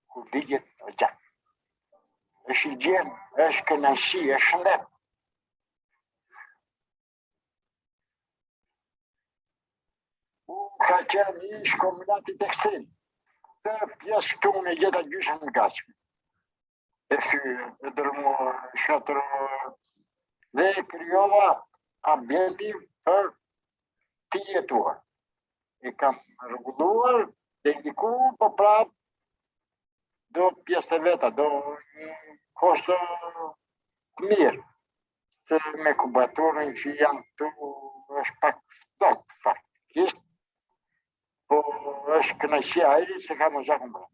kudiget ojak. Eshijen, eshkenashi, eshneb. Хотя есть комбинаты текстиль. Да, я стумне где-то дюжин газ. Если это шатер векриова объеби per tietua. И кам регулуар технику поправ до пьесовета, до коста мир. С мекубатурой фиянту шпак факт. Есть acho que nasci aí e chegamos já com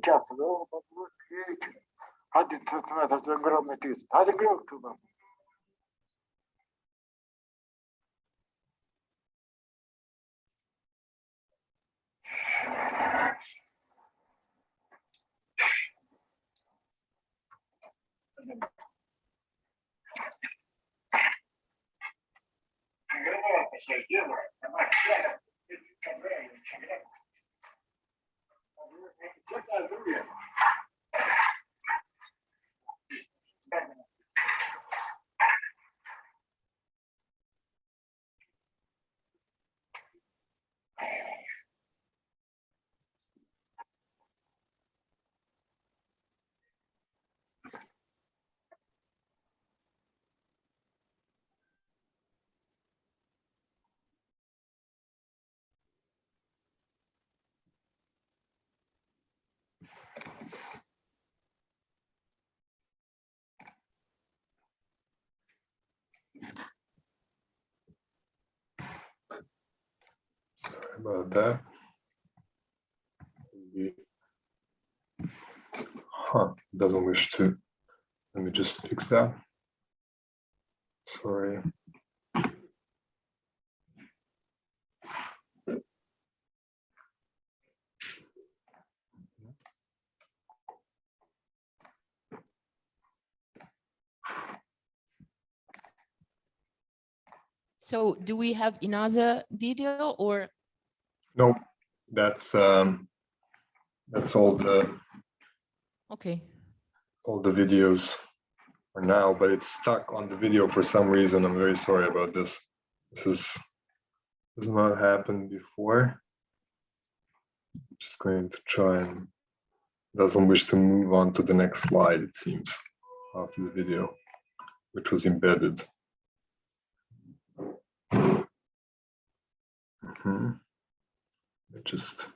часто, один метр огромный тысяч, один гроб туда. About that. Doesn't wish to. Let me just fix that. Sorry. So do we have another video or? No, that's all the videos for now, but it's stuck on the video for some reason. I'm very sorry about this. This has not happened before. I'm just going to try and doesn't wish to move on to the next slide, it seems, after the video, which was embedded. Just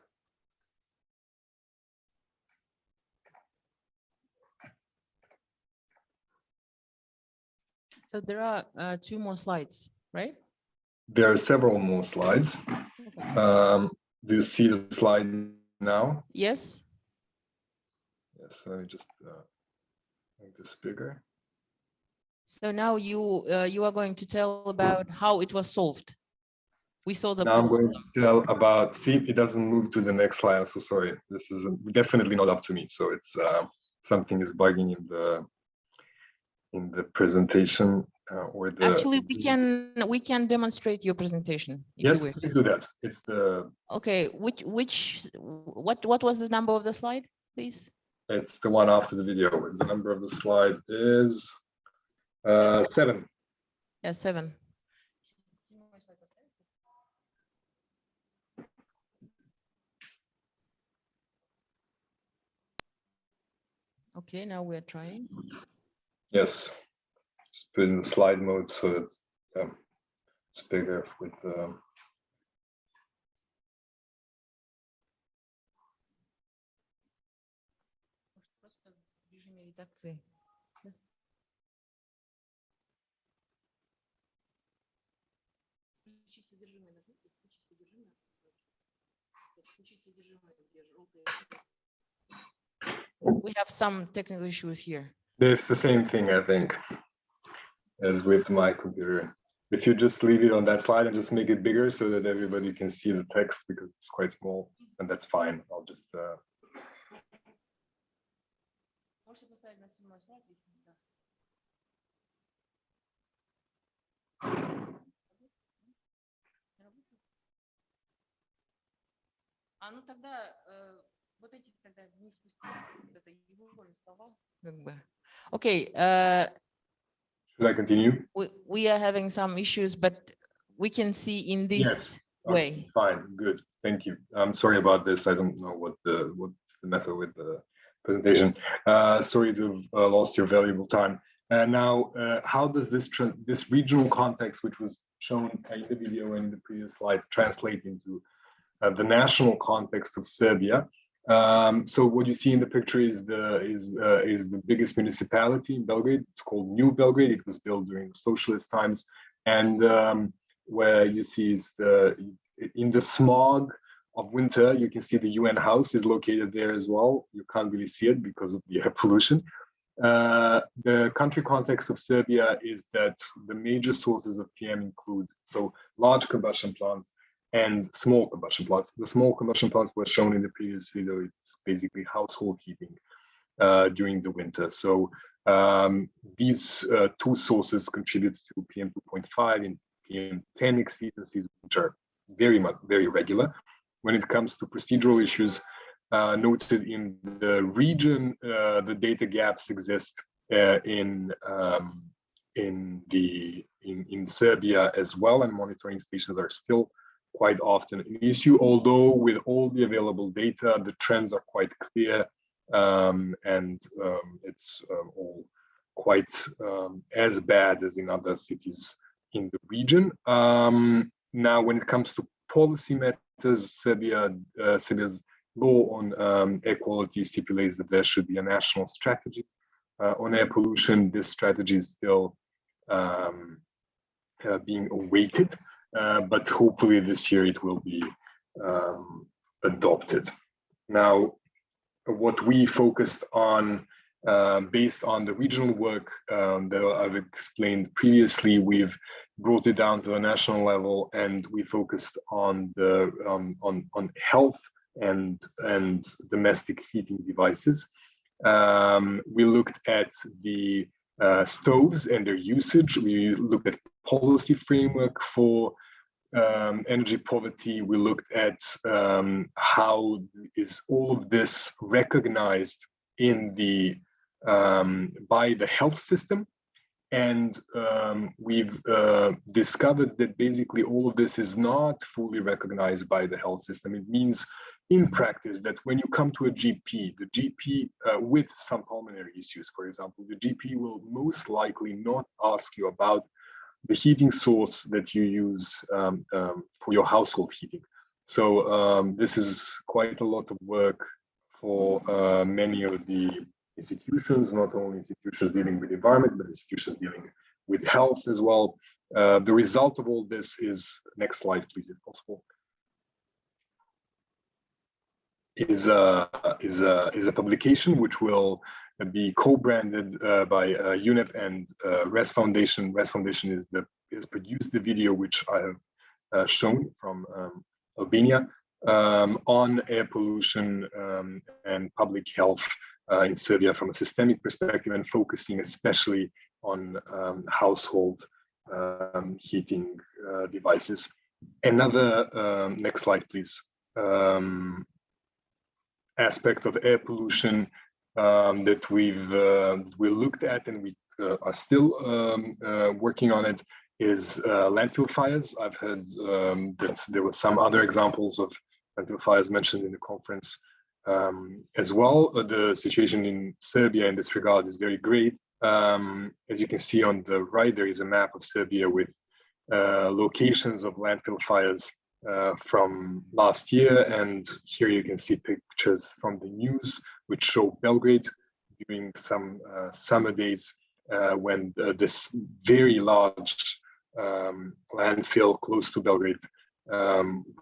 so there are 2 more slides, right? There are several more slides. Okay. Do you see the slide now? Yes. Yes, let me just make this bigger. So now you are going to tell about how it was solved. We saw the. Now I'm going to tell about. See, it doesn't move to the next slide. I'm so sorry. This is definitely not up to me. So it's something is bugging in the presentation or the. Actually, we can demonstrate your presentation. If Yes, you wish. please do that. It's the. Okay, what was the number of the slide, please? It's the one after the video. The number of the slide is 7. Yeah, 7. Okay, now we're trying. Yes, just put in the slide mode so that it's bigger with the. We have some technical issues here. It's the same thing, I think, as with my computer. If you just leave it on that slide and just make it bigger so that everybody can see the text because it's quite small, and that's fine. I'll just. Okay. Should I continue? We are having some issues, but we can see in this way. Okay, fine, good, thank you. I'm sorry about this. I don't know what's the method with the presentation. Sorry to have lost your valuable time. Now, how does this regional context, which was shown in the video and in the previous slide, translate into the national context of Serbia? So what you see in the picture is the biggest municipality in Belgrade. It's called New Belgrade. It was built during the socialist times, and where you see is in the smog of winter, you can see the UN house is located there as well. You can't really see it because of the air pollution. The country context of Serbia is that the major sources of PM include large combustion plants and small combustion plants. The small combustion plants were shown in the previous video. It's basically household heating during the winter. So these 2 sources contribute to PM 2.5 and PM 10 exceedances, which are very regular. When it comes to procedural issues noted in the region, the data gaps exist in Serbia as well, and monitoring stations are still quite often an issue, although with all the available data, the trends are quite clear, and it's all quite as bad as in other cities in the region. Now, when it comes to policy matters, Serbia's law on air quality stipulates that there should be a national strategy on air pollution. This strategy is still being awaited. But hopefully this year it will be adopted. Now, what we focused on, based on the regional work that I've explained previously, we've brought it down to a national level, and we focused on the on health and domestic heating devices. We looked at the stoves and their usage. We looked at policy framework for energy poverty. We looked at how is all of this recognized in the by the health system, and we've discovered that basically all of this is not fully recognized by the health system. It means in practice that when you come to a GP, the GP with some pulmonary issues, for example, the GP will most likely not ask you about the heating source that you use for your household heating. So this is quite a lot of work for many of the institutions, not only institutions dealing with the environment, but institutions dealing with health as well. The result of all this is, next slide, please, if possible, is a publication which will be co-branded by UNEP and RES Foundation. RES Foundation has produced the video which I have shown from Albania on air pollution and public health in Serbia from a systemic perspective, and focusing especially on household heating devices. Another, next slide, please, aspect of air pollution that we looked at and we are still working on it is landfill fires. I've heard that there were some other examples of landfill fires mentioned in the conference as well. The situation in Serbia in this regard is very great. As you can see on the right, there is a map of Serbia with locations of landfill fires from last year, and here you can see pictures from the news which show Belgrade during some summer days when this very large landfill close to Belgrade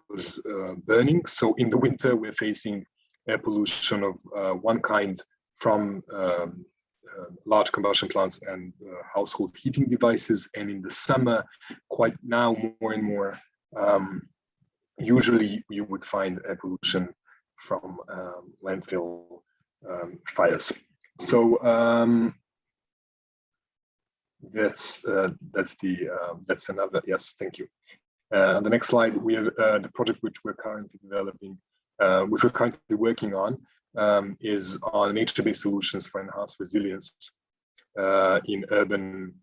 was burning. So in the winter we're facing air pollution of one kind from large combustion plants and household heating devices, and in the summer quite now more and more usually you would find air pollution from landfill fires. So that's another, yes, thank you. On the next slide, we have the project which we're currently developing, which we're currently working on, is on nature-based solutions for enhanced resilience in urban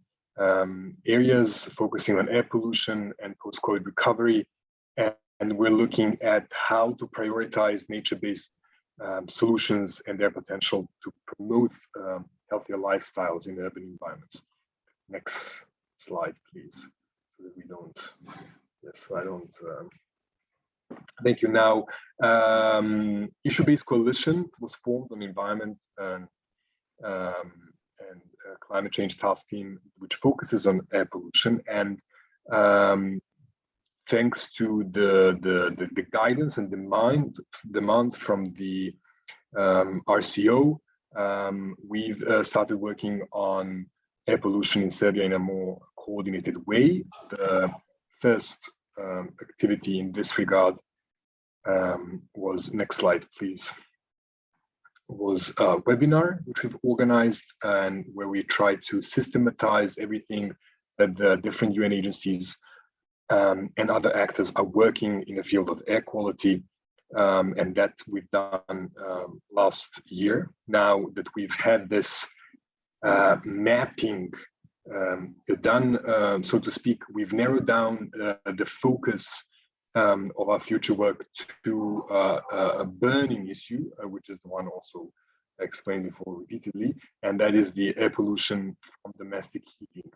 areas, focusing on air pollution and post-COVID recovery. And we're looking at how to prioritize nature-based solutions and their potential to promote healthier lifestyles in urban environments. Next slide, please, so that we don't, yes, I don't, thank you. Now, issue-based coalition was formed on environment and climate change task team, which focuses on air pollution, and thanks to the guidance and demand from the RCO, we've started working on air pollution in Serbia in a more coordinated way. The first activity in this regard was, next slide please, was a webinar which we've organized and where we tried to systematize everything that the different UN agencies and other actors are working in the field of air quality, and that we've done last year. Now that we've had this mapping done, so to speak, we've narrowed down the focus of our future work to a burning issue, which is the one also explained before repeatedly, and that is the air pollution from domestic heating.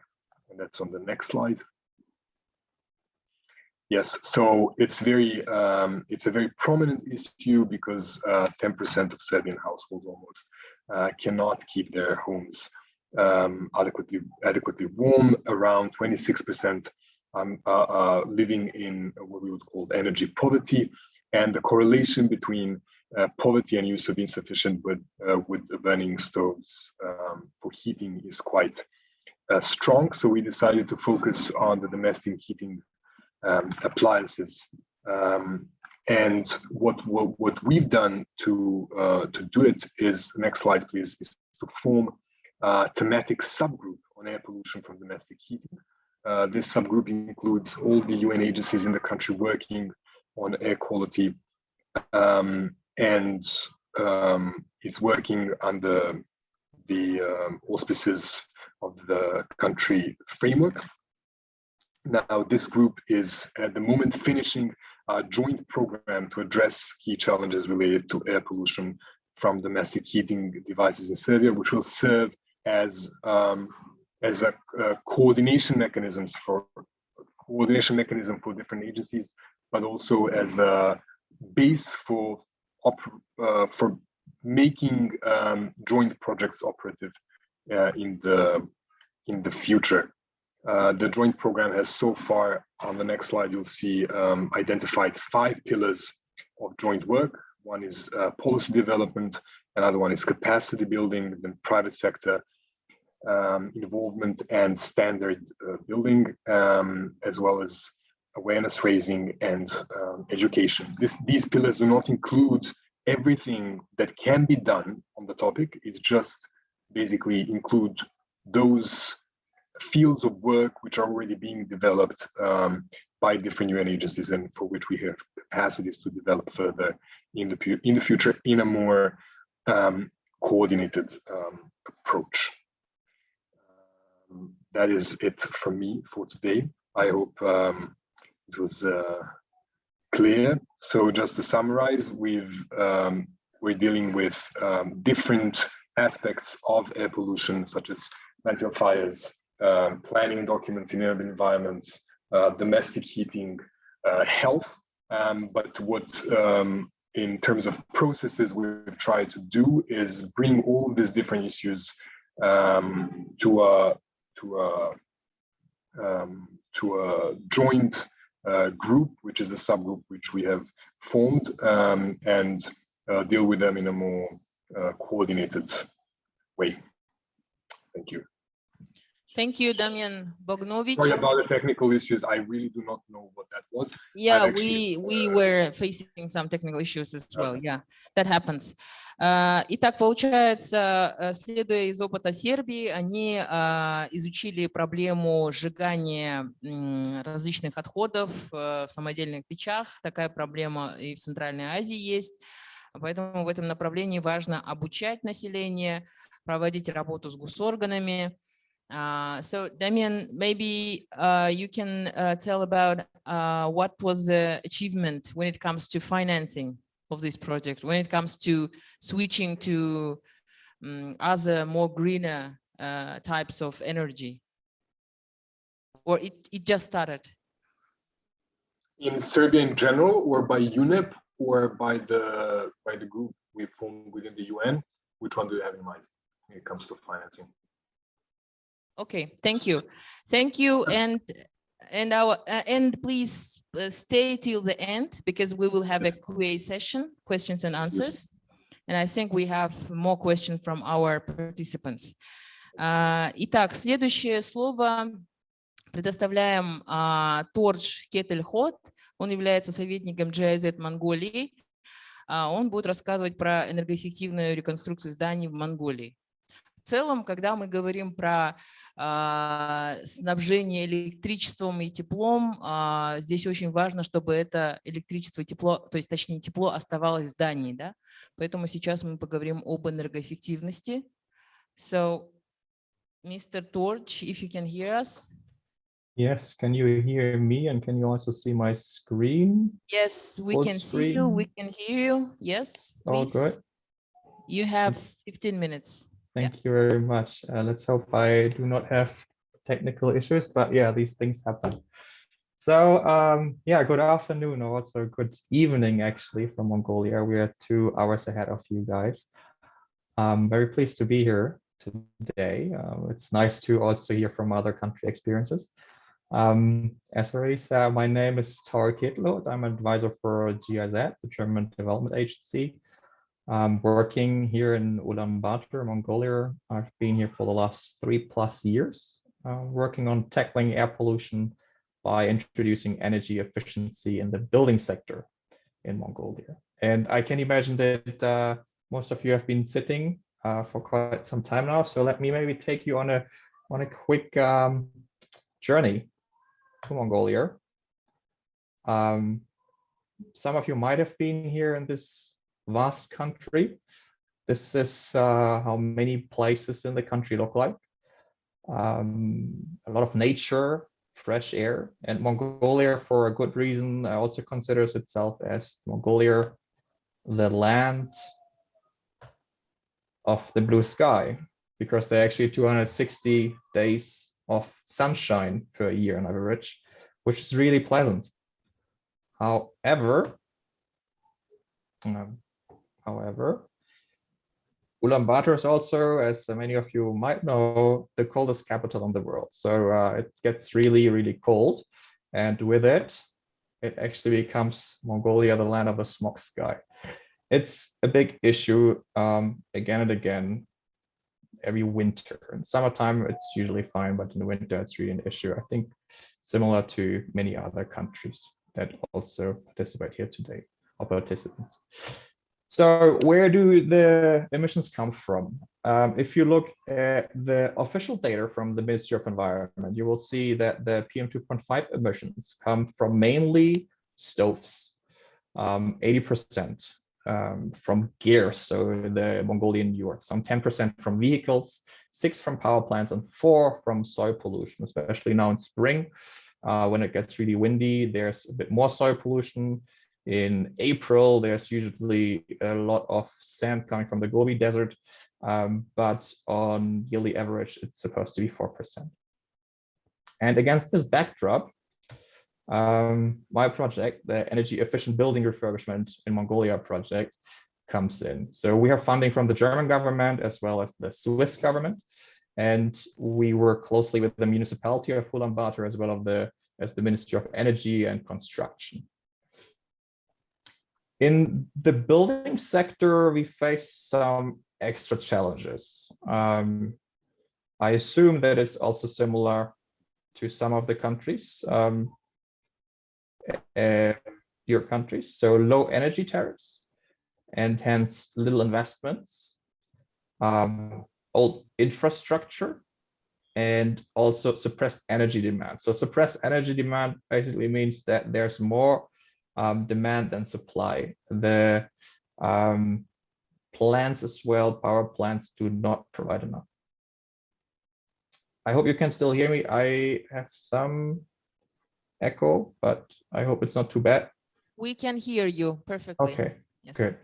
And that's on the next slide. Yes, so it's a very prominent issue because 10% of Serbian households almost cannot keep their homes adequately warm. Around 26% are living in what we would call energy poverty, and the correlation between poverty and use of insufficient wood with burning stoves for heating is quite strong. So we decided to focus on the domestic heating appliances, and what we've done to do it is, next slide please, is to form a thematic subgroup on air pollution from domestic heating. This subgroup includes all the UN agencies in the country working on air quality, and it's working under the auspices of the country framework. Now, this group is at the moment finishing a joint program to address key challenges related to air pollution from domestic heating devices in Serbia, which will serve as a coordination mechanism for different agencies, but also as a base for making joint projects operative in the future. The joint program has so far, on the next slide, you'll see identified 5 pillars of joint work. One is policy development, another one is capacity building, then private sector involvement and standard building, as well as awareness raising and education. These pillars do not include everything that can be done on the topic. It just basically include those fields of work which are already being developed by different UN agencies and for which we have capacities to develop further in the future in a more coordinated approach. That is it from me for today. I hope it was clear. So just to summarize, we're dealing with different aspects of air pollution, such as landfill fires, planning documents in urban environments, domestic heating, health. But what in terms of processes we've tried to do is bring all of these different issues to a joint group, which is a subgroup which we have formed, and deal with them in a more coordinated way. Thank you. Thank you, Damian Bognovic. Sorry about the technical issues. I really do not know what that was. Yeah, we were facing some technical issues as well. Yeah, that happens. Итак, получается, следуя из опыта Сербии, они изучили проблему сжигания различных отходов в самодельных печах. Такая проблема и в Центральной Азии есть. Поэтому в этом направлении важно обучать население, проводить работу с госорганами. So, Damian, maybe you can tell about what was the achievement when it comes to financing of this project, when it comes to switching to other more greener types of energy, or it just started? In Serbia in general, or by UNEP, or by the group we formed within the UN? Which one do you have in mind when it comes to financing? Okay, thank you, and please stay till the end, because we will have a QA session, questions and answers, and I think we have more questions from our participants. Итак, следующее слово предоставляем Тордж Кетельхот. Он является советником GIZ Монголии. Он будет рассказывать про энергоэффективную реконструкцию зданий в Монголии. В целом, когда мы говорим про снабжение электричеством и теплом, здесь очень важно, чтобы это электричество и тепло, то есть точнее тепло оставалось в здании, да? Поэтому сейчас мы поговорим об энергоэффективности. So, Mr. Torch, if you can hear us. Yes, can you hear me, and can you also see my screen? Yes, we can see you, we can hear you. Yes, please. All good. You have 15 minutes. Thank you very much. Let's hope I do not have technical issues, but yeah, these things happen. So yeah, good afternoon, or also good evening actually from Mongolia. We are 2 hours ahead of you guys. I'm very pleased to be here today. It's nice to also hear from other country experiences. As already said, my name is Tor Kitlot. I'm an advisor for GIZ, the German Development Agency. Working here in Ulaanbaatar, Mongolia. I've been here for the last 3+ years, working on tackling air pollution by introducing energy efficiency in the building sector in Mongolia. And I can imagine that most of you have been sitting for quite some time now. So let me maybe take you on a quick journey to Mongolia. Some of you might have been here in this vast country. This is how many places in the country look like. A lot of nature, fresh air, and Mongolia, for a good reason, also considers itself as Mongolia, the land of the blue sky, because there are actually 260 days of sunshine per year on average, which is really pleasant. However, Ulaanbaatar is also, as many of you might know, the coldest capital in the world. So it gets really, really cold. And with it, it actually becomes Mongolia, the land of the smog sky. It's a big issue again and again every winter. In summertime, it's usually fine, but in the winter, it's really an issue. I think similar to many other countries that also participate here today, or participants. So where do the emissions come from? If you look at the official data from the Ministry of Environment, you will see that the PM2.5 emissions come from mainly stoves, 80% from gears, so the Mongolian yurts, some 10% from vehicles, 6% from power plants, and 4% from soil pollution, especially now in spring. When it gets really windy, there's a bit more soil pollution. In April, there's usually a lot of sand coming from the Gobi Desert, but on yearly average, it's supposed to be 4%. And against this backdrop, my project, the Energy Efficient Building Refurbishment in Mongolia project, comes in. So we have funding from the German government as well as the Swiss government, and we work closely with the municipality of Ulaanbaatar as well as the Ministry of Energy and Construction. In the building sector, we face some extra challenges. I assume that it's also similar to some of the countries, your countries. So low energy tariffs and hence little investments, old infrastructure, and also suppressed energy demand. So suppressed energy demand basically means that there's more demand than supply. The plants as well, power plants, do not provide enough. I hope you can still hear me. I have some echo, but I hope it's not too bad. We can hear you perfectly. Okay, yes. Good.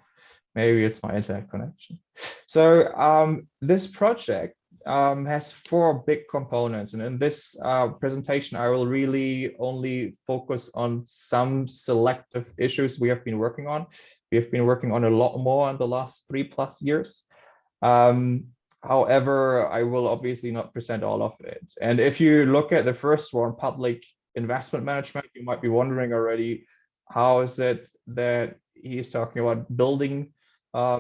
Maybe it's my internet connection. So this project has 4 big components, and in this presentation, I will really only focus on some selective issues we have been working on. We have been working on a lot more in the last 3+ years. However, I will obviously not present all of it. And if you look at the first one, public investment management, you might be wondering already, how is it that he's talking about building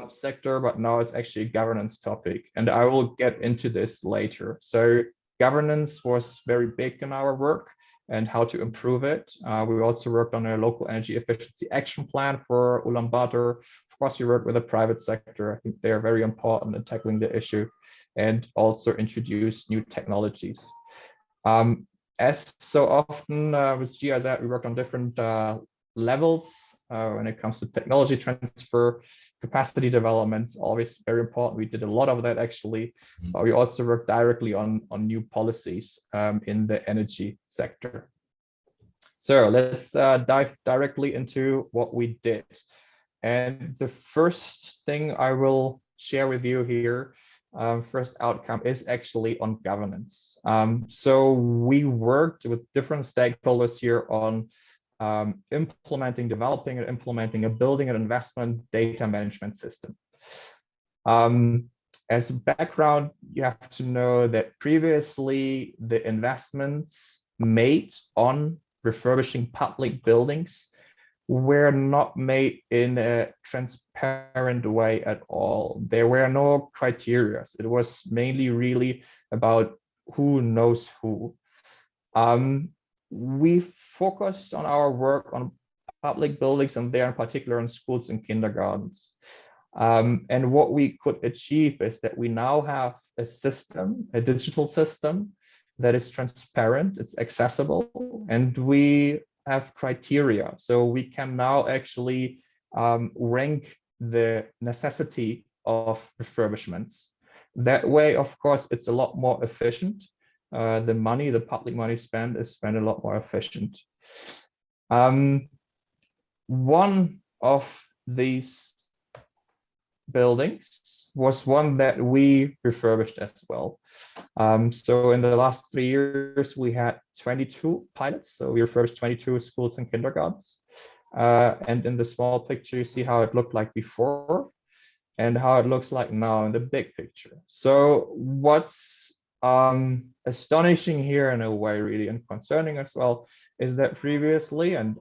sector, but now it's actually a governance topic, and I will get into this later. So governance was very big in our work and how to improve it. We also worked on a local energy efficiency action plan for Ulaanbaatar. Of course, we work with the private sector. I think they're very important in tackling the issue, and also introduce new technologies. As so often with GIZ, we worked on different levels when it comes to technology transfer, capacity development, always very important. We did a lot of that actually, but we also worked directly on new policies in the energy sector. So let's dive directly into what we did. And the first thing I will share with you here, first outcome, is actually on governance. So we worked with different stakeholders here on developing and implementing a building and investment data management system. As background, you have to know that previously the investments made on refurbishing public buildings were not made in a transparent way at all. There were no criteria. It was mainly really about who knows who. We focused on our work on public buildings, and there in particular on schools and kindergartens. And what we could achieve is that we now have a system, a digital system, that is transparent, it's accessible, and we have criteria. So we can now actually rank the necessity of refurbishments. That way, of course, it's a lot more efficient. The public money spent is spent a lot more efficient. One of these buildings was one that we refurbished as well. So in the last 3 years, we had 22 pilots. So we refurbished 22 schools and kindergartens. And in the small picture, you see how it looked like before and how it looks like now in the big picture. So what's astonishing here in a way, really, and concerning as well, is that previously, and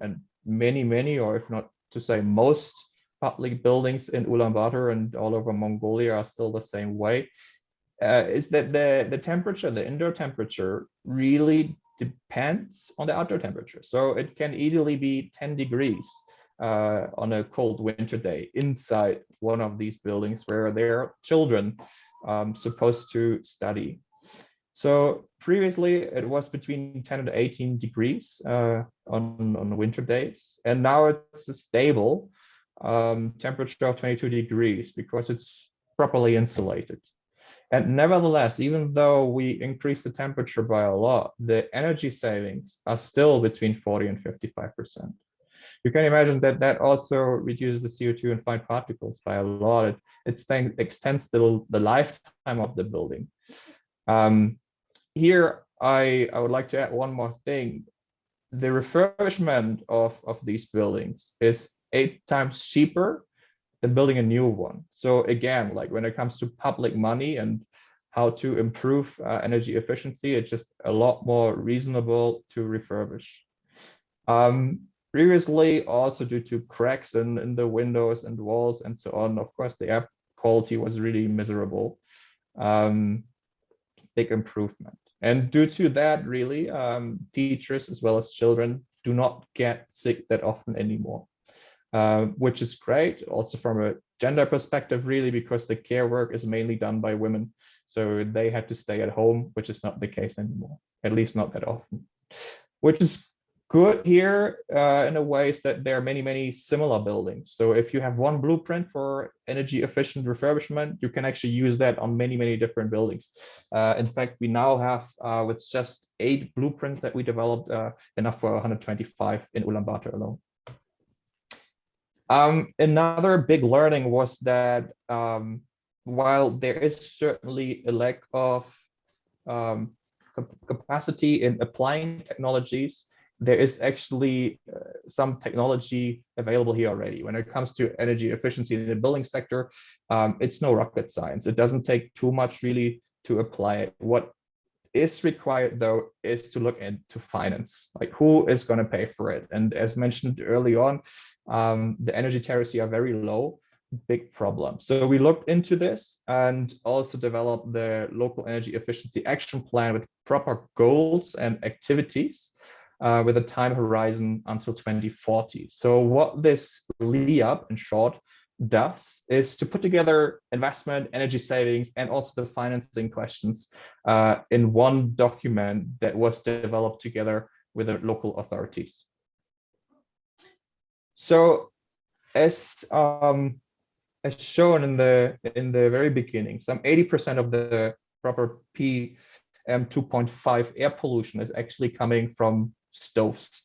many, or if not to say most, public buildings in Ulaanbaatar and all over Mongolia are still the same way, is that the temperature, the indoor temperature, really depends on the outdoor temperature. So it can easily be 10 degrees on a cold winter day inside one of these buildings where there are children supposed to study. So previously it was between 10 and 18 degrees on winter days, and now it's a stable temperature of 22 degrees because it's properly insulated. And nevertheless, even though we increase the temperature by a lot, the energy savings are still between 40 and 55%. You can imagine that that also reduces the CO2 and fine particles by a lot. It extends the lifetime of the building. Here, I would like to add one more thing. The refurbishment of these buildings is 8 times cheaper than building a new one. So again, like when it comes to public money and how to improve energy efficiency, it's just a lot more reasonable to refurbish. Previously, also due to cracks in the windows and walls and so on, of course, the air quality was really miserable. Big improvement. And due to that, really, teachers as well as children do not get sick that often anymore, which is great also from a gender perspective, really, because the care work is mainly done by women. So they had to stay at home, which is not the case anymore, at least not that often, which is good here in a way is that there are many similar buildings. So if you have one blueprint for energy efficient refurbishment, you can actually use that on many different buildings. In fact, we now have with just 8 blueprints that we developed enough for 125 in Ulaanbaatar alone. Another big learning was that while there is certainly a lack of capacity in applying technologies, there is actually some technology available here already. When it comes to energy efficiency in the building sector, it's no rocket science. It doesn't take too much really to apply it. What is required though is to look into finance, like who is going to pay for it. And as mentioned early on, the energy tariffs here are very low, big problem. So we looked into this and also developed the local energy efficiency action plan with proper goals and activities with a time horizon until 2040. So what this LEAP in short does is to put together investment, energy savings, and also the financing questions in one document that was developed together with the local authorities. So as shown in the very beginning, some 80% of the proper PM2.5 air pollution is actually coming from stoves,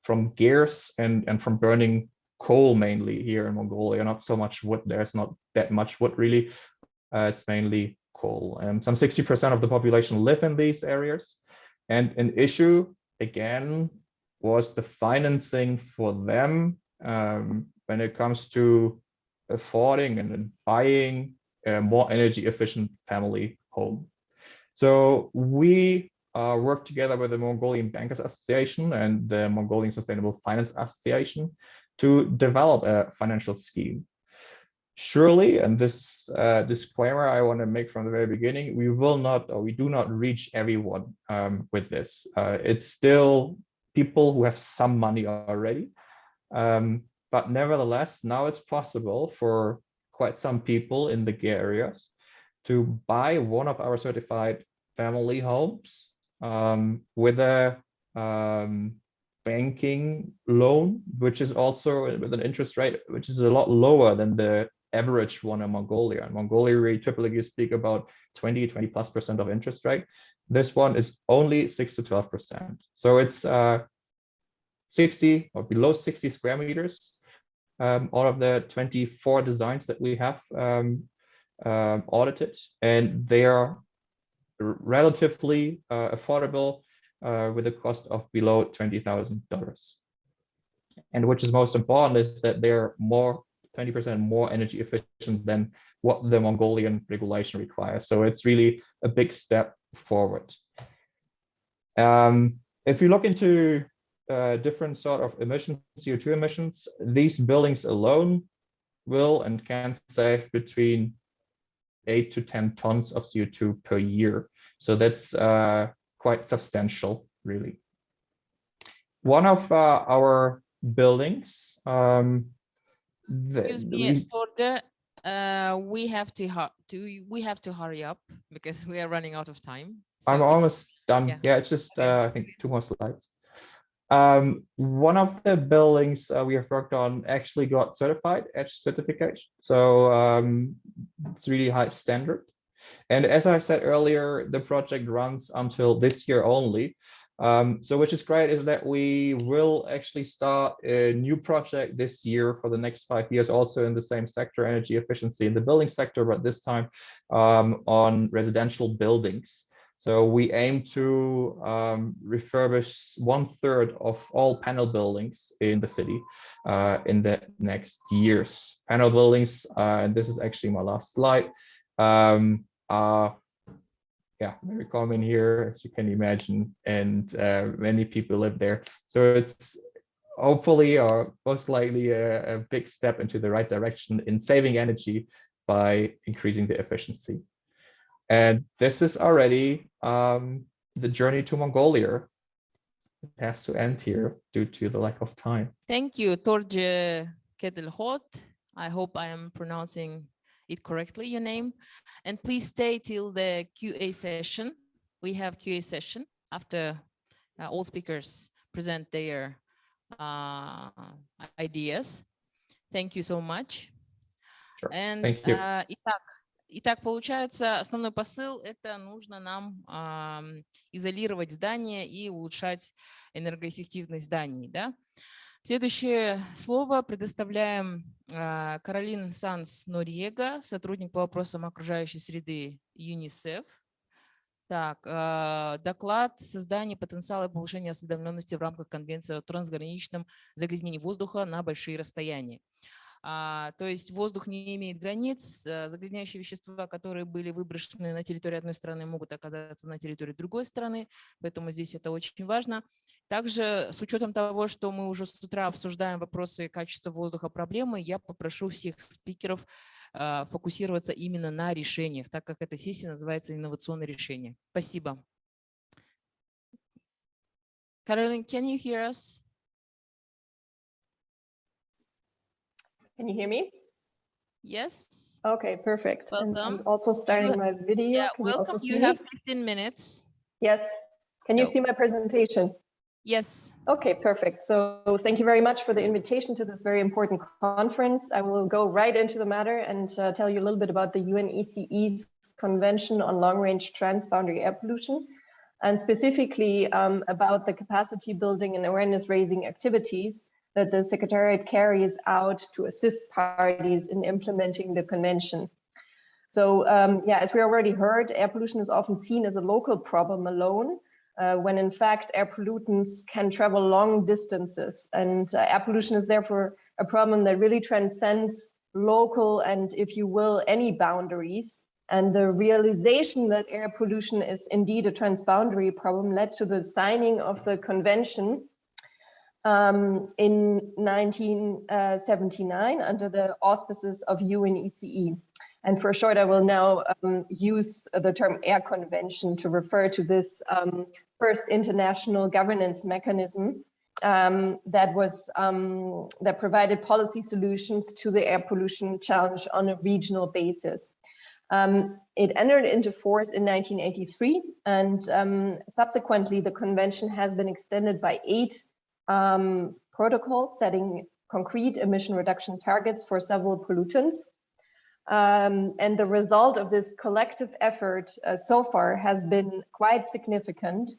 from gears and from burning coal mainly here in Mongolia, not so much wood. There's not that much wood really. It's mainly coal. And some 60% of the population live in these areas. And an issue, again, was the financing for them when it comes to affording and buying a more energy efficient family home. So we worked together with the Mongolian Bankers Association and the Mongolian Sustainable Finance Association to develop a financial scheme. Surely, and this disclaimer I want to make from the very beginning, we will not, or we do not reach everyone with this. It's still people who have some money already. But nevertheless, now it's possible for quite some people in the gear areas to buy one of our certified family homes with a banking loan, which is also with an interest rate which is a lot lower than the average one in Mongolia. In Mongolia, we typically speak about 20+ % of interest rate. This one is only 6 to 12%. So it's 60 or below 60 square meters. All of the 24 designs that we have audited, and they are relatively affordable with a cost of below $20,000. And which is most important is that they're 20% more energy efficient than what the Mongolian regulation requires. So it's really a big step forward. If you look into different sort of emissions, CO2 emissions, these buildings alone will and can save between 8 to 10 tons of CO2 per year. So that's quite substantial, really. One of our buildings, excuse me, Torge, we have to hurry up because we are running out of time. So I'm almost done. Yeah, it's just I think 2 more slides. One of the buildings we have worked on actually got certified EDGE certification. So it's really high standard. And as I said earlier, the project runs until this year only. So which is great is that we will actually start a new project this year for the next 5 years, also in the same sector, energy efficiency in the building sector, but this time on residential buildings. So we aim to refurbish 1/3 of all panel buildings in the city in the next years. Panel buildings, and this is actually my last slide, are very common here, as you can imagine, and many people live there. So it's hopefully or most likely a big step into the right direction in saving energy by increasing the efficiency. And this is already the journey to Mongolia. It has to end here due to the lack of time. Thank you, Torge Kedelhot. I hope I am pronouncing it correctly, your name. And please stay till the QA session. We have QA session after all speakers present their ideas. Thank you so much. Sure. And, thank you. Итак, получается, основной посыл – это нужно нам изолировать здания и улучшать энергоэффективность зданий. Да? Следующее слово предоставляем Каролин Санс-Нориега, сотрудник по вопросам окружающей среды ЮНИСЕФ. Так, доклад «Создание потенциала и повышение осведомленности в рамках Конвенции о трансграничном загрязнении воздуха на большие расстояния». То есть воздух не имеет границ, загрязняющие вещества, которые были выброшены на территории одной страны, могут оказаться на территории другой страны, поэтому здесь это очень важно. Также с учетом того, что мы уже с утра обсуждаем вопросы качества воздуха, проблемы, я попрошу всех спикеров фокусироваться именно на решениях, так как эта сессия называется «Инновационные решения». Спасибо. Caroline, can you hear us? Can you hear me? Yes. Okay, perfect. Welcome. And I'm also starting my video. Yeah, Can welcome. You, also see You have me? 15 minutes. Yes. Can you see my presentation? Yes. Okay, perfect. So thank you very much for the invitation to this very important conference. I will go right into the matter and tell you a little bit about the UNECE's Convention on Long-Range Transboundary Air Pollution, and specifically about the capacity building and awareness raising activities that the Secretariat carries out to assist parties in implementing the convention. So as we already heard, air pollution is often seen as a local problem alone, when in fact air pollutants can travel long distances. And air pollution is therefore a problem that really transcends local and, if you will, any boundaries. And the realization that air pollution is indeed a transboundary problem led to the signing of the convention in 1979 under the auspices of UNECE. And for short, I will now use the term Air Convention to refer to this first international governance mechanism that provided policy solutions to the air pollution challenge on a regional basis. It entered into force in 1983, and subsequently the convention has been extended by 8 protocols setting concrete emission reduction targets for several pollutants. And the result of this collective effort so far has been quite significant.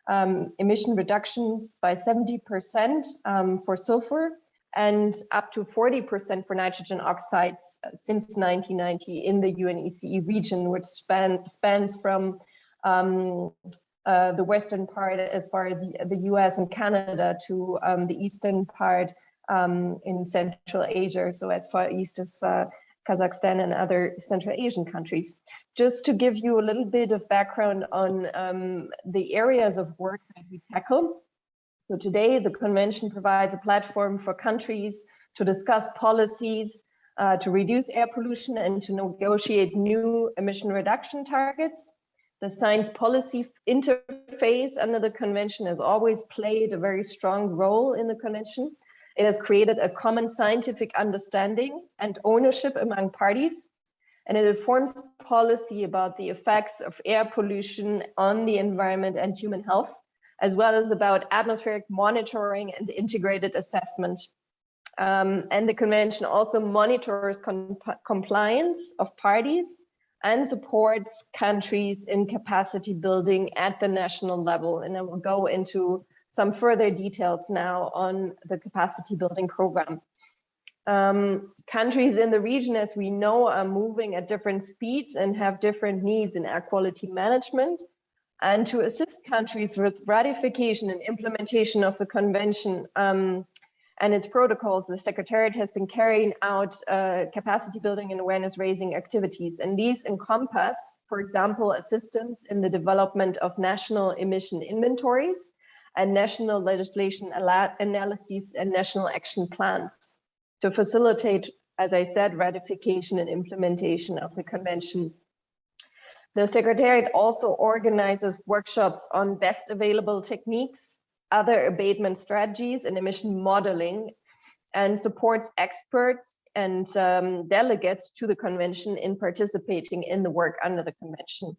Emission reductions by 70% for sulfur and up to 40% for nitrogen oxides since 1990 in the UNECE region, which spans from the western part as far as the US and Canada to the eastern part in Central Asia, so as far east as Kazakhstan and other Central Asian countries. Just to give you a little bit of background on the areas of work that we tackle. So today, the convention provides a platform for countries to discuss policies to reduce air pollution and to negotiate new emission reduction targets. The science policy interface under the convention has always played a very strong role in the convention. It has created a common scientific understanding and ownership among parties, and it informs policy about the effects of air pollution on the environment and human health, as well as about atmospheric monitoring and integrated assessment. And the convention also monitors compliance of parties and supports countries in capacity building at the national level. And I will go into some further details now on the capacity building program. Countries in the region, as we know, are moving at different speeds and have different needs in air quality management. And to assist countries with ratification and implementation of the convention and its protocols, the Secretariat has been carrying out capacity building and awareness raising activities. And these encompass, for example, assistance in the development of national emission inventories and national legislation analyses and national action plans to facilitate, as I said, ratification and implementation of the convention. The Secretariat also organizes workshops on best available techniques, other abatement strategies, and emission modeling, and supports experts and delegates to the convention in participating in the work under the convention.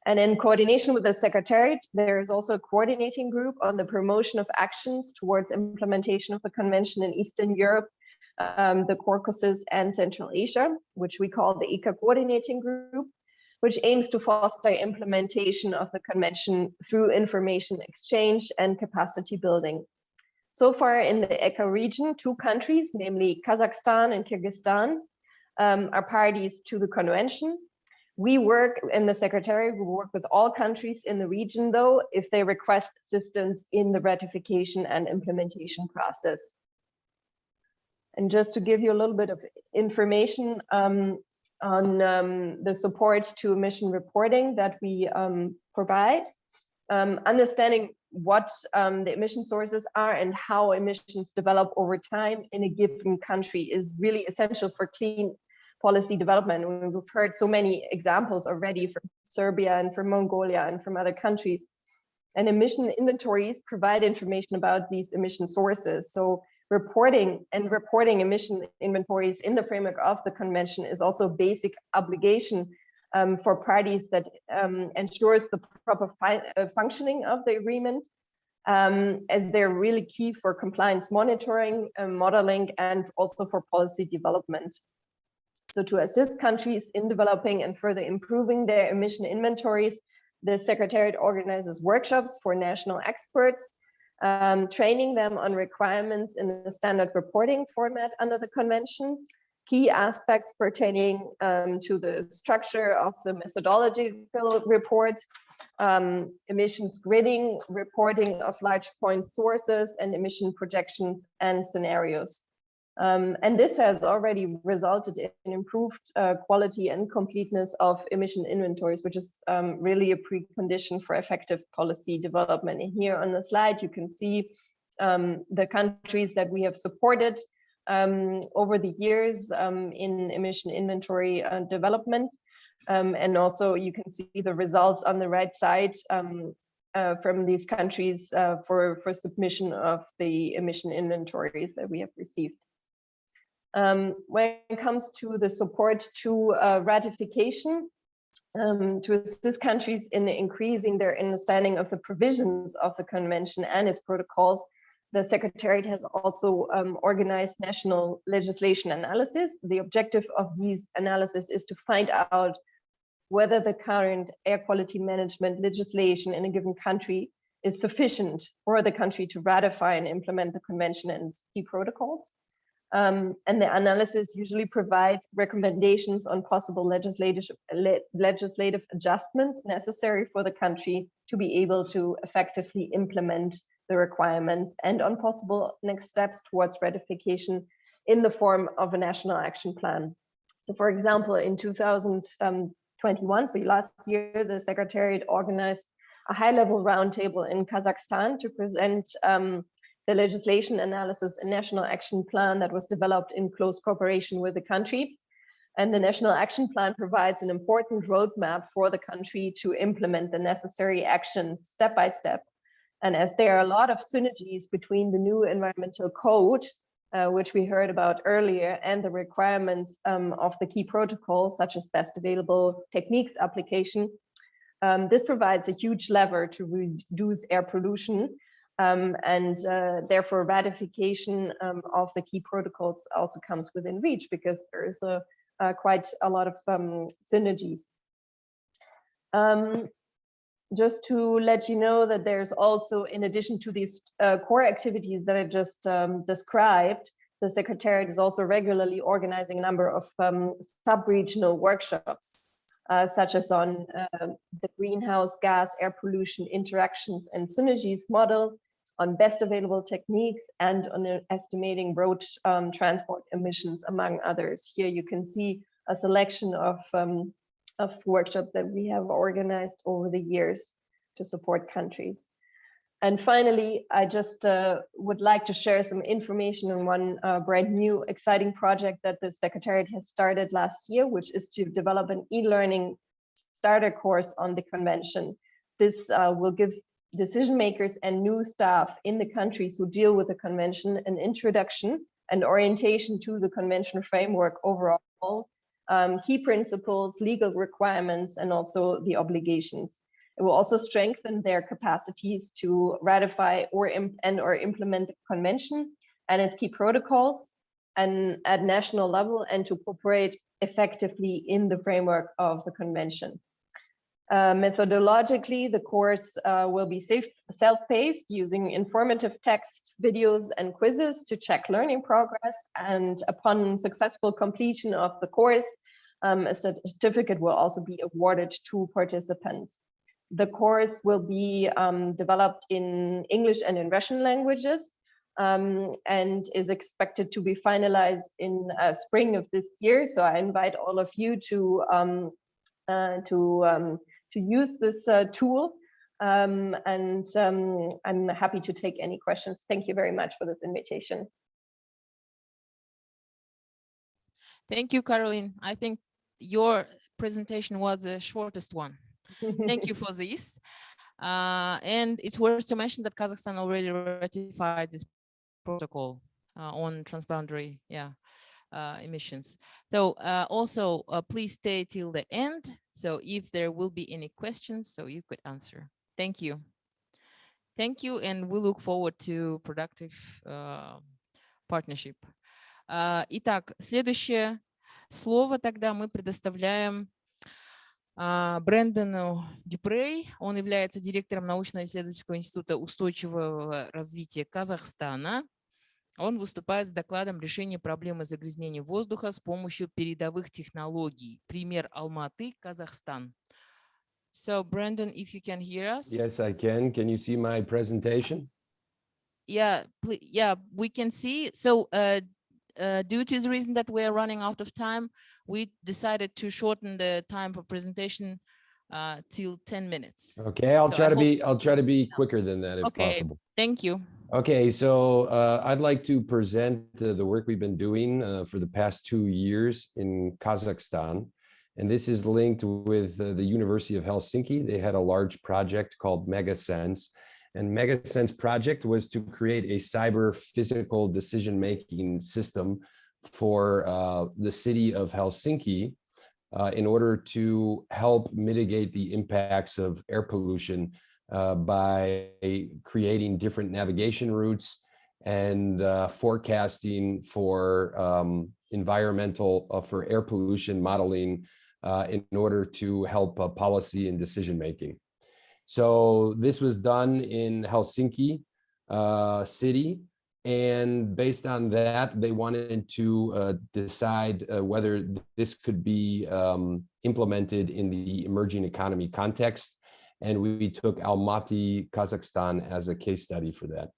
And in coordination with the Secretariat, there is also a coordinating group on the promotion of actions towards implementation of the convention in Eastern Europe, the Caucasus, and Central Asia, which we call the AQCA coordinating group, which aims to foster implementation of the convention through information exchange and capacity building. So far in the AQCA region, 2 countries, namely Kazakhstan and Kyrgyzstan, are parties to the convention. We work in the Secretariat, we work with all countries in the region, though, if they request assistance in the ratification and implementation process. And just to give you a little bit of information on the support to emission reporting that we provide, understanding what the emission sources are and how emissions develop over time in a given country is really essential for clean policy development. We've heard so many examples already from Serbia and from Mongolia and from other countries. And emission inventories provide information about these emission sources. So reporting emission inventories in the framework of the convention is also a basic obligation for parties that ensures the proper functioning of the agreement, as they're really key for compliance monitoring, modeling, and also for policy development. So to assist countries in developing and further improving their emission inventories, the Secretariat organizes workshops for national experts, training them on requirements in the standard reporting format under the convention, key aspects pertaining to the structure of the methodological report, emissions gridding, reporting of large point sources, and emission projections and scenarios. And this has already resulted in improved quality and completeness of emission inventories, which is really a precondition for effective policy development. And here on the slide, you can see the countries that we have supported over the years in emission inventory development. And also you can see the results on the right side from these countries for submission of the emission inventories that we have received. When it comes to the support to ratification, to assist countries in increasing their understanding of the provisions of the convention and its protocols, the Secretariat has also organized national legislation analysis. The objective of these analysis is to find out whether the current air quality management legislation in a given country is sufficient for the country to ratify and implement the convention and its key protocols. And the analysis usually provides recommendations on possible legislative adjustments necessary for the country to be able to effectively implement the requirements, and on possible next steps towards ratification in the form of a national action plan. So for example, in 2021, so last year, the Secretariat organized a high-level roundtable in Kazakhstan to present the legislation analysis and national action plan that was developed in close cooperation with the country. And the national action plan provides an important roadmap for the country to implement the necessary actions step by step. And as there are a lot of synergies between the new environmental code, which we heard about earlier, and the requirements of the key protocols, such as best available techniques application, this provides a huge lever to reduce air pollution. And therefore ratification of the key protocols also comes within reach, because there is quite a lot of synergies. Just to let you know that there's also, in addition to these core activities that I just described, the Secretariat is also regularly organizing a number of sub-regional workshops, such as on the greenhouse gas air pollution interactions and synergies model, on best available techniques, and on estimating road transport emissions, among others. Here you can see a selection of workshops that we have organized over the years to support countries. And finally, I just would like to share some information on one brand new exciting project that the Secretariat has started last year, which is to develop an e-learning starter course on the convention. This will give decision makers and new staff in the countries who deal with the convention an introduction and orientation to the convention framework overall, key principles, legal requirements, and also the obligations. It will also strengthen their capacities to ratify or implement the convention and its key protocols and at national level, and to cooperate effectively in the framework of the convention. Methodologically, the course will be self-paced, using informative text, videos, and quizzes to check learning progress. And upon successful completion of the course, a certificate will also be awarded to participants. The course will be developed in English and in Russian languages, and is expected to be finalized in spring of this year. So I invite all of you to use this tool, and I'm happy to take any questions. Thank you very much for this invitation. Thank you, Caroline. I think your presentation was the shortest one. Thank you for this. And it's worth to mention that Kazakhstan already ratified this protocol on transboundary emissions. So also please stay till the end. So if there will be any questions, so you could answer. Thank you. Thank you, and we look forward to productive partnership. Итак, следующее слово тогда мы предоставляем Брэндону Дюпрей. Он является директором научно-исследовательского института устойчивого развития Казахстана. Он выступает с докладом решения проблемы загрязнения воздуха с помощью передовых технологий. Пример Алматы, Казахстан. So, Brandon, if you can hear us. Yes, I can. Can you see my presentation? Yeah, we can see. So, due to the reason that we are running out of time, we decided to shorten the time for presentation till 10 minutes. Okay, I'll try to be quicker than that if possible. Thank you. Okay, so I'd like to present the work we've been doing for the past 2 years in Kazakhstan. And this is linked with the University of Helsinki. They had a large project called MegaSense. And MegaSense project was to create a cyber physical decision-making system for the city of Helsinki in order to help mitigate the impacts of air pollution by creating different navigation routes and forecasting for for air pollution modeling in order to help policy and decision making. So this was done in Helsinki city, and based on that, they wanted to decide whether this could be implemented in the emerging economy context. And we took Almaty, Kazakhstan as a case study for that.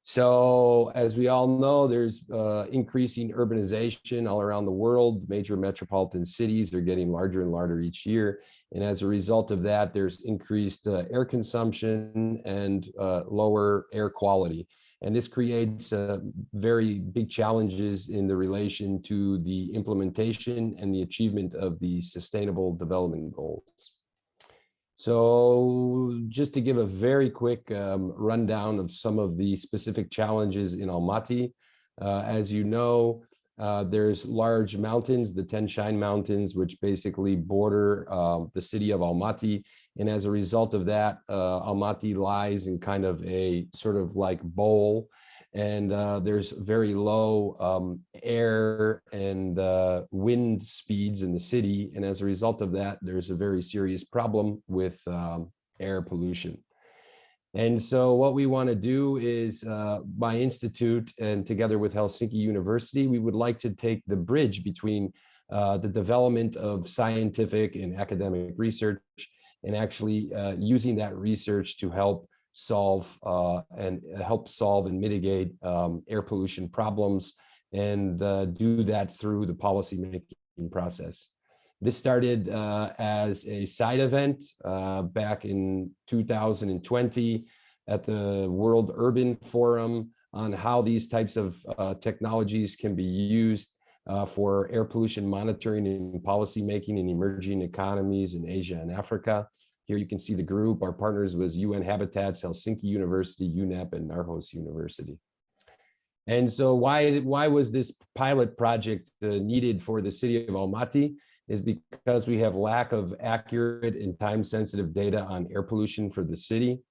So as we all know, there's increasing urbanization all around the world. Major metropolitan cities are getting larger and larger each year. And as a result of that, there's increased air consumption and lower air quality. And this creates very big challenges in the relation to the implementation and the achievement of the Sustainable Development Goals. So just to give a very quick rundown of some of the specific challenges in Almaty, as you know, there's large mountains, the Tian Shan Mountains, which basically border the city of Almaty. And as a result of that, Almaty lies in kind of a sort of like bowl, and there's very low air and wind speeds in the city. And as a result of that, there's a very serious problem with air pollution. And so what we want to do is my institute, and together with Helsinki University, we would like to take the bridge between the development of scientific and academic research and actually using that research to help solve and mitigate air pollution problems, and do that through the policy making process. This started as a side event back in 2020 at the World Urban Forum on how these types of technologies can be used for air pollution monitoring and policy making in emerging economies in Asia and Africa. Here you can see the group. Our partners was UN Habitats, Helsinki University, UNEP, and Narhos University. And so why was this pilot project needed for the city of Almaty? Is because we have lack of accurate and time-sensitive data on air pollution for the city.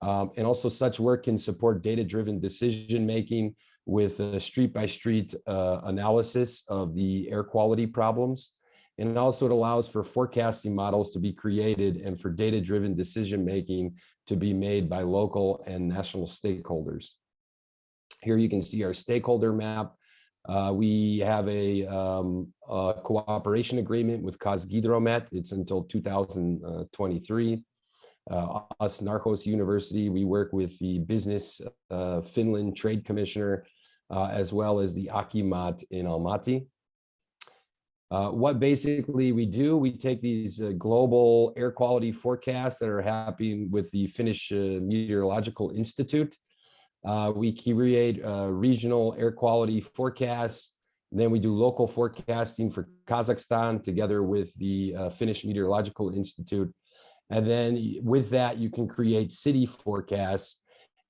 And also such work can support data-driven decision-making with a street-by-street analysis of the air quality problems. And also it allows for forecasting models to be created and for data-driven decision-making to be made by local and national stakeholders. Here you can see our stakeholder map. We have a cooperation agreement with Kazgidromet. It's until 2023. Us, Narhos University, we work with the Business Finland Trade Commissioner, as well as the AQCA in Almaty. What basically we do, we take these global air quality forecasts that are happening with the Finnish Meteorological Institute. We create regional air quality forecasts. Then we do local forecasting for Kazakhstan together with the Finnish Meteorological Institute. And then with that, you can create city forecasts,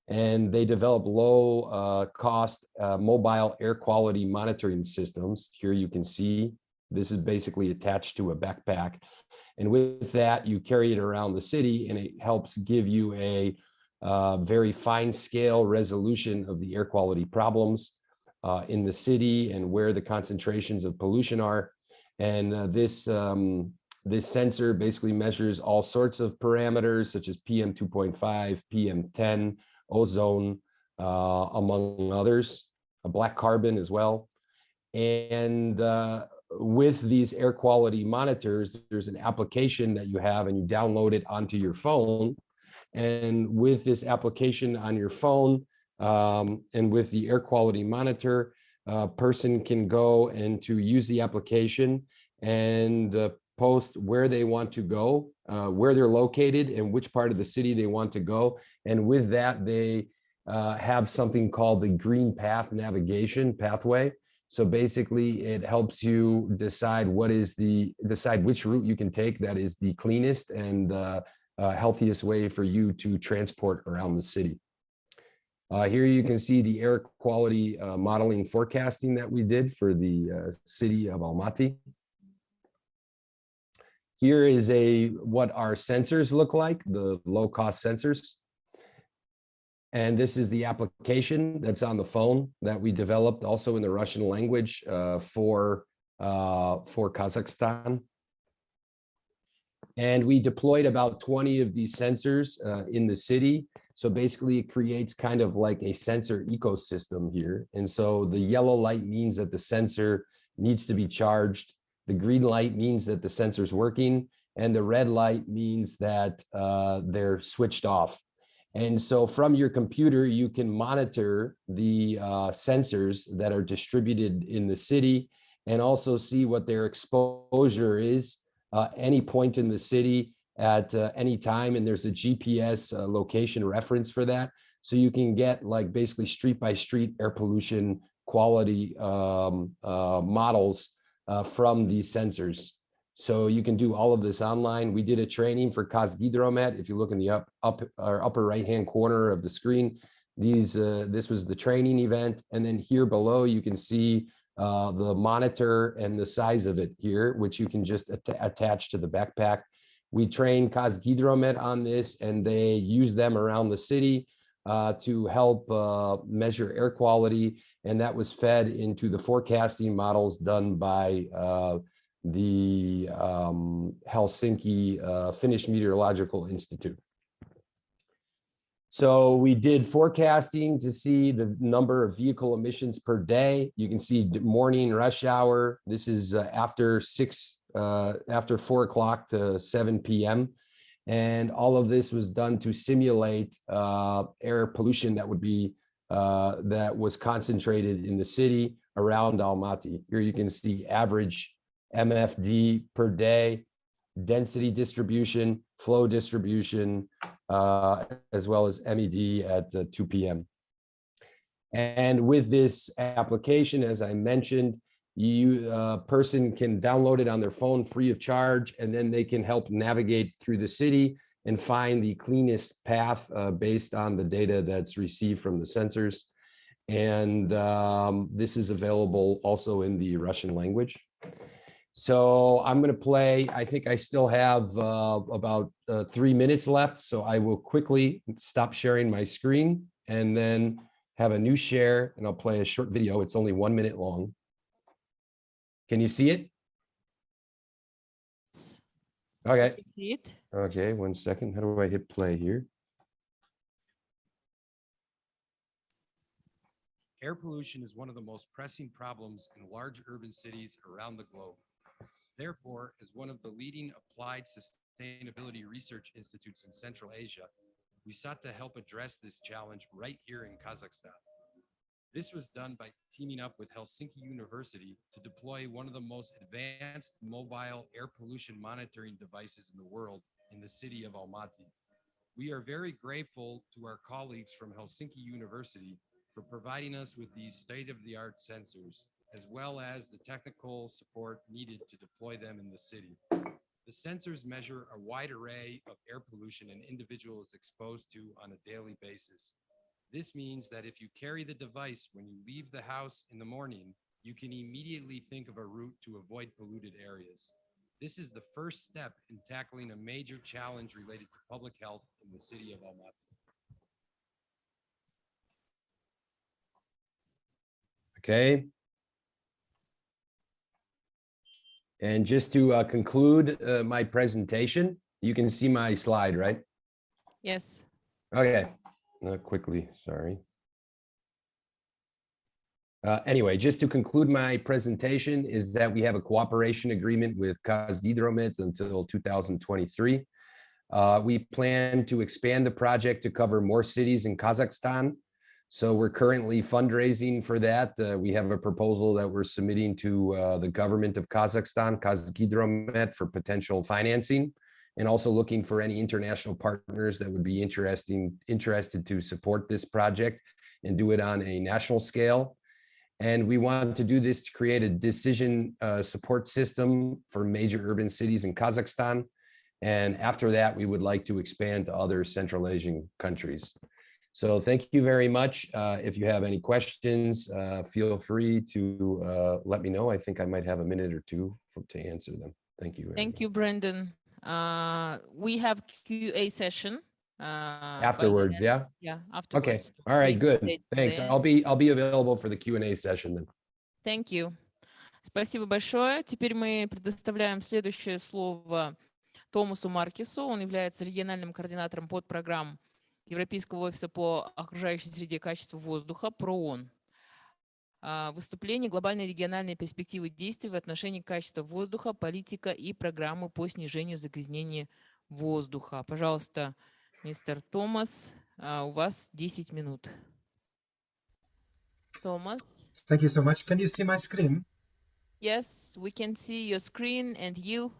and they develop low cost mobile air quality monitoring systems. Here you can see this is basically attached to a backpack. And with that, you carry it around the city, and it helps give you a very fine scale resolution of the air quality problems in the city and where the concentrations of pollution are. And this sensor basically measures all sorts of parameters such as PM 2.5, PM 10, ozone, among others, black carbon as well. And with these air quality monitors, there's an application that you have, and you download it onto your phone. And with this application on your phone and with the air quality monitor, a person can go and to use the application and post where they want to go, where they're located, and which part of the city they want to go. And with that, they have something called the Green Path Navigation Pathway. So basically, it helps you decide which route you can take that is the cleanest and healthiest way for you to transport around the city. Here you can see the air quality modeling forecasting that we did for the city of Almaty. Here is what our sensors look like, the low-cost sensors. And this is the application that's on the phone that we developed also in the Russian language for Kazakhstan. And we deployed about 20 of these sensors in the city. So basically it creates kind of like a sensor ecosystem here. And so the yellow light means that the sensor needs to be charged. The green light means that the sensor is working. And the red light means that they're switched off. And so from your computer, you can monitor the sensors that are distributed in the city and also see what their exposure is any point in the city at any time. And there's a GPS location reference for that. So you can get like basically street by street air pollution quality models from these sensors. So you can do all of this online. We did a training for Kazgidromet. If you look in the upper right-hand corner of the screen, this was the training event. And then here below, you can see the monitor and the size of it here, which you can just attach to the backpack. We trained Kazgidromet on this, and they use them around the city to help measure air quality. And that was fed into the forecasting models done by the Helsinki Finnish Meteorological Institute. So we did forecasting to see the number of vehicle emissions per day. You can see morning rush hour. This is after 4 o'clock to 7 p.m. And all of this was done to simulate air pollution that would be that was concentrated in the city around Almaty. Here you can see average MFD per day, density distribution, flow distribution, as well as MED at 2 p.m. And with this application, as I mentioned, person can download it on their phone free of charge, and then they can help navigate through the city and find the cleanest path based on the data that's received from the sensors. And this is available also in the Russian language. So I'm going to play, I think I still have about 3 minutes left. So I will quickly stop sharing my screen and then have a new share, and I'll play a short video. It's only 1 minute long. Can you see it? Okay. Okay, 1 second. How do I hit play here? Air pollution is one of the most pressing problems in large urban cities around the globe. Therefore, as one of the leading applied sustainability research institutes in Central Asia, we sought to help address this challenge right here in Kazakhstan. This was done by teaming up with Helsinki University to deploy one of the most advanced mobile air pollution monitoring devices in the world in the city of Almaty. We are very grateful to our colleagues from Helsinki University for providing us with these state-of-the-art sensors, as well as the technical support needed to deploy them in the city. The sensors measure a wide array of air pollution an individual is exposed to on a daily basis. This means that if you carry the device when you leave the house in the morning, you can immediately think of a route to avoid polluted areas. This is the first step in tackling a major challenge related to public health in the city of Almaty. Okay. And just to conclude my presentation, you can see my slide, right? Yes. Okay. Quickly, sorry. Anyway, just to conclude my presentation is that we have a cooperation agreement with Kazgidromet until 2023. We plan to expand the project to cover more cities in Kazakhstan. So we're currently fundraising for that. We have a proposal that we're submitting to the government of Kazakhstan, Kazgidromet, for potential financing, and also looking for any international partners that would be interested to support this project and do it on a national scale. And we want to do this to create a decision support system for major urban cities in Kazakhstan. And after that, we would like to expand to other Central Asian countries. So thank you very much. If you have any questions, feel free to let me know. I think I might have a minute or two to answer them. Thank you. Thank you, Brendan. We have QA session. Afterwards, yeah? Yeah, afterwards. Okay, all right, good. Thanks. I'll be available for the Q&A session then. Thank you. Спасибо большое. Теперь мы предоставляем следующее слово Томасу Маркесу. Он является региональным координатором подпрограмм Европейского офиса по окружающей среде, качеству воздуха, ПРООН. Выступление «Глобальные региональные перспективы действий в отношении качества воздуха, политика и программы по снижению загрязнения воздуха». Пожалуйста, мистер Томас, у вас 10 минут. Thomas. Thank you so much. Can you see my screen? Yes, we can see your screen and you.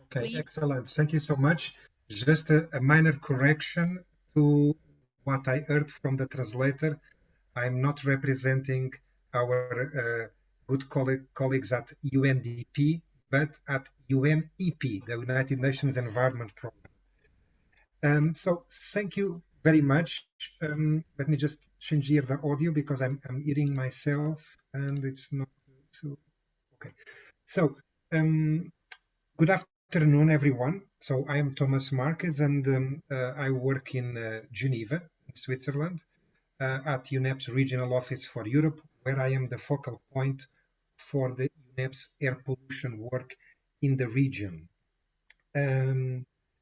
Okay, please. Excellent. Thank you so much. Just a minor correction to what I heard from the translator. I'm not representing our good colleagues at UNDP, but at UNEP, the United Nations Environment Programme. So thank you very much. Let me just change here the audio because I'm hearing myself and it's not so. Okay. So good afternoon, everyone. So I am Thomas Marquez and I work in Geneva, in Switzerland, at UNEP's Regional Office for Europe, where I am the focal point for the UNEP's air pollution work in the region.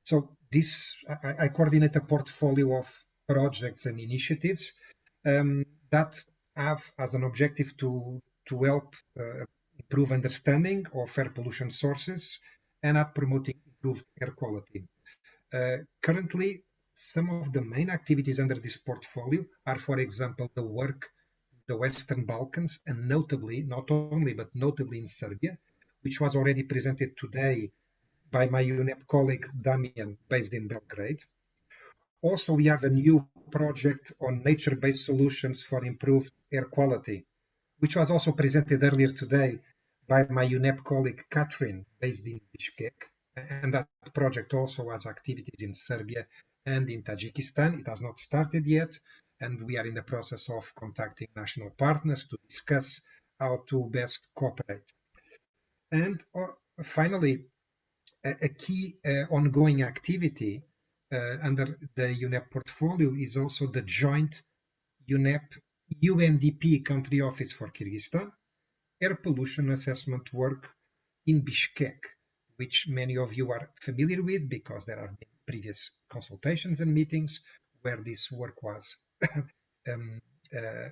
So I coordinate a portfolio of projects and initiatives that have as an objective to help improve understanding of air pollution sources and at promoting improved air quality. Currently, some of the main activities under this portfolio are, for example, the work in the Western Balkans and notably, not only, but notably in Serbia, which was already presented today by my UNEP colleague Damian, based in Belgrade. Also, we have a new project on nature-based solutions for improved air quality, which was also presented earlier today by my UNEP colleague Katrin, based in Bishkeke. And that project also has activities in Serbia and in Tajikistan. It has not started yet, and we are in the process of contacting national partners to discuss how to best cooperate. And finally, a key ongoing activity under the UNEP portfolio is also the joint UNEP UNDP country office for Kyrgyzstan air pollution assessment work in Bishkeke, which many of you are familiar with because there have been previous consultations and meetings where this work was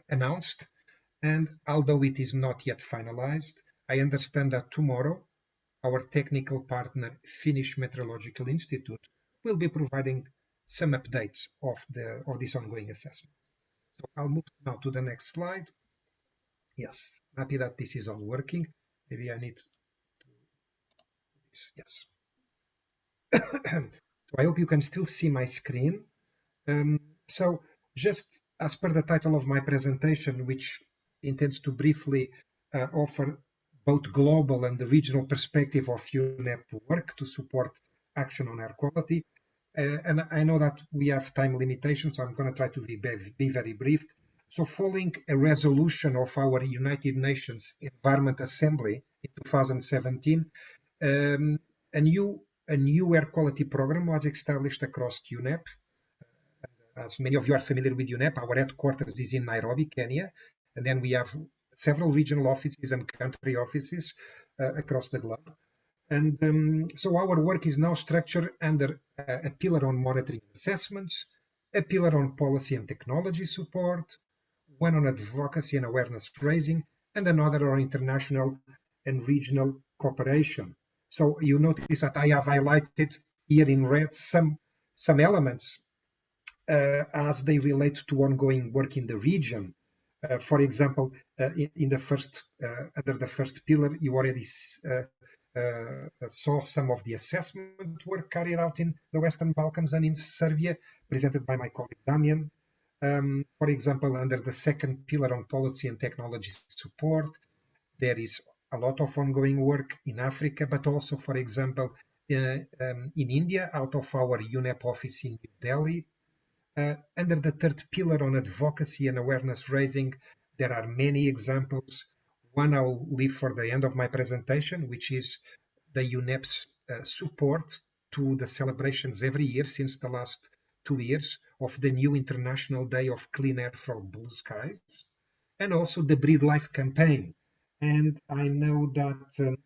announced. And although it is not yet finalized, I understand that tomorrow our technical partner, Finnish Meteorological Institute, will be providing some updates of this ongoing assessment. So I'll move now to the next slide. Yes, happy that this is all working. Maybe I need to do this. Yes. So I hope you can still see my screen. So just as per the title of my presentation, which intends to briefly offer both global and the regional perspective of UNEP work to support action on air quality. And I know that we have time limitations, so I'm going to try to be very brief. So following a resolution of our United Nations Environment Assembly in 2017, a new air quality program was established across UNEP. As many of you are familiar with UNEP, our headquarters is in Nairobi, Kenya, and then we have several regional offices and country offices across the globe. And so our work is now structured under a pillar on monitoring and assessments, a pillar on policy and technology support, one on advocacy and awareness raising, and another on international and regional cooperation. So you notice that I have highlighted here in red some elements as they relate to ongoing work in the region. For example, in the first under the first pillar, you already saw some of the assessment work carried out in the Western Balkans and in Serbia, presented by my colleague Damian. For example, under the second pillar on policy and technology support, there is a lot of ongoing work in Africa, but also, for example, in India, out of our UNEP office in New Delhi. Under the third pillar on advocacy and awareness raising, there are many examples. One I will leave for the end of my presentation, which is the UNEP's support to the celebrations every year since the last 2 years of the new International Day of Clean Air for Blue Skies, and also the Breathe Life campaign. And I know that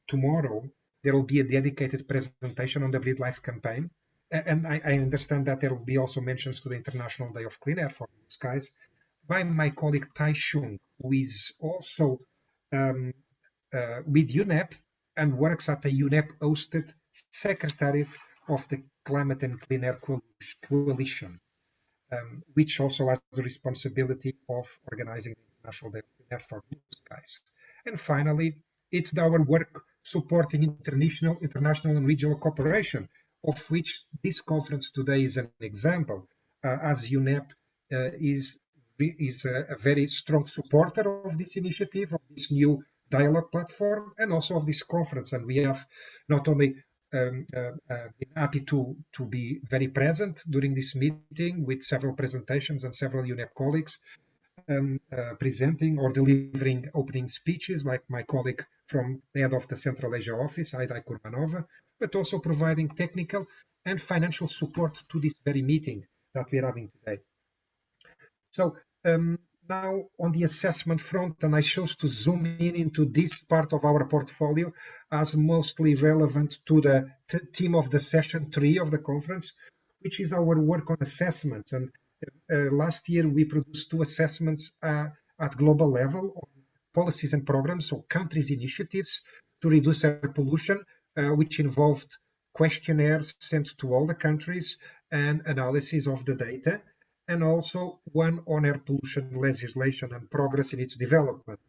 tomorrow there will be a dedicated presentation on the Breathe Life campaign. And I understand that there will be also mentions to the International Day of Clean Air for Blue Skies by my colleague Tai Shung, who is also with UNEP and works at the UNEP-hosted Secretariat of the Climate and Clean Air Coalition, which also has the responsibility of organizing the International Day of Clean Air for Blue Skies. And finally, it's our work supporting international and regional cooperation, of which this conference today is an example, as UNEP is a very strong supporter of this initiative, of this new dialogue platform, and also of this conference. And we have not only been happy to be very present during this meeting with several presentations and several UNEP colleagues presenting or delivering opening speeches, like my colleague from the head of the Central Asia office, Aida Kurmanova, but also providing technical and financial support to this very meeting that we're having today. So now on the assessment front, and I chose to zoom in into this part of our portfolio as mostly relevant to the theme of the session 3 of the conference, which is our work on assessments. And last year we produced 2 assessments at global level on policies and programs, so countries' initiatives to reduce air pollution, which involved questionnaires sent to all the countries and analysis of the data, and also one on air pollution legislation and progress in its development.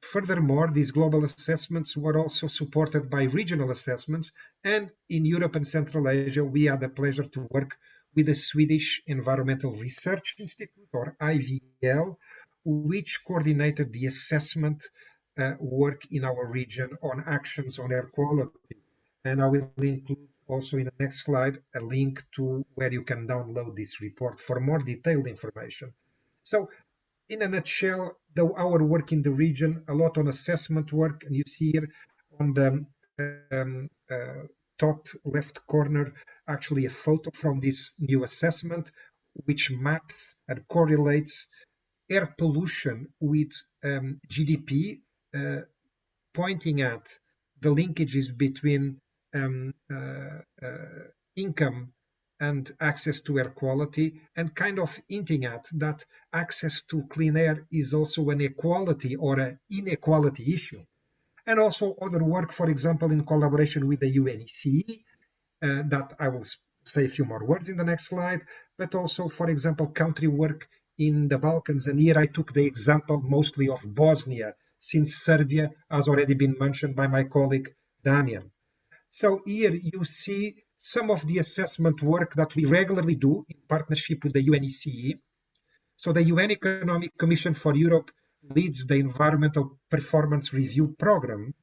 Furthermore, these global assessments were also supported by regional assessments, and in Europe and Central Asia, we had the pleasure to work with the Swedish Environmental Research Institute, or IVL, which coordinated the assessment work in our region on actions on air quality. And I will include also in the next slide a link to where you can download this report for more detailed information. So in a nutshell, our work in the region, a lot on assessment work, and you see here on the top left corner actually a photo from this new assessment, which maps and correlates air pollution with GDP, pointing at the linkages between income and access to air quality, and kind of hinting at that access to clean air is also an equality or an inequality issue. And also other work, for example, in collaboration with the UNECE, that I will say a few more words in the next slide, but also, for example, country work in the Balkans. And here I took the example mostly of Bosnia, since Serbia has already been mentioned by my colleague Damian. So here you see some of the assessment work that we regularly do in partnership with the UNECE. So the UN Economic Commission for Europe leads the Environmental Performance Review Program.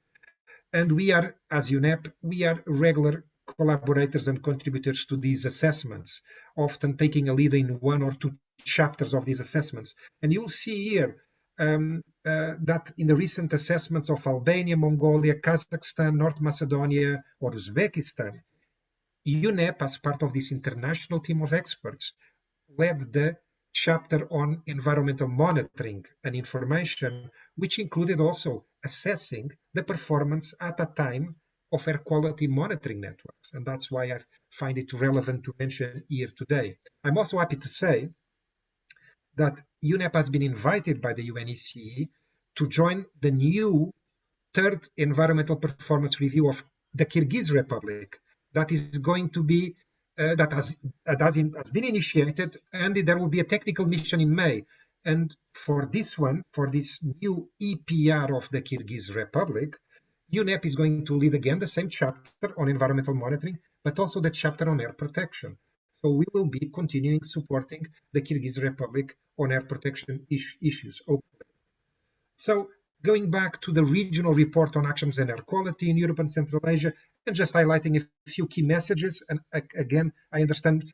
And we are, as UNEP, we are regular collaborators and contributors to these assessments, often taking a lead in 1 or 2 chapters of these assessments. And you'll see here that in the recent assessments of Albania, Mongolia, Kazakhstan, North Macedonia, or Uzbekistan, UNEP, as part of this international team of experts, led the chapter on environmental monitoring and information, which included also assessing the performance at a time of air quality monitoring networks. And that's why I find it relevant to mention here today. I'm also happy to say that UNEP has been invited by the UNECE to join the new 3rd environmental performance review of the Kyrgyz Republic that is going to be, that has been initiated, and there will be a technical mission in May. And for this one, for this new EPR of the Kyrgyz Republic, UNEP is going to lead again the same chapter on environmental monitoring, but also the chapter on air protection. So we will be continuing supporting the Kyrgyz Republic on air protection issues, hopefully. So going back to the regional report on actions and air quality in Europe and Central Asia, and just highlighting a few key messages. And again, I understand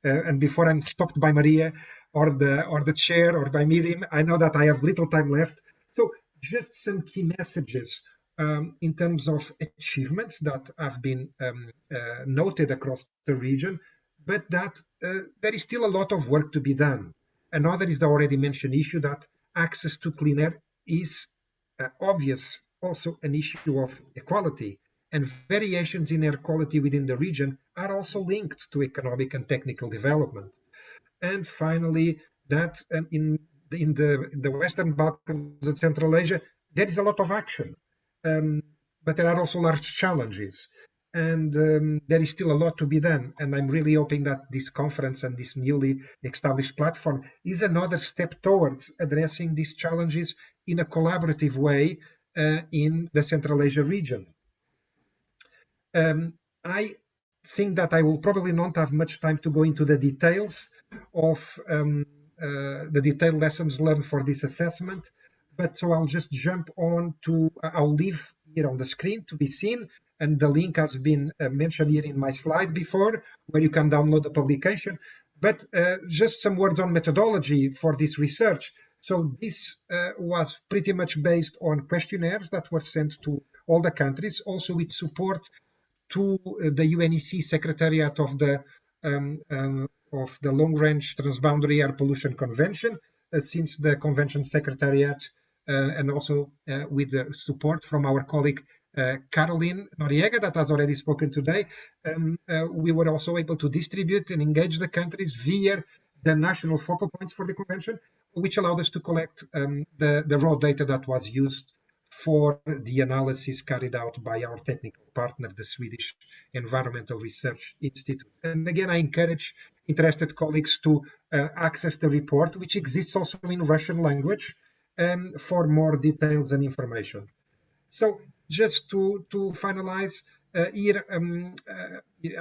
and before I'm stopped by Maria or the chair or by Miriam, I know that I have little time left. So just some key messages in terms of achievements that have been noted across the region, but that there is still a lot of work to be done. Another is the already mentioned issue that access to clean air is obvious, also an issue of equality, and variations in air quality within the region are also linked to economic and technical development. And finally, that in the Western Balkans and Central Asia, there is a lot of action, but there are also large challenges. And there is still a lot to be done. And I'm really hoping that this conference and this newly established platform is another step towards addressing these challenges in a collaborative way in the Central Asia region. I think that I will probably not have much time to go into the details of the detailed lessons learned for this assessment, but so I'll just jump on to, I'll leave here on the screen to be seen, and the link has been mentioned here in my slide before, where you can download the publication, but just some words on methodology for this research. So this was pretty much based on questionnaires that were sent to all the countries, also with support to the UNEC Secretariat of the Long Range Transboundary Air Pollution Convention, since the Convention Secretariat, and also with the support from our colleague Caroline Noriega, that has already spoken today, we were also able to distribute and engage the countries via the national focal points for the convention, which allowed us to collect the raw data that was used for the analysis carried out by our technical partner, the Swedish Environmental Research Institute. And again, I encourage interested colleagues to access the report, which exists also in Russian language, for more details and information. So just to finalize, here,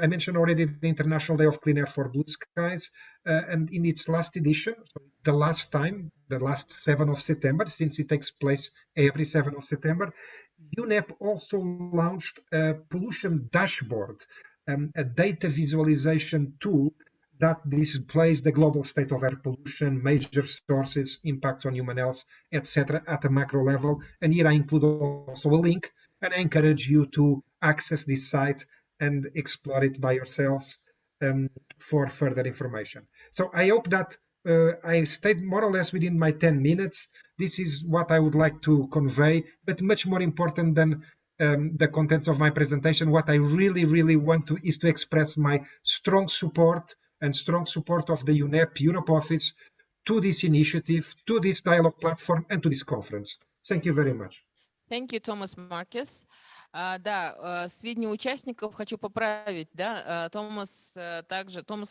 I mentioned already the International Day of Clean Air for Blue Skies, and in its last edition, the last time, the last 7th of September, since it takes place every 7th of September, UNEP also launched a pollution dashboard, a data visualization tool that displays the global state of air pollution, major sources, impacts on human health, etc. at a macro level. And here I include also a link, and I encourage you to access this site and explore it by yourselves for further information. So I hope that I stayed more or less within my 10 minutes. This is what I would like to convey, but much more important than the contents of my presentation, what I really want to is to express my strong support and strong support of the UNEP Europe office to this initiative, to this dialogue platform, and to this conference. Thank you very much. Thank you, Thomas Marquez. Да, сведения участников хочу поправить. Да, Томас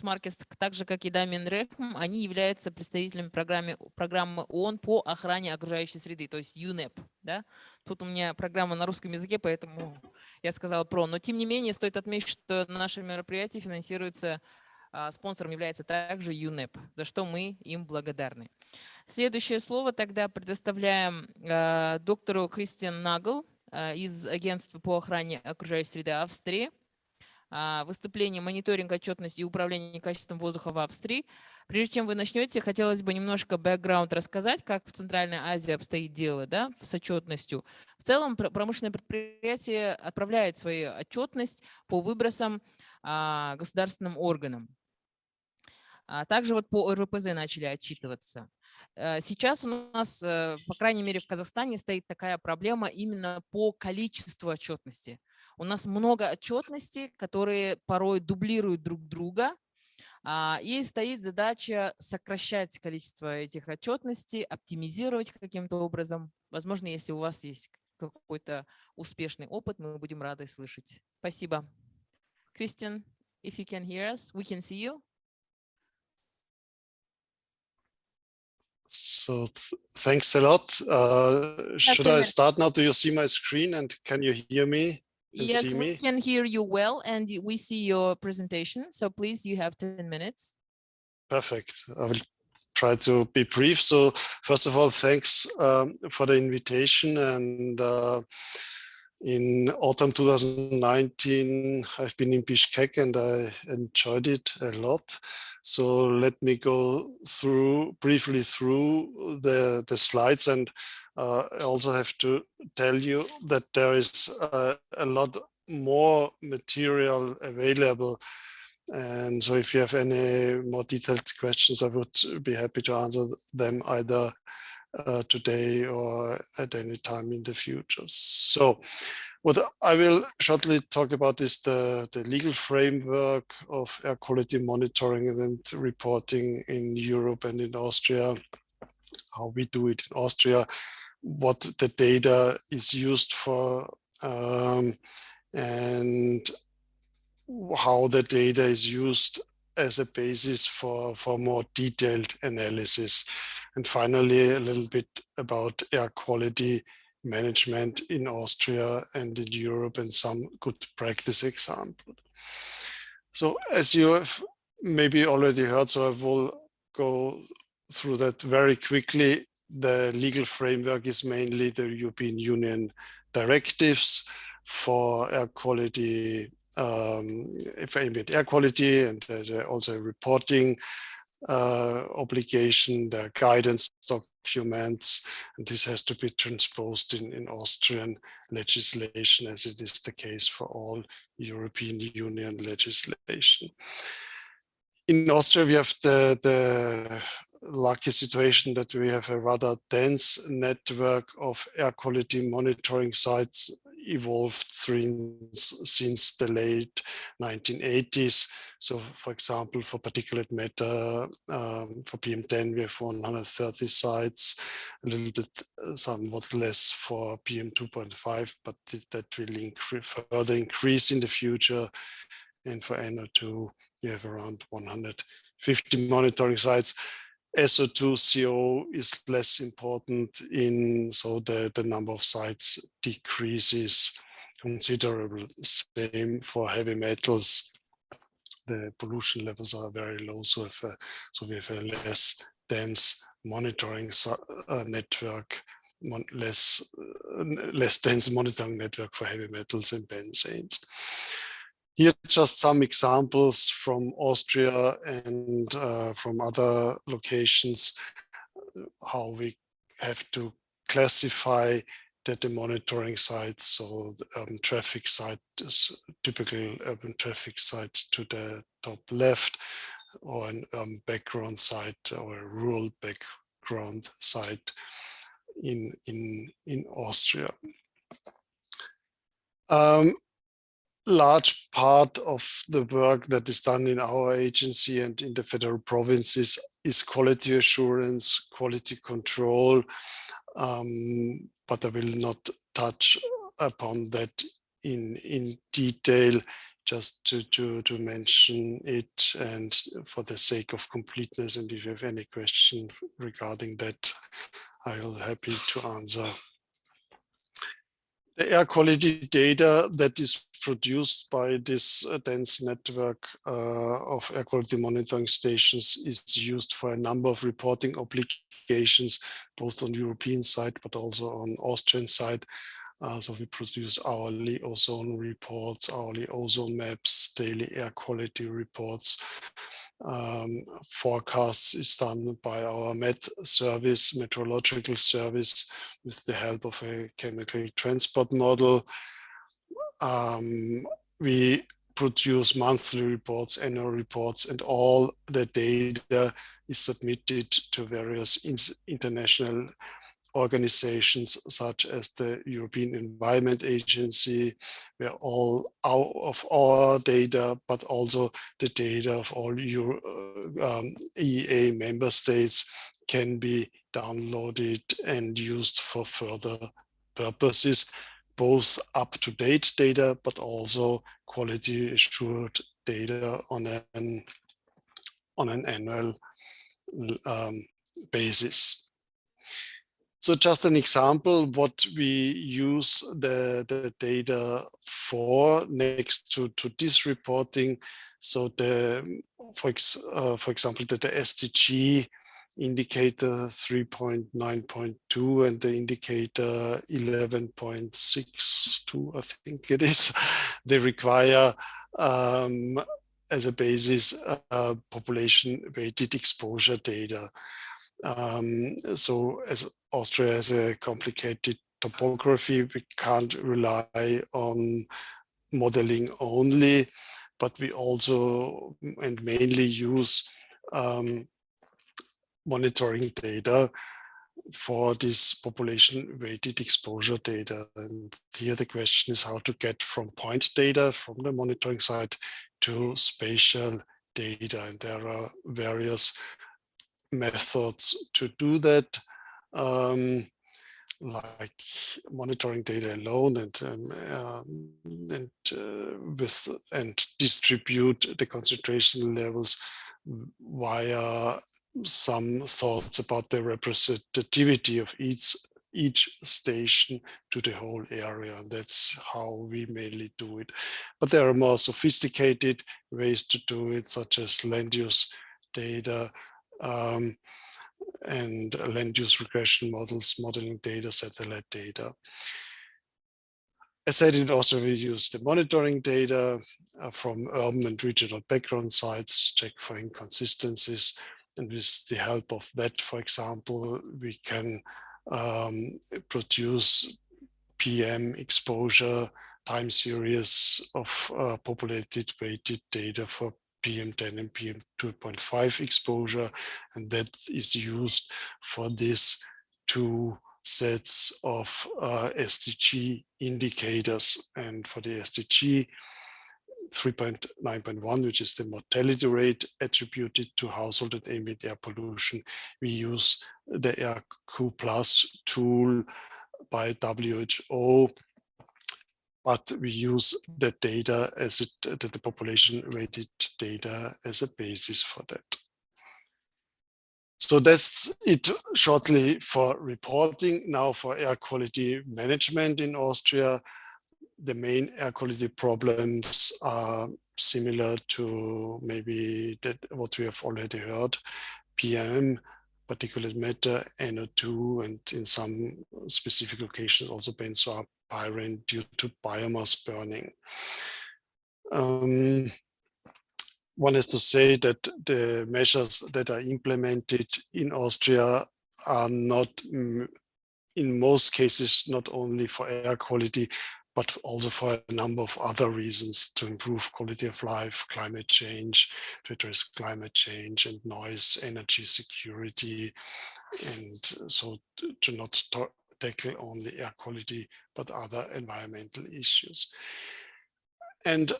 Маркес, так же, как и Дамин Рехм, они являются представителями программы ООН по охране окружающей среды, то есть UNEP. Да? Тут у меня программа на русском языке, поэтому я сказала про. Но тем не менее, стоит отметить, что наше мероприятие финансируется, спонсором является также UNEP, за что мы им благодарны. Следующее слово тогда предоставляем доктору Кристиан Нагл из Агентства по охране окружающей среды Австрии. Выступление «Мониторинг, отчетность и управление качеством воздуха в Австрии». Прежде чем вы начнете, хотелось бы немножко бэкграунд рассказать, как в Центральной Азии обстоит дело, да, с отчетностью. В целом промышленное предприятие отправляет свою отчетность по выбросам государственным органам. Также вот по РВПЗ начали отчитываться. Сейчас у нас, по крайней мере, в Казахстане стоит такая проблема именно по количеству отчетности. У нас много отчетностей, которые порой дублируют друг друга, и стоит задача сокращать количество этих отчетностей, оптимизировать каким-то образом. Возможно, если у вас есть какой-то успешный опыт, мы будем рады слышать. Спасибо. Christian, if you can hear us, we can see you. So thanks a lot. Should I start now? Do you see my screen and can you hear me and yes, see me? We can hear you well and we see your presentation. So please, you have 10 minutes. Perfect. I will try to be brief. So first of all, thanks for the invitation, and In autumn 2019, I've been in Bishkeke and I enjoyed it a lot. So let me go briefly through the slides, and I also have to tell you that there is a lot more material available. And so if you have any more detailed questions, I would be happy to answer them either today or at any time in the future. So what I will shortly talk about is the legal framework of air quality monitoring and reporting in Europe and in Austria, how we do it in Austria, what the data is used for, and how the data is used as a basis for more detailed analysis. And finally, a little bit about air quality management in Austria and in Europe and some good practice examples. So as you have maybe already heard, so I will go through that very quickly. The legal framework is mainly the European Union directives for air quality, aimed air quality, and there's also a reporting obligation, the guidance documents, and this has to be transposed in Austrian legislation, as it is the case for all European Union legislation. In Austria, we have the lucky situation that we have a rather dense network of air quality monitoring sites evolved since the late 1980s. So for example, for particulate matter, for PM10, we have 130 sites, a little bit somewhat less for PM2.5, but that will further increase in the future. And for NO2, you have around 150 monitoring sites. SO2 CO is less important so the number of sites decreases considerably. Same for heavy metals. The pollution levels are very low, so we have a less dense monitoring network, less dense monitoring network for heavy metals and benzenes. Here, just some examples from Austria and from other locations, how we have to classify the monitoring sites. So the traffic site is typical urban traffic site to the top left, or an background site or a rural background site in Austria. Large part of the work that is done in our agency and in the federal provinces is quality assurance, quality control, but I will not touch upon that in detail, just to mention it and for the sake of completeness. And if you have any question regarding that, I'll be happy to answer. The air quality data that is produced by this dense network of air quality monitoring stations is used for a number of reporting obligations, both on European side, but also on Austrian side. So we produce hourly ozone reports, hourly ozone maps, daily air quality reports. Forecasts is done by our meteorological service with the help of a chemical transport model. We produce monthly reports, annual reports, and all the data is submitted to various international organizations such as the European Environment Agency, where all of our data, but also the data of all EEA member states can be downloaded and used for further purposes, both up-to-date data, but also quality assured data on an annual basis. So just an example, what we use the data for next to this reporting. So for example, the SDG indicator 3.9.2 and the indicator 11.62, I think it is. They require as a basis population weighted exposure data. So as Austria has a complicated topography, we can't rely on modeling only, but we also and mainly use monitoring data for this population weighted exposure data. And here the question is how to get from point data from the monitoring side to spatial data. And there are various methods to do that, like monitoring data alone and distribute the concentration levels via some thoughts about the representativity of each station to the whole area. And that's how we mainly do it. But there are more sophisticated ways to do it, such as land use data and land use regression models, modeling data, satellite data. As said, it also we use the monitoring data from urban and regional background sites, check for inconsistencies. And with the help of that, for example, we can produce PM exposure time series of populated weighted data for PM10 and PM2.5 exposure. And that is used for these two sets of SDG indicators. And for the SDG 3.9.1, which is the mortality rate attributed to household and ambient air pollution, we use the AQCA tool by WHO, but we use the data as the population weighted data as a basis for that. So that's it shortly for reporting. Now for air quality management in Austria. The main air quality problems are similar to maybe what we have already heard: PM, particulate matter, NO2, and in some specific locations also benzopyrene due to biomass burning. One has to say that the measures that are implemented in Austria are not, in most cases, not only for air quality, but also for a number of other reasons to improve quality of life, climate change, to address climate change and noise, energy security, and so to not tackle only air quality, but other environmental issues. And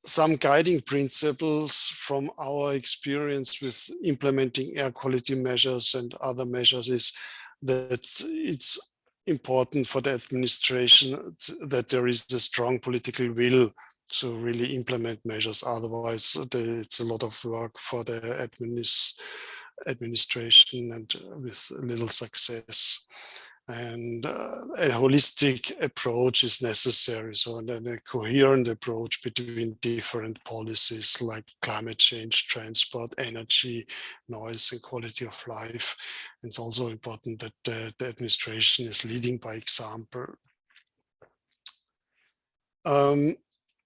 some guiding principles from our experience with implementing air quality measures and other measures is that it's important for the administration that there is a strong political will to really implement measures. Otherwise, it's a lot of work for the administration and with little success. And a holistic approach is necessary. So then a coherent approach between different policies like climate change, transport, energy, noise, and quality of life. It's also important that the administration is leading by example.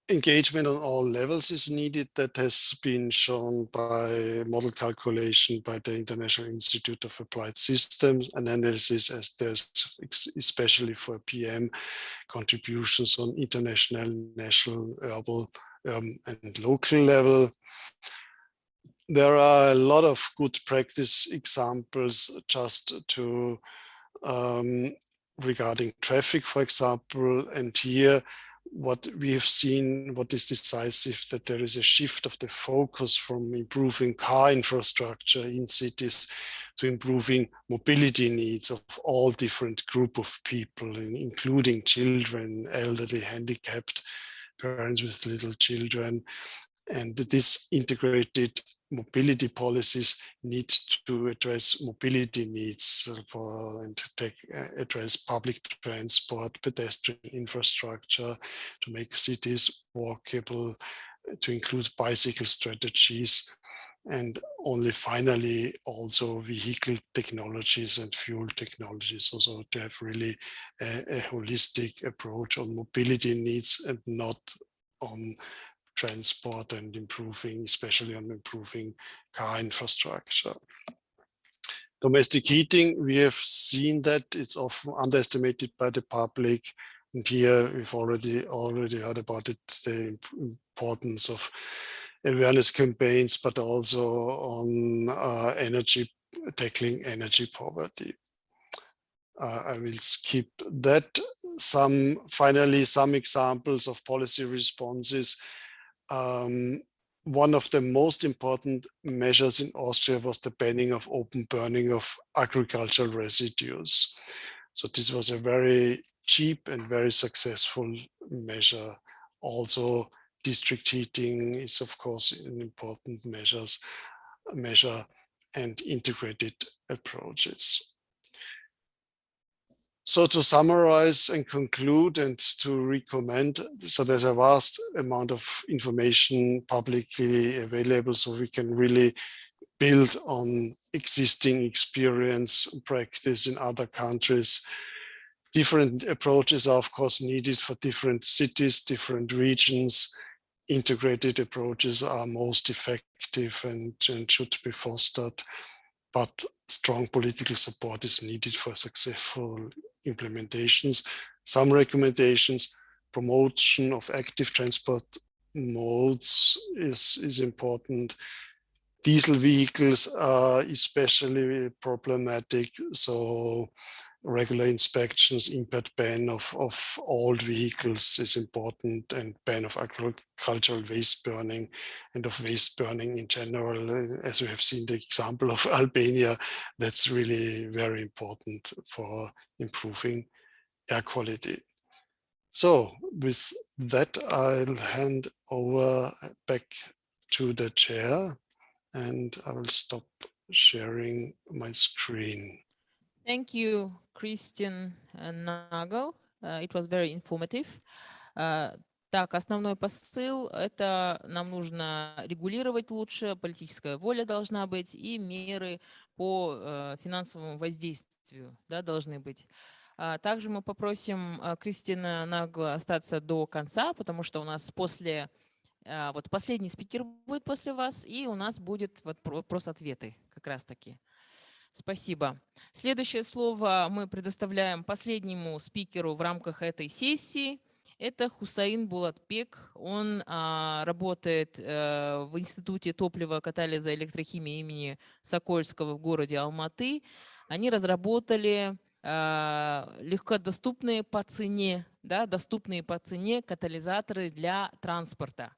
Engagement on all levels is needed. That has been shown by model calculation by the International Institute of Applied Systems and analysis, as there's especially for PM contributions on international, national, urban and local level. There are a lot of good practice examples just to regarding traffic, for example, and here what we have seen, what is decisive, that there is a shift of the focus from improving car infrastructure in cities to improving mobility needs of all different group of people, including children, elderly, handicapped, parents with little children. And this integrated mobility policies need to address mobility needs and address public transport, pedestrian infrastructure, to make cities walkable, to include bicycle strategies, and only finally also vehicle technologies and fuel technologies, also to have really a holistic approach on mobility needs and not on transport and improving, especially on improving car infrastructure. Domestic heating, we have seen that it's often underestimated by the public. And here we've already heard about it, the importance of awareness campaigns, but also on tackling energy poverty. I will skip that. Finally, some examples of policy responses. One of the most important measures in Austria was the banning of open burning of agricultural residues. So this was a very cheap and very successful measure. Also, district heating is, of course, an important measure and integrated approaches. So to summarize and conclude and to recommend, so there's a vast amount of information publicly available, so we can really build on existing experience, practice in other countries. Different approaches are, of course, needed for different cities, different regions. Integrated approaches are most effective and should be fostered, but strong political support is needed for successful implementations. Some recommendations: promotion of active transport modes is important. Diesel vehicles are especially problematic, so regular inspections, impact ban of old vehicles is important, and ban of agricultural waste burning and of waste burning in general. As we have seen the example of Albania, that's really very important for improving air quality. So with that, I'll hand over back to the chair and I will stop sharing my screen. Thank you, Christian Nagel. It was very informative. Так, основной посыл – это нам нужно регулировать лучше, политическая воля должна быть, и меры по финансовому воздействию, да, должны быть. Также мы попросим Кристина Нагла остаться до конца, потому что у нас после, вот последний спикер будет после вас, и у нас будет вот вопрос-ответы как раз-таки. Спасибо. Следующее слово мы предоставляем последнему спикеру в рамках этой сессии. Это Хусаин Булатбек. Он работает в Институте топлива, катализа и электрохимии имени Сокольского в городе Алматы. Они разработали легкодоступные по цене, да, доступные по цене катализаторы для транспорта.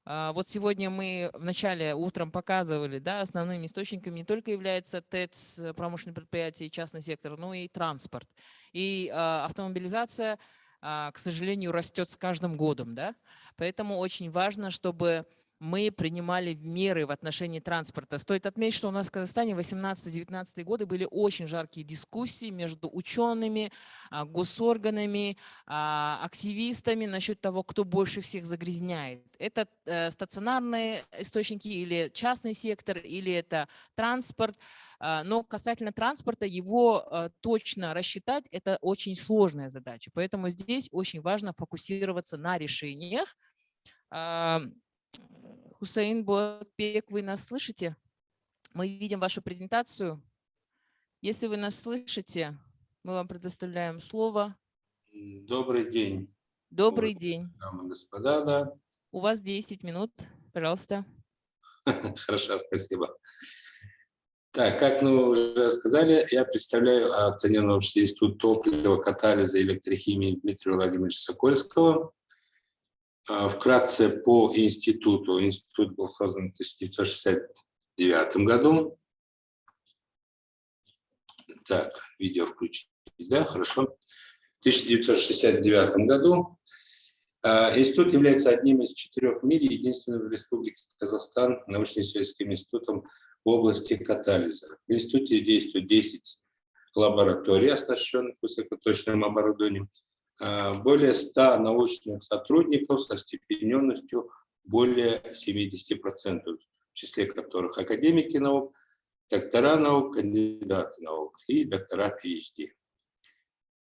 Вот сегодня мы вначале утром показывали, да, основными источниками не только является ТЭЦ, промышленные предприятия и частный сектор, но и транспорт. И автомобилизация, к сожалению, растет с каждым годом, да? Поэтому очень важно, чтобы мы принимали меры в отношении транспорта. Стоит отметить, что у нас в Казахстане 18-19 годы были очень жаркие дискуссии между учеными, госорганами, активистами насчет того, кто больше всех загрязняет. Это стационарные источники или частный сектор, или это транспорт. Но касательно транспорта, его точно рассчитать – это очень сложная задача. Поэтому здесь очень важно фокусироваться на решениях. Хусаин Булатбек, вы нас слышите? Мы видим вашу презентацию. Если вы нас слышите, мы вам предоставляем слово. Добрый день. Добрый день. Дамы и господа, да. У вас 10 минут, пожалуйста. Хорошо, спасибо. Так, как мы уже сказали, я представляю акционерное общество Институт топлива, катализа и электрохимии Дмитрия Владимировича Сокольского. Вкратце по институту. Институт был создан в 1969 году. Так, видео включить, да, хорошо. В 1969 году институт является одним из 4 в мире, единственным в Республике Казахстан научно-исследовательским институтом в области катализа. В институте действует 10 лабораторий, оснащенных высокоточным оборудованием, более 100 научных сотрудников со степененностью более 70%. в числе которых академики наук, доктора наук, кандидаты наук и доктора PhD.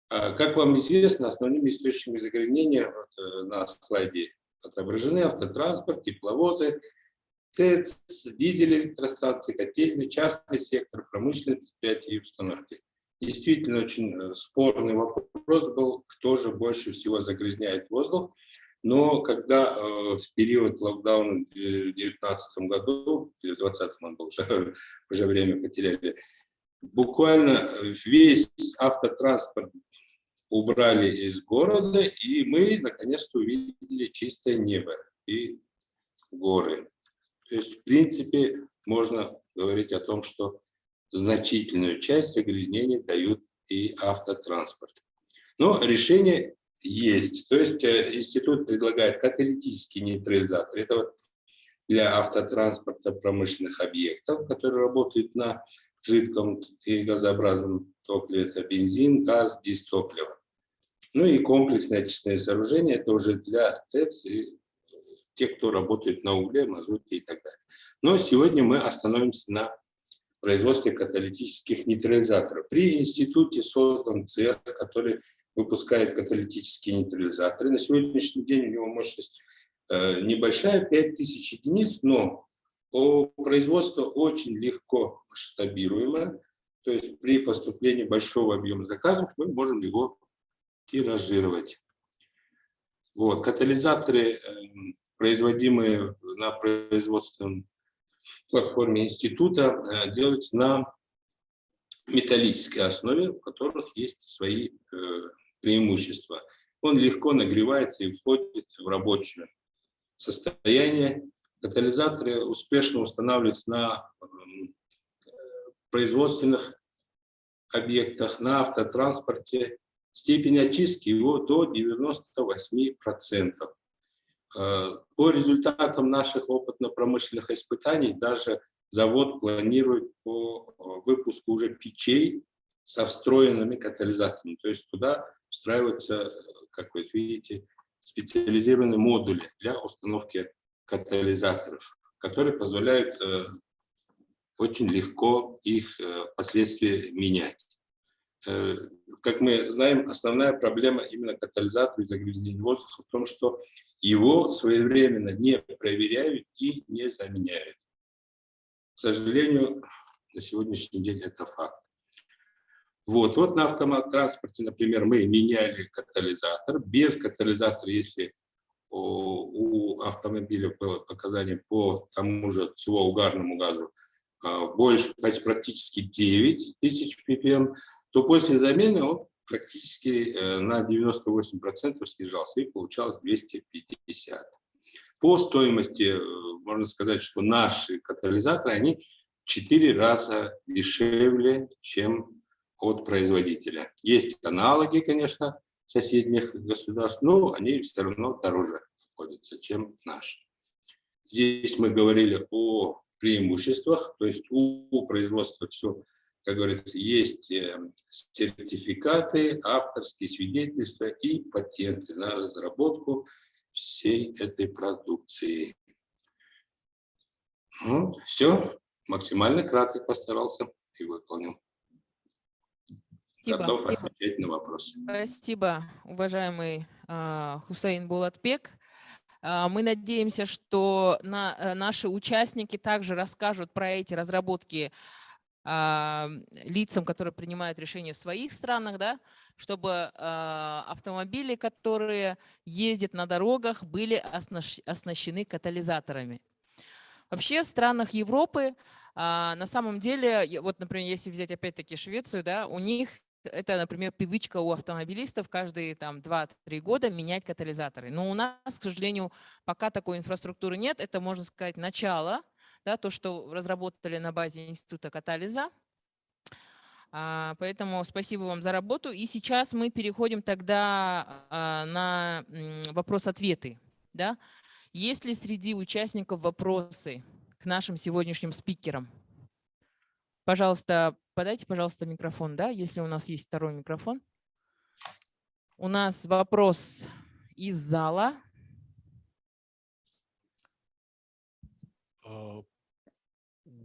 Как вам известно, основными источниками загрязнения на слайде отображены автотранспорт, тепловозы, ТЭЦ, дизель-электростанции, котельные, частный сектор, промышленные предприятия и установки. Действительно, очень спорный вопрос был, кто же больше всего загрязняет воздух. Но когда в период локдауна в 2019 году, или в 2020 он был, уже время потеряли, буквально весь автотранспорт убрали из города, и мы наконец-то увидели чистое небо и горы. То есть, в принципе, можно говорить о том, что значительную часть загрязнений дают и автотранспорт. Но решение есть. То есть институт предлагает каталитический нейтрализатор. Это вот для автотранспорта промышленных объектов, которые работают на жидком и газообразном топливе. Это бензин, газ, дизтопливо. Ну и комплексные очистные сооружения. Это уже для ТЭЦ и тех, кто работает на угле, мазуте и так далее. Но сегодня мы остановимся на производстве каталитических нейтрализаторов. При институте создан цех, который выпускает каталитические нейтрализаторы. На сегодняшний день у него мощность небольшая, 5000 единиц, но производство очень легко масштабируемое. То есть при поступлении большого объема заказов мы можем его тиражировать. Вот. Катализаторы, производимые на производственном платформе института, делаются на металлической основе, у которых есть свои преимущества. Он легко нагревается и входит в рабочее состояние. Катализаторы успешно устанавливаются на производственных объектах, на автотранспорте. Степень очистки его до 98%. По результатам наших опытно-промышленных испытаний даже завод планирует по выпуску уже печей со встроенными катализаторами. То есть туда встраиваются, как вы видите, специализированные модули для установки катализаторов, которые позволяют очень легко их впоследствии менять. Как мы знаем, основная проблема именно катализатора и загрязнения воздуха в том, что его своевременно не проверяют и не заменяют. К сожалению, на сегодняшний день это факт. Вот на автотранспорте, например, мы меняли катализатор. Без катализатора, если у автомобиля было показание по тому же СО-угарному газу больше, практически 9000 ppm, то после замены он практически на 98% снижался и получалось 250. По стоимости можно сказать, что наши катализаторы, они в 4 раза дешевле, чем от производителя. Есть аналоги, конечно, соседних государств, но они все равно дороже обходятся, чем наши. Здесь мы говорили о преимуществах, то есть у производства все, как говорится, есть сертификаты, авторские свидетельства и патенты на разработку всей этой продукции. Ну, все, максимально кратко постарался и выполнил. Спасибо. Готов отвечать на вопросы. Спасибо, уважаемый Хусейн Булатбек. Мы надеемся, что наши участники также расскажут про эти разработки лицам, которые принимают решения в своих странах, да, чтобы автомобили, которые ездят на дорогах, были оснащены катализаторами. Вообще в странах Европы на самом деле, вот, например, если взять опять-таки Швецию, да, у них это, например, привычка у автомобилистов каждые 2-3 года менять катализаторы. Но у нас, к сожалению, пока такой инфраструктуры нет. Это, можно сказать, начало, да, то, что разработали на базе института катализа. Поэтому спасибо вам за работу. И сейчас мы переходим тогда на вопрос-ответы. Да? Есть ли среди участников вопросы к нашим сегодняшним спикерам? Пожалуйста, подайте, пожалуйста, микрофон, да, если у нас есть второй микрофон. У нас вопрос из зала.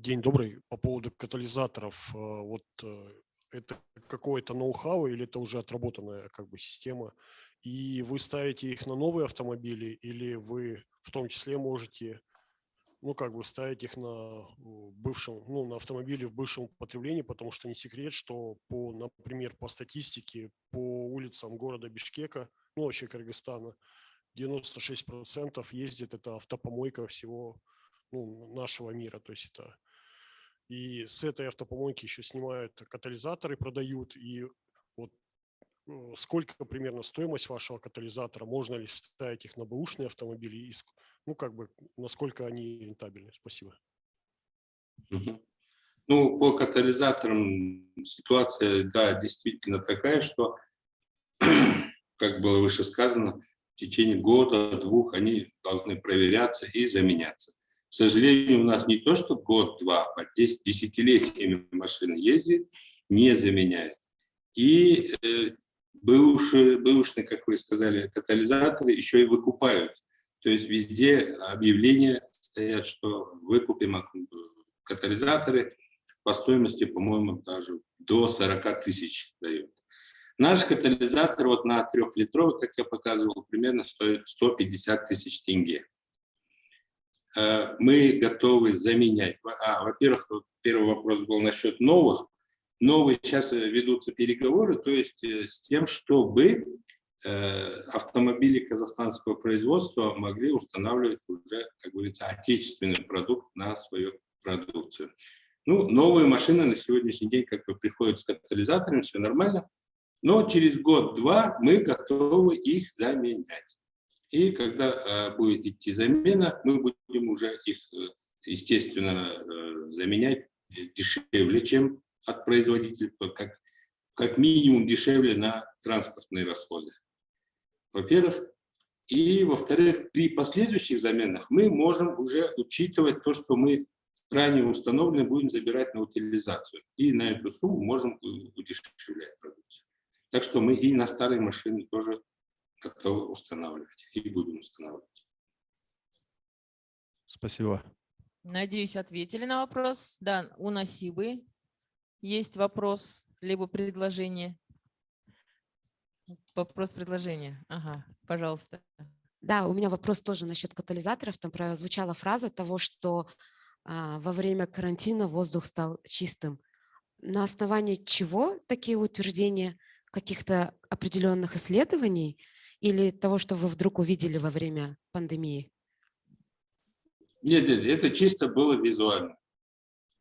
День добрый. По поводу катализаторов. Вот это какое-то ноу-хау или это уже отработанная как бы система? И вы ставите их на новые автомобили или вы в том числе можете, ну, как бы ставить их на бывшем, ну, на автомобиле в бывшем употреблении, потому что не секрет, что по, например, по статистике по улицам города Бишкека, ну, вообще Кыргызстана, 96% ездит это автопомойка всего, ну, нашего мира, то есть это и с этой автопомойки еще снимают катализаторы, продают, и вот сколько примерно стоимость вашего катализатора, можно ли ставить их на бэушные автомобили, и, ну, как бы, насколько они рентабельны? Спасибо. Ну, по катализаторам ситуация, да, действительно такая, что, как было выше сказано, в течение года-двух они должны проверяться и заменяться. К сожалению, у нас не то, что год-два, а десятилетиями машины ездят, не заменяют. И бэушные, как вы сказали, катализаторы еще и выкупают. То есть везде объявления стоят, что выкупим катализаторы по стоимости, по-моему, даже до 40 тысяч дают. Наш катализатор вот на 3-литровый, как я показывал, примерно стоит 150 тысяч тенге. Мы готовы заменять. Во-первых, первый вопрос был насчет новых. Новые сейчас ведутся переговоры, то есть с тем, чтобы автомобили казахстанского производства могли устанавливать уже, как говорится, отечественный продукт на свою продукцию. Ну, новые машины на сегодняшний день как бы приходят с катализаторами, все нормально, но через год-два мы готовы их заменять. И когда будет идти замена, мы будем уже их, естественно, заменять дешевле, чем от производителя, как минимум дешевле на транспортные расходы. Во-первых. И, во-вторых, при последующих заменах мы можем уже учитывать то, что мы ранее установлены, будем забирать на утилизацию. И на эту сумму можем удешевлять продукцию. Так что мы и на старые машины тоже готовы устанавливать и будем устанавливать. Спасибо. Надеюсь, ответили на вопрос. Да, у Насибы есть вопрос, либо предложение. Вопрос, предложение. Ага, пожалуйста. Да, у меня вопрос тоже насчет катализаторов. Там прозвучала фраза того, что во время карантина воздух стал чистым. На основании чего такие утверждения? Каких-то определенных исследований или того, что вы вдруг увидели во время пандемии? Нет, это чисто было визуально.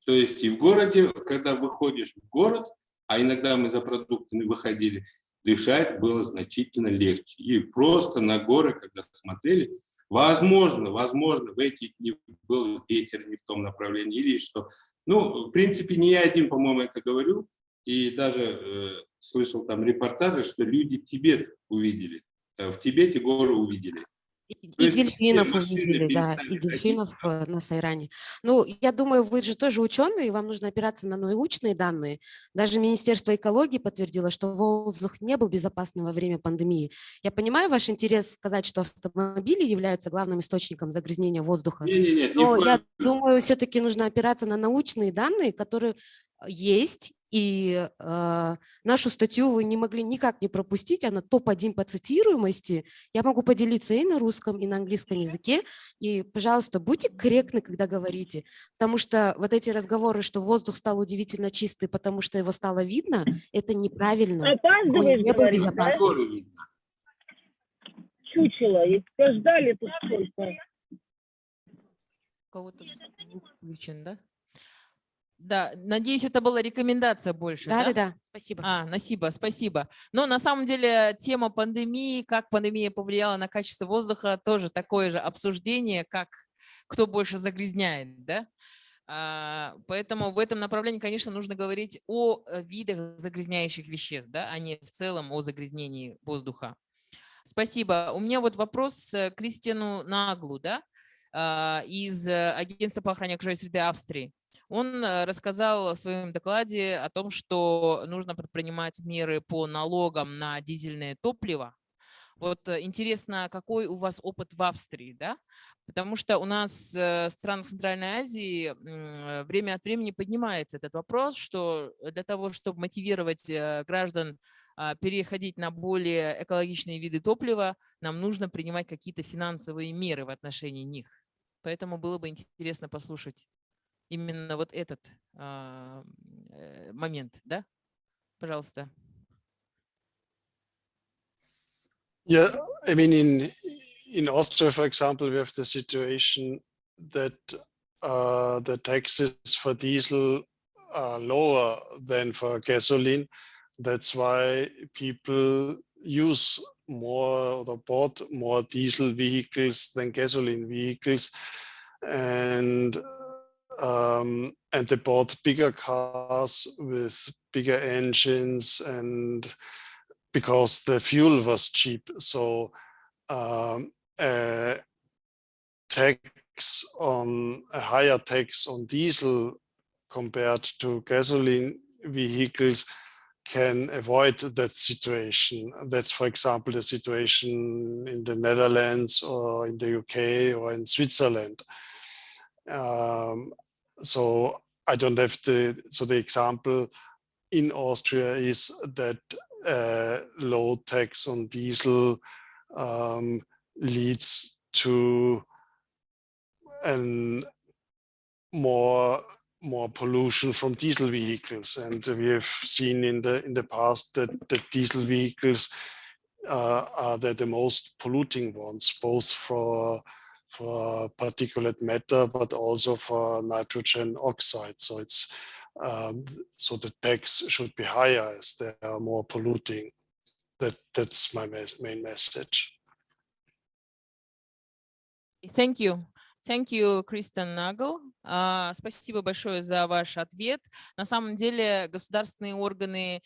То есть и в городе, когда выходишь в город, а иногда мы за продуктами выходили, дышать было значительно легче. И просто на горы, когда смотрели, возможно, в эти дни был ветер не в том направлении или что. Ну, в принципе, не я один, по-моему, это говорю. И даже слышал там репортажи, что люди Тибет увидели. В Тибете горы увидели. И дельфинов увидели, да, и дельфинов на Сайране. Ну, я думаю, вы же тоже ученые, вам нужно опираться на научные данные. Даже Министерство экологии подтвердило, что воздух не был безопасным во время пандемии. Я понимаю ваш интерес сказать, что автомобили являются главным источником загрязнения воздуха. Но я думаю, все-таки нужно опираться на научные данные, которые есть. И нашу статью вы не могли никак не пропустить, она топ-1 по цитируемости. Я могу поделиться и на русском, и на английском языке. И, пожалуйста, будьте корректны, когда говорите. Потому что вот эти разговоры, что воздух стал удивительно чистый, потому что его стало видно, это неправильно. Он не был безопасным. Чучело, и ждали тут сколько. У кого-то звук включен, да? Да, надеюсь, это была рекомендация больше. Да, спасибо. Насиба, спасибо. Но на самом деле тема пандемии, как пандемия повлияла на качество воздуха, тоже такое же обсуждение, как кто больше загрязняет, да? Поэтому в этом направлении, конечно, нужно говорить о видах загрязняющих веществ, да, а не в целом о загрязнении воздуха. Спасибо. У меня вот вопрос к Кристиану Наглу, да, из Агентства по охране окружающей среды Австрии. Он рассказал в своем докладе о том, что нужно предпринимать меры по налогам на дизельное топливо. Вот интересно, какой у вас опыт в Австрии, да? Потому что у нас в странах Центральной Азии время от времени поднимается этот вопрос, что для того, чтобы мотивировать граждан переходить на более экологичные виды топлива, нам нужно принимать какие-то финансовые меры в отношении них. Поэтому было бы интересно послушать именно вот этот момент, да? Пожалуйста. Yeah, I mean, in Austria, for example, we have the situation that the taxes for diesel are lower than for gasoline. That's why people use more or bought more diesel vehicles than gasoline vehicles, and they bought bigger cars with bigger engines, and because the fuel was cheap. So a higher tax on diesel compared to gasoline vehicles can avoid that situation. That's, for example, the situation in the Netherlands or in the UK or in Switzerland. So I don't have the example in Austria is that low tax on diesel leads to more pollution from diesel vehicles, and we have seen in the past that diesel vehicles are the most polluting ones, both for particulate matter but also for nitrogen oxide. So it's so the tax should be higher as they are more polluting. That's my main message. Thank you. Thank you, Kristen Nagel. Спасибо большое за ваш ответ. На самом деле государственные органы,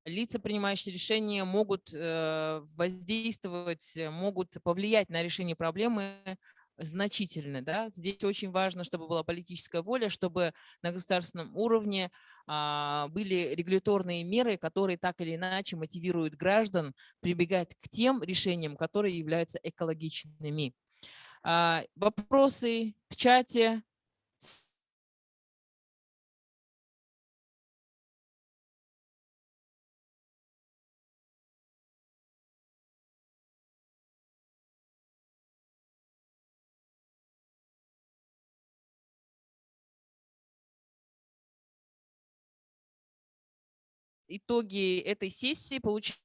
лица, принимающие решения, могут воздействовать, могут повлиять на решение проблемы значительно. Да? Здесь очень важно, чтобы была политическая воля, чтобы на государственном уровне были регуляторные меры, которые так или иначе мотивируют граждан прибегать к тем решениям, которые являются экологичными. Вопросы в чате. Итоги этой сессии получили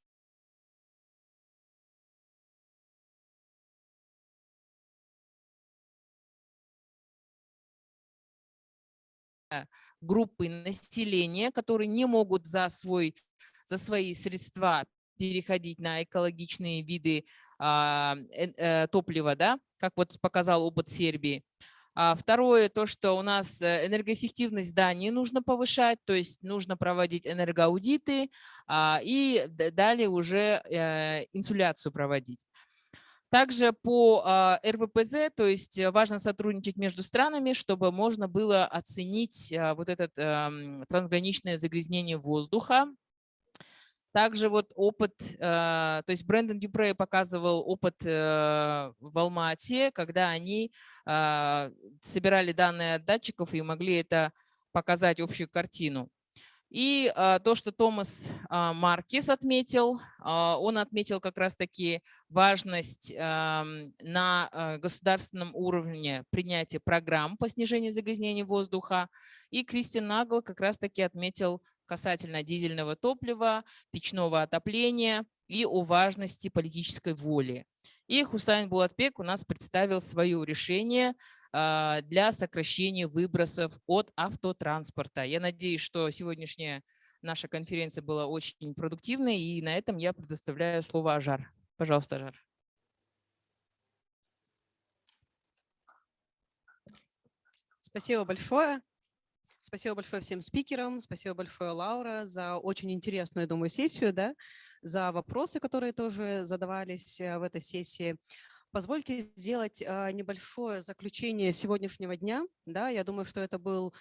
группы населения, которые не могут за свои средства переходить на экологичные виды топлива, да, как вот показал опыт Сербии. Второе, то, что у нас энергоэффективность зданий нужно повышать, то есть нужно проводить энергоаудиты и далее уже инсуляцию проводить. Также по РВПЗ, то есть важно сотрудничать между странами, чтобы можно было оценить вот это трансграничное загрязнение воздуха. Также вот опыт, то есть Брэндон Дюпре показывал опыт в Алмате, когда они собирали данные от датчиков и могли это показать общую картину. И то, что Томас Маркес отметил, он отметил как раз-таки важность на государственном уровне принятия программ по снижению загрязнения воздуха. И Кристин Нагл как раз-таки отметил касательно дизельного топлива, печного отопления и о важности политической воли. И Хусайн Булатбек у нас представил свое решение для сокращения выбросов от автотранспорта. Я надеюсь, что сегодняшняя наша конференция была очень продуктивной, и на этом я предоставляю слово Ажар. Пожалуйста, Ажар. Спасибо большое. Спасибо большое всем спикерам, спасибо большое, Лаура, за очень интересную, я думаю, сессию, да, за вопросы, которые тоже задавались в этой сессии. Позвольте сделать небольшое заключение сегодняшнего дня. Да, я думаю, что это был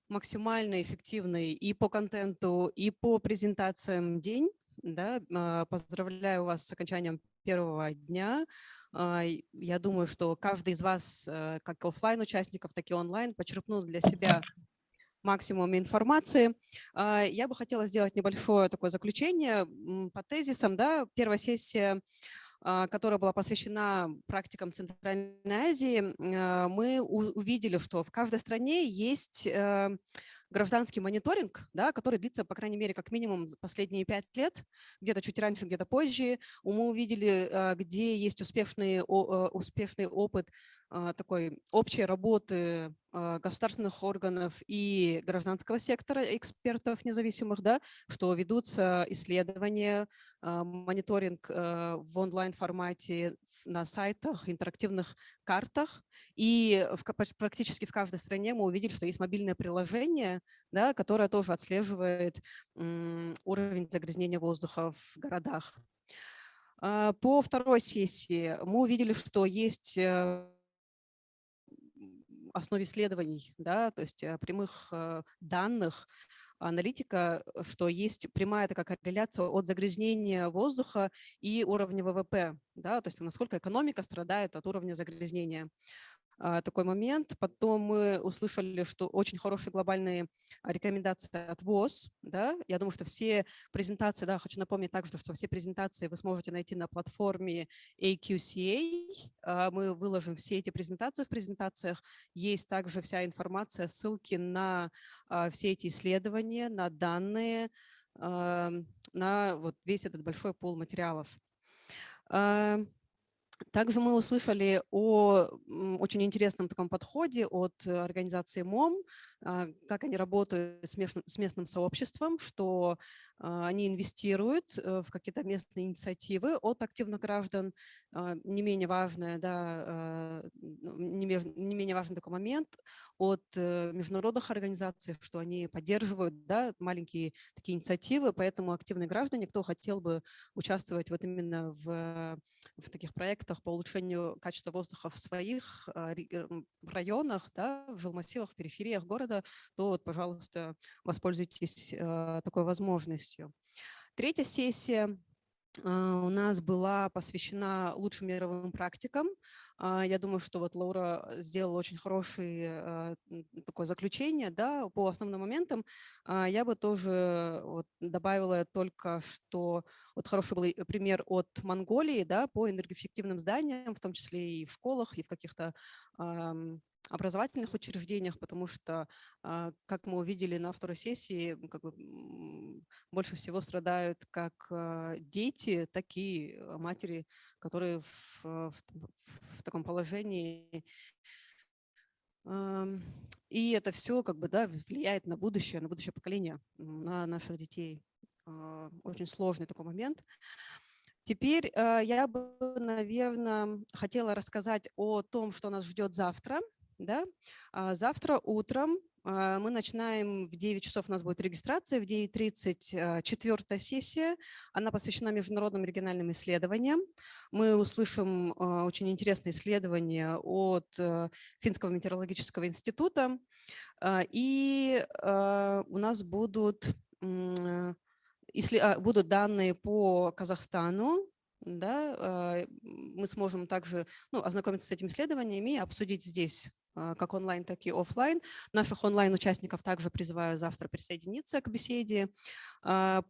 максимально эффективный и по контенту, и по презентациям день. Да, поздравляю вас с окончанием первого дня. Я думаю, что каждый из вас, как офлайн участников, так и онлайн, почерпнул для себя максимум информации. Я бы хотела сделать небольшое такое заключение по тезисам. Да. Первая сессия, которая была посвящена практикам Центральной Азии, мы увидели, что в каждой стране есть гражданский мониторинг, да, который длится, по крайней мере, как минимум последние 5 лет, где-то чуть раньше, где-то позже. Мы увидели, где есть успешный опыт такой общей работы государственных органов и гражданского сектора, экспертов независимых, да, что ведутся исследования, мониторинг в онлайн-формате на сайтах, интерактивных картах. И практически в каждой стране мы увидели, что есть мобильное приложение, да, которое тоже отслеживает уровень загрязнения воздуха в городах. По второй сессии мы увидели, что есть основе исследований, да, то есть прямых данных, аналитика, что есть прямая такая корреляция от загрязнения воздуха и уровня ВВП, да, то есть насколько экономика страдает от уровня загрязнения. Такой момент. Потом мы услышали, что очень хорошие глобальные рекомендации от ВОЗ. Да? Я думаю, что все презентации, да, хочу напомнить также, что все презентации вы сможете найти на платформе AQCA. Мы выложим все эти презентации в презентациях. Есть также вся информация, ссылки на все эти исследования, на данные, на вот весь этот большой пул материалов. Также мы услышали о очень интересном таком подходе от организации МОМ, как они работают с местным сообществом, что они инвестируют в какие-то местные инициативы от активных граждан. Не менее важное, да, не менее важный такой момент от международных организаций, что они поддерживают, да, маленькие такие инициативы, поэтому активные граждане, кто хотел бы участвовать вот именно в таких проектах по улучшению качества воздуха в своих районах, да, в жилмассивах, в перифериях города, то вот, пожалуйста, воспользуйтесь такой возможностью. Третья сессия у нас была посвящена лучшим мировым практикам. Я думаю, что вот Лаура сделала очень хорошее такое заключение, да, по основным моментам. Я бы тоже вот добавила только, что вот хороший был пример от Монголии, да, по энергоэффективным зданиям, в том числе и в школах, и в каких-то образовательных учреждениях, потому что, как мы увидели на второй сессии, как бы больше всего страдают как дети, так и матери, которые в таком положении. И это все как бы, да, влияет на будущее поколение, на наших детей. Очень сложный такой момент. Теперь я бы, наверное, хотела рассказать о том, что нас ждет завтра. Да? Завтра утром мы начинаем в 9 часов, у нас будет регистрация, в 9:30 четвертая сессия. Она посвящена международным региональным исследованиям. Мы услышим очень интересные исследования от Финского метеорологического института. И у нас будут данные по Казахстану. Да, мы сможем также ознакомиться с этими исследованиями и обсудить здесь как онлайн, так и офлайн. Наших онлайн-участников также призываю завтра присоединиться к беседе.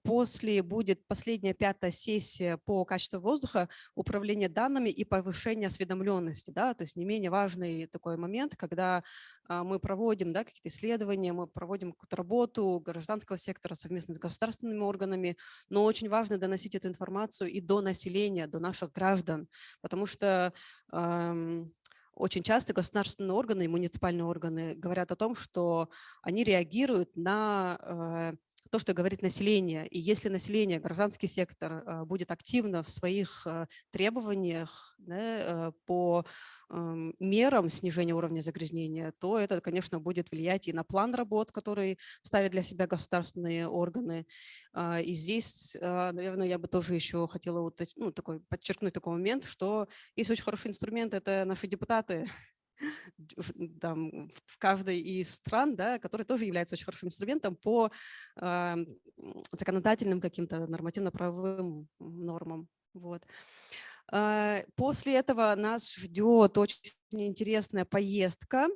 После будет последняя 5-я сессия по качеству воздуха, управление данными и повышение осведомленности. Да? То есть не менее важный такой момент, когда мы проводим, да, какие-то исследования, мы проводим какую-то работу гражданского сектора совместно с государственными органами, но очень важно доносить эту информацию и до населения, до наших граждан, потому что очень часто государственные органы и муниципальные органы говорят о том, что они реагируют на то, что говорит население. И если население, гражданский сектор будет активно в своих требованиях, да, по мерам снижения уровня загрязнения, то это, конечно, будет влиять и на план работ, который ставят для себя государственные органы. И здесь, наверное, я бы тоже еще хотела подчеркнуть такой момент, что есть очень хороший инструмент – это наши депутаты, там, в каждой из стран, да, который тоже является очень хорошим инструментом по законодательным каким-то нормативно-правовым нормам. Вот. После этого нас ждет очень интересная поездка.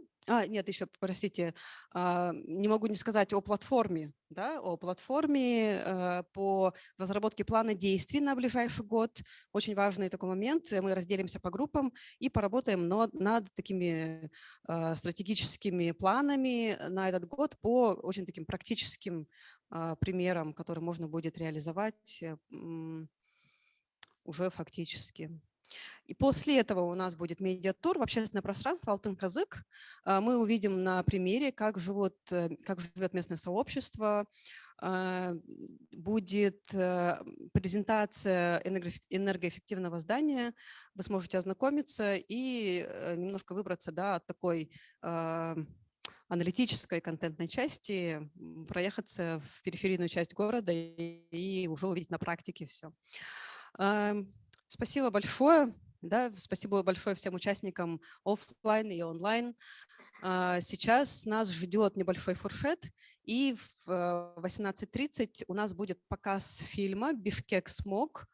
Нет, еще, простите, не могу не сказать о платформе, да, о платформе по разработке плана действий на ближайший год. Очень важный такой момент. Мы разделимся по группам и поработаем над такими стратегическими планами на этот год по очень таким практическим примерам, которые можно будет реализовать уже фактически. И после этого у нас будет медиатур в общественное пространство «Алтын-Казык». Мы увидим на примере, как живет местное сообщество. Будет презентация энергоэффективного здания. Вы сможете ознакомиться и немножко выбраться, да, от такой аналитической контентной части, проехаться в периферийную часть города и уже увидеть на практике все. Спасибо большое. Да, спасибо большое всем участникам офлайн и онлайн. Сейчас нас ждет небольшой фуршет, и в 18:30 у нас будет показ фильма «Бишкек смог».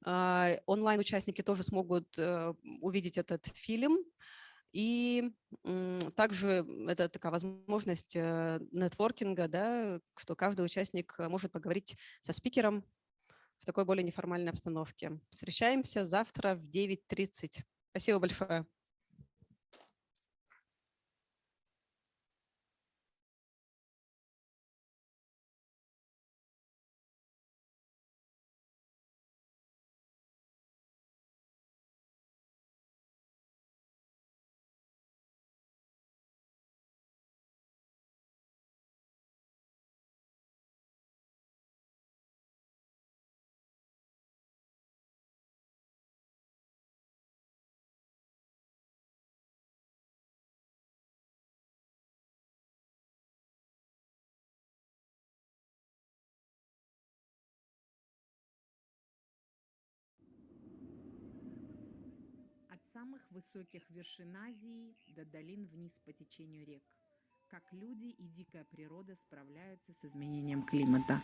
Онлайн-участники тоже смогут увидеть этот фильм. И также это такая возможность нетворкинга, да, что каждый участник может поговорить со спикером в такой более неформальной обстановке. Встречаемся завтра в 9:30. Спасибо большое. От самых высоких вершин Азии до долин вниз по течению рек. Как люди и дикая природа справляются с изменением климата.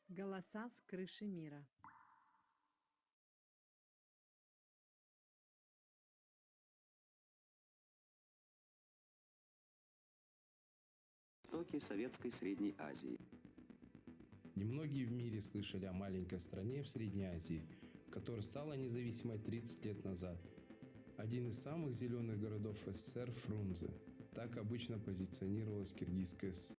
Голоса с крыши мира. Востоке Советской Средней Азии. Немногие в мире слышали о маленькой стране в Средней Азии, которая стала независимой 30 лет назад. Один из самых зеленых городов СССР – Фрунзе. Так обычно позиционировалась Киргизская ССР.